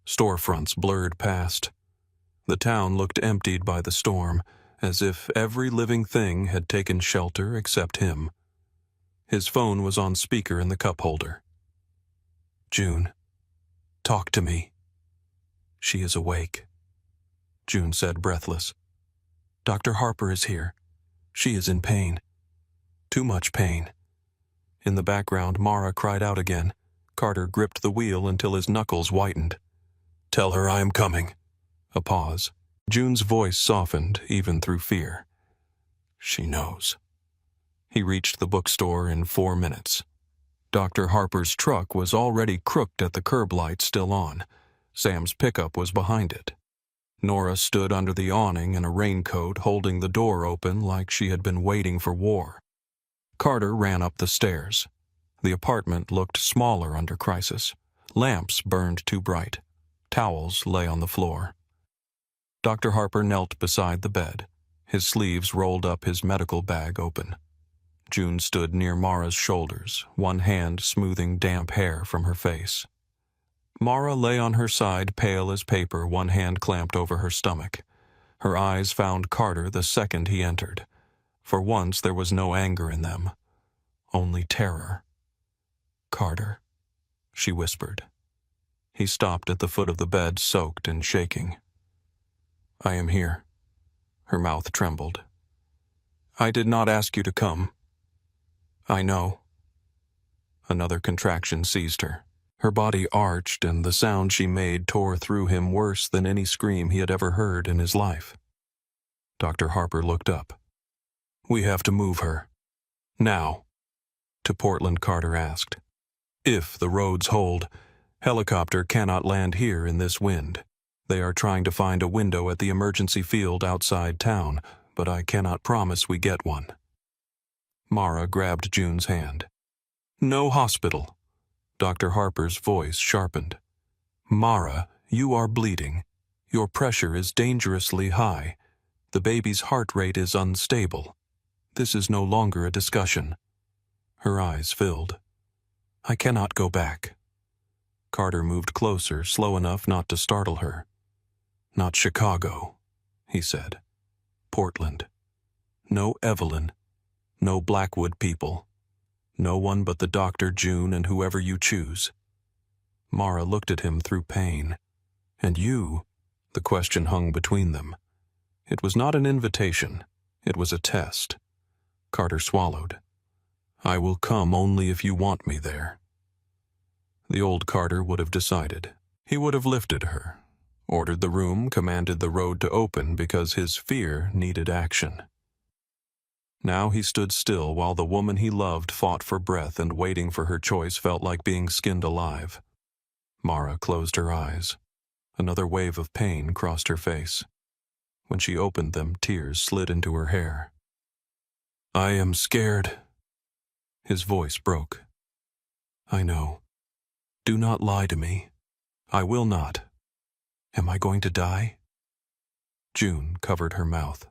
Storefronts blurred past. The town looked emptied by the storm, as if every living thing had taken shelter except him. His phone was on speaker in the cup holder. "June, talk to me." "She is awake," June said, breathless. "Dr. Harper is here. She is in pain. Too much pain." In the background, Mara cried out again. Carter gripped the wheel until his knuckles whitened. "Tell her I am coming." A pause. June's voice softened, even through fear. "She knows." He reached the bookstore in 4 minutes. Dr. Harper's truck was already crooked at the curb light still on. Sam's pickup was behind it. Nora stood under the awning in a raincoat, holding the door open like she had been waiting for war. Carter ran up the stairs. The apartment looked smaller under crisis. Lamps burned too bright. Towels lay on the floor. Dr. Harper knelt beside the bed. His sleeves rolled up, his medical bag open. June stood near Mara's shoulders, one hand smoothing damp hair from her face. Mara lay on her side, pale as paper, one hand clamped over her stomach. Her eyes found Carter the second he entered. For once there was no anger in them, only terror. "Carter," she whispered. He stopped at the foot of the bed, soaked and shaking. "I am here." Her mouth trembled. "I did not ask you to come." "I know." Another contraction seized her. Her body arched, and the sound she made tore through him worse than any scream he had ever heard in his life. Dr. Harper looked up. "We have to move her. Now." To Portland, Carter asked. "If the roads hold, helicopter cannot land here in this wind. They are trying to find a window at the emergency field outside town, but I cannot promise we get one." Mara grabbed June's hand. "No hospital." Dr. Harper's voice sharpened. "Mara, you are bleeding. Your pressure is dangerously high. The baby's heart rate is unstable. This is no longer a discussion." Her eyes filled. "I cannot go back." Carter moved closer, slow enough not to startle her. "Not Chicago," he said. "Portland. No Evelyn. No Blackwood people. No one but the doctor, June, and whoever you choose." Mara looked at him through pain. "And you?" The question hung between them. It was not an invitation. It was a test. Carter swallowed. "I will come only if you want me there." The old Carter would have decided. He would have lifted her, ordered the room, commanded the road to open because his fear needed action. Now he stood still while the woman he loved fought for breath, and waiting for her choice felt like being skinned alive. Mara closed her eyes. Another wave of pain crossed her face. When she opened them, tears slid into her hair. "I am scared." His voice broke. "I know. Do not lie to me. I will not. Am I going to die?" June covered her mouth.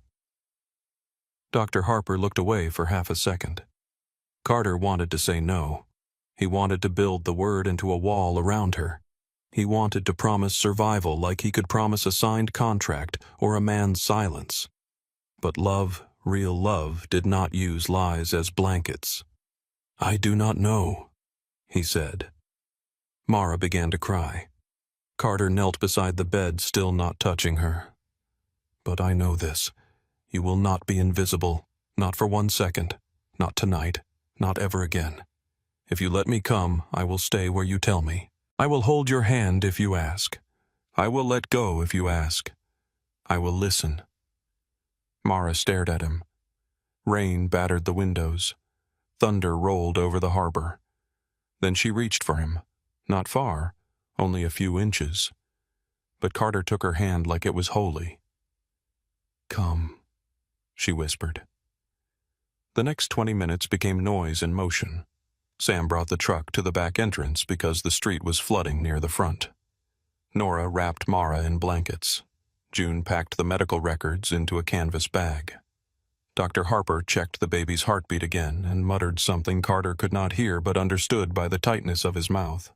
Dr. Harper looked away for half a second. Carter wanted to say no. He wanted to build the word into a wall around her. He wanted to promise survival like he could promise a signed contract or a man's silence. But love, real love, did not use lies as blankets. "I do not know," he said. Mara began to cry. Carter knelt beside the bed, still not touching her. "But I know this. You will not be invisible, not for 1 second, not tonight, not ever again. If you let me come, I will stay where you tell me. I will hold your hand if you ask. I will let go if you ask. I will listen." Mara stared at him. Rain battered the windows. Thunder rolled over the harbor. Then she reached for him. Not far, only a few inches. But Carter took her hand like it was holy. "Come," she whispered. The next 20 minutes became noise and motion. Sam brought the truck to the back entrance because the street was flooding near the front. Nora wrapped Mara in blankets. June packed the medical records into a canvas bag. Dr. Harper checked the baby's heartbeat again and muttered something Carter could not hear but understood by the tightness of his mouth.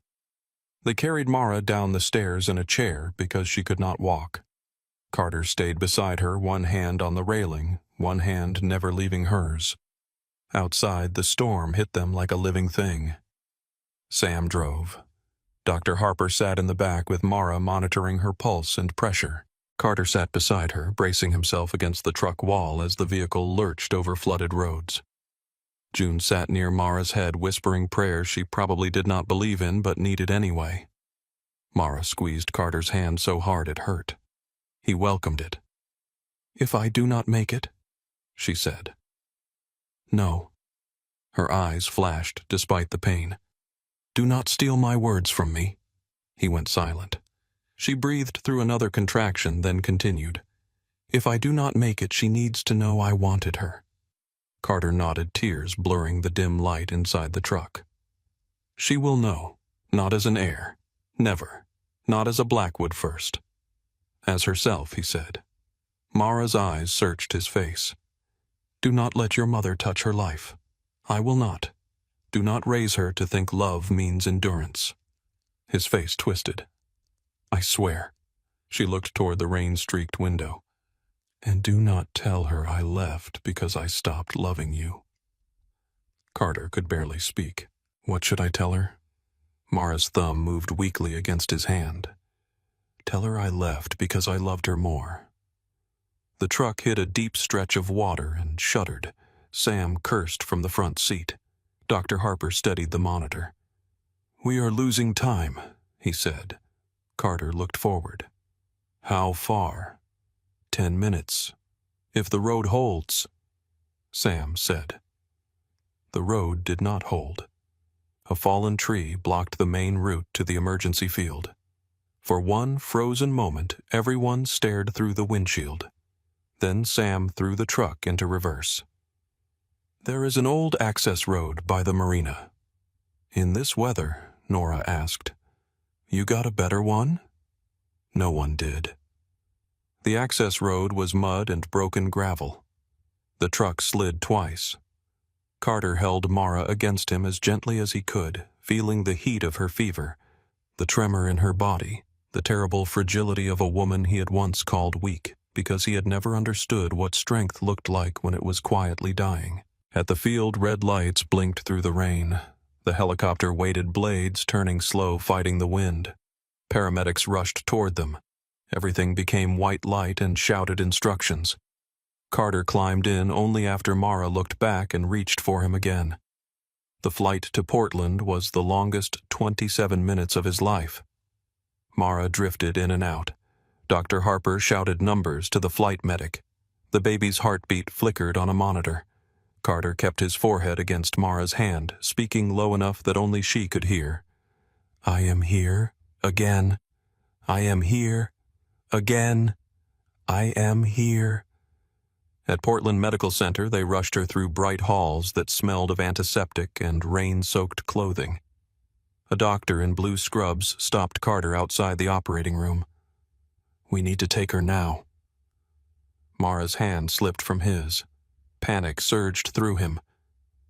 They carried Mara down the stairs in a chair because she could not walk. Carter stayed beside her, one hand on the railing, one hand never leaving hers. Outside, the storm hit them like a living thing. Sam drove. Dr. Harper sat in the back with Mara monitoring her pulse and pressure. Carter sat beside her, bracing himself against the truck wall as the vehicle lurched over flooded roads. June sat near Mara's head, whispering prayers she probably did not believe in but needed anyway. Mara squeezed Carter's hand so hard it hurt. He welcomed it. "If I do not make it," she said. "No." Her eyes flashed despite the pain. "Do not steal my words from me." He went silent. She breathed through another contraction, then continued. "If I do not make it, she needs to know I wanted her." Carter nodded, tears blurring the dim light inside the truck. "She will know, not as an heir, never, not as a Blackwood first. As herself," he said. Mara's eyes searched his face. "Do not let your mother touch her life. I will not. Do not raise her to think love means endurance." His face twisted. "I swear." She looked toward the rain-streaked window. "And do not tell her I left because I stopped loving you." Carter could barely speak. "What should I tell her?" Mara's thumb moved weakly against his hand. "Tell her I left because I loved her more." The truck hit a deep stretch of water and shuddered. Sam cursed from the front seat. Dr. Harper steadied the monitor. "We are losing time," he said. Carter looked forward. "How far?" 10 minutes. If the road holds." Sam said. The road did not hold. A fallen tree blocked the main route to the emergency field. For one frozen moment, everyone stared through the windshield. Then Sam threw the truck into reverse. "There is an old access road by the marina." "In this weather?" Nora asked. "You got a better one?" No one did. The access road was mud and broken gravel. The truck slid twice. Carter held Mara against him as gently as he could, feeling the heat of her fever, the tremor in her body, the terrible fragility of a woman he had once called weak, because he had never understood what strength looked like when it was quietly dying. At the field, red lights blinked through the rain. The helicopter waited blades, turning slow, fighting the wind. Paramedics rushed toward them. Everything became white light and shouted instructions. Carter climbed in only after Mara looked back and reached for him again. The flight to Portland was the longest 27 minutes of his life. Mara drifted in and out. Dr. Harper shouted numbers to the flight medic. The baby's heartbeat flickered on a monitor. Carter kept his forehead against Mara's hand, speaking low enough that only she could hear. "I am here, again. I am here, again. I am here." At Portland Medical Center, they rushed her through bright halls that smelled of antiseptic and rain-soaked clothing. A doctor in blue scrubs stopped Carter outside the operating room. "We need to take her now." Mara's hand slipped from his. Panic surged through him.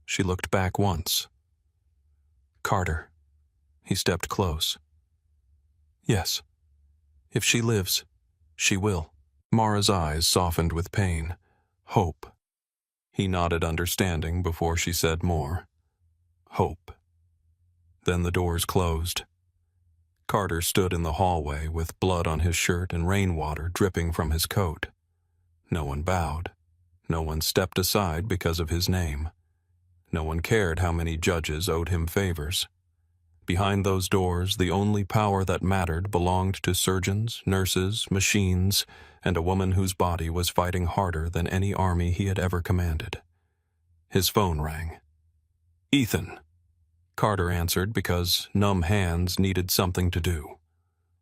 She looked back once. "Carter." He stepped close. "Yes. If she lives, she will." Mara's eyes softened with pain. "Hope." He nodded understanding before she said more. "Hope." Then the doors closed. Carter stood in the hallway with blood on his shirt and rainwater dripping from his coat. No one bowed. No one stepped aside because of his name. No one cared how many judges owed him favors. Behind those doors, the only power that mattered belonged to surgeons, nurses, machines, and a woman whose body was fighting harder than any army he had ever commanded. His phone rang. "Ethan." Carter answered because numb hands needed something to do.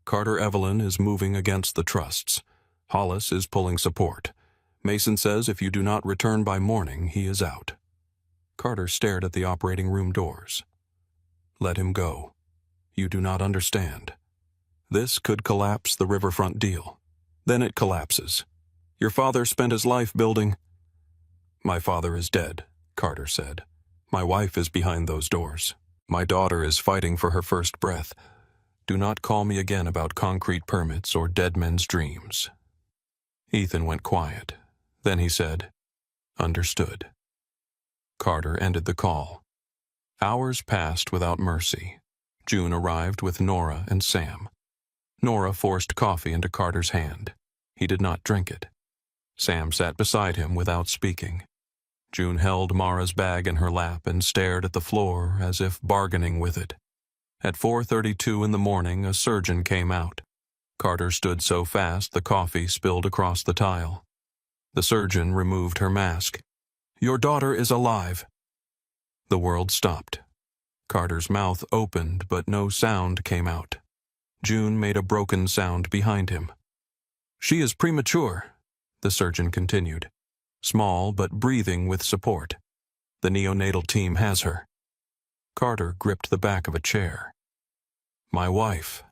"Carter Evelyn is moving against the trusts. Hollis is pulling support. Mason says if you do not return by morning, he is out." Carter stared at the operating room doors. "Let him go. You do not understand. This could collapse the riverfront deal. Then it collapses. Your father spent his life building—" "My father is dead," Carter said. "My wife is behind those doors. My daughter is fighting for her first breath. Do not call me again about concrete permits or dead men's dreams." Ethan went quiet. Then he said, "Understood." Carter ended the call. Hours passed without mercy. June arrived with Nora and Sam. Nora forced coffee into Carter's hand. He did not drink it. Sam sat beside him without speaking. June held Mara's bag in her lap and stared at the floor as if bargaining with it. At 4:32 in the morning, a surgeon came out. Carter stood so fast the coffee spilled across the tile. The surgeon removed her mask. "Your daughter is alive." The world stopped. Carter's mouth opened, but no sound came out. June made a broken sound behind him. "She is premature," the surgeon continued, small but breathing with support. "The neonatal team has her." Carter gripped the back of a chair. "My wife."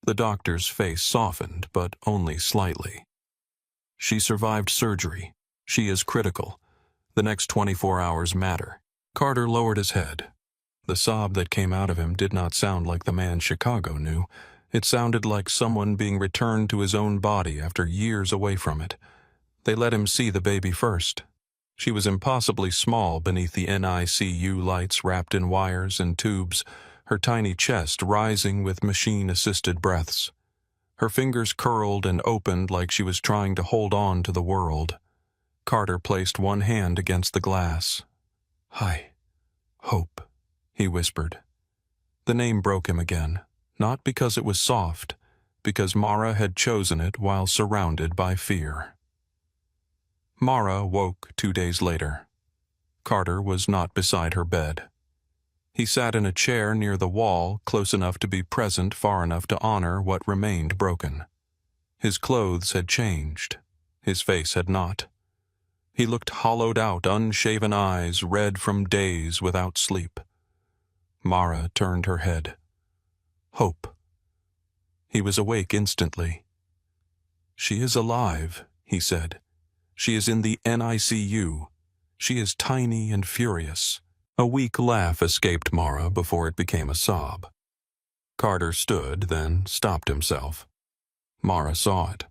The doctor's face softened, but only slightly. "She survived surgery. She is critical. The next 24 hours matter." Carter lowered his head. The sob that came out of him did not sound like the man Chicago knew. It sounded like someone being returned to his own body after years away from it. They let him see the baby first. She was impossibly small beneath the NICU lights wrapped in wires and tubes, her tiny chest rising with machine-assisted breaths. Her fingers curled and opened like she was trying to hold on to the world. Carter placed one hand against the glass. "Hi, Hope," he whispered. The name broke him again, not because it was soft, because Mara had chosen it while surrounded by fear. Mara woke 2 days later. Carter was not beside her bed. He sat in a chair near the wall, close enough to be present, far enough to honor what remained broken. His clothes had changed. His face had not. He looked hollowed out, unshaven eyes, red from days without sleep. Mara turned her head. "Hope." He was awake instantly. "She is alive," he said. "She is in the NICU. She is tiny and furious." A weak laugh escaped Mara before it became a sob. Carter stood, then stopped himself. Mara saw it.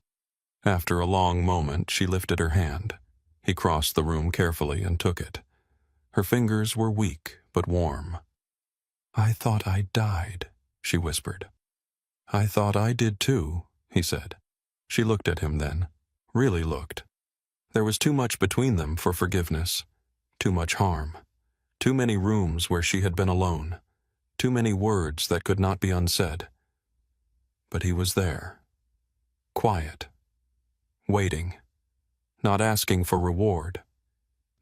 After a long moment, she lifted her hand. He crossed the room carefully and took it. Her fingers were weak but warm. "I thought I died," she whispered. "I thought I did too," he said. She looked at him then, really looked. There was too much between them for forgiveness, too much harm, too many rooms where she had been alone, too many words that could not be unsaid. But he was there, quiet, waiting, not asking for reward.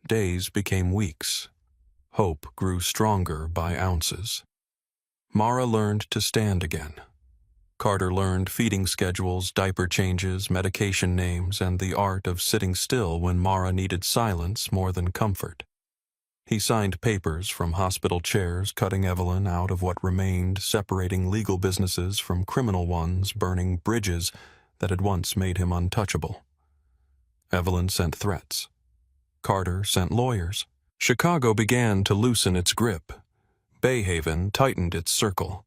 Days became weeks. Hope grew stronger by ounces. Mara learned to stand again. Carter learned feeding schedules, diaper changes, medication names, and the art of sitting still when Mara needed silence more than comfort. He signed papers from hospital chairs, cutting Evelyn out of what remained, separating legal businesses from criminal ones, burning bridges that had once made him untouchable. Evelyn sent threats. Carter sent lawyers. Chicago began to loosen its grip. Bayhaven tightened its circle.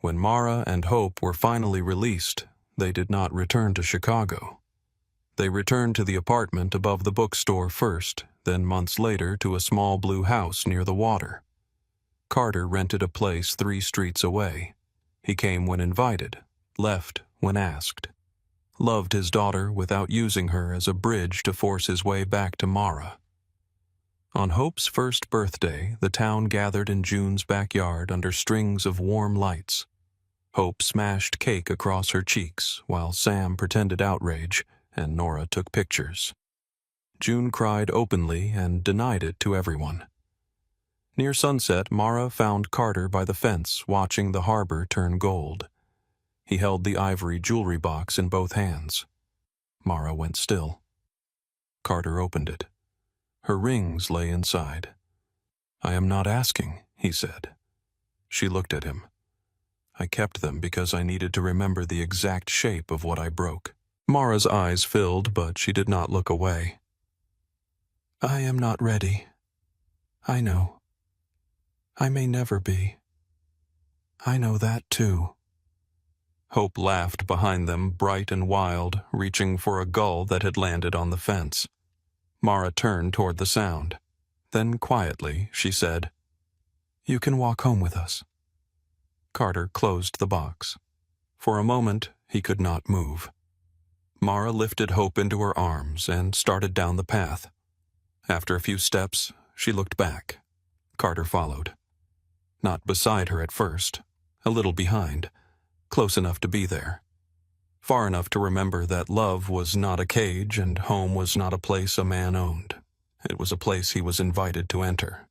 When Mara and Hope were finally released, they did not return to Chicago. They returned to the apartment above the bookstore first, then months later to a small blue house near the water. Carter rented a place 3 streets away. He came when invited, left when asked. Loved his daughter without using her as a bridge to force his way back to Mara. On Hope's first birthday, the town gathered in June's backyard under strings of warm lights. Hope smashed cake across her cheeks, while Sam pretended outrage, and Nora took pictures. June cried openly and denied it to everyone. Near sunset, Mara found Carter by the fence watching the harbor turn gold. He held the ivory jewelry box in both hands. Mara went still. Carter opened it. Her rings lay inside. "I am not asking," he said. She looked at him. "I kept them because I needed to remember the exact shape of what I broke." Mara's eyes filled, but she did not look away. "I am not ready. I know. I may never be. I know that too." Hope laughed behind them, bright and wild, reaching for a gull that had landed on the fence. Mara turned toward the sound. Then quietly, she said, "You can walk home with us." Carter closed the box. For a moment, he could not move. Mara lifted Hope into her arms and started down the path. After a few steps, she looked back. Carter followed. Not beside her at first, a little behind, close enough to be there. Far enough to remember that love was not a cage and home was not a place a man owned. It was a place he was invited to enter.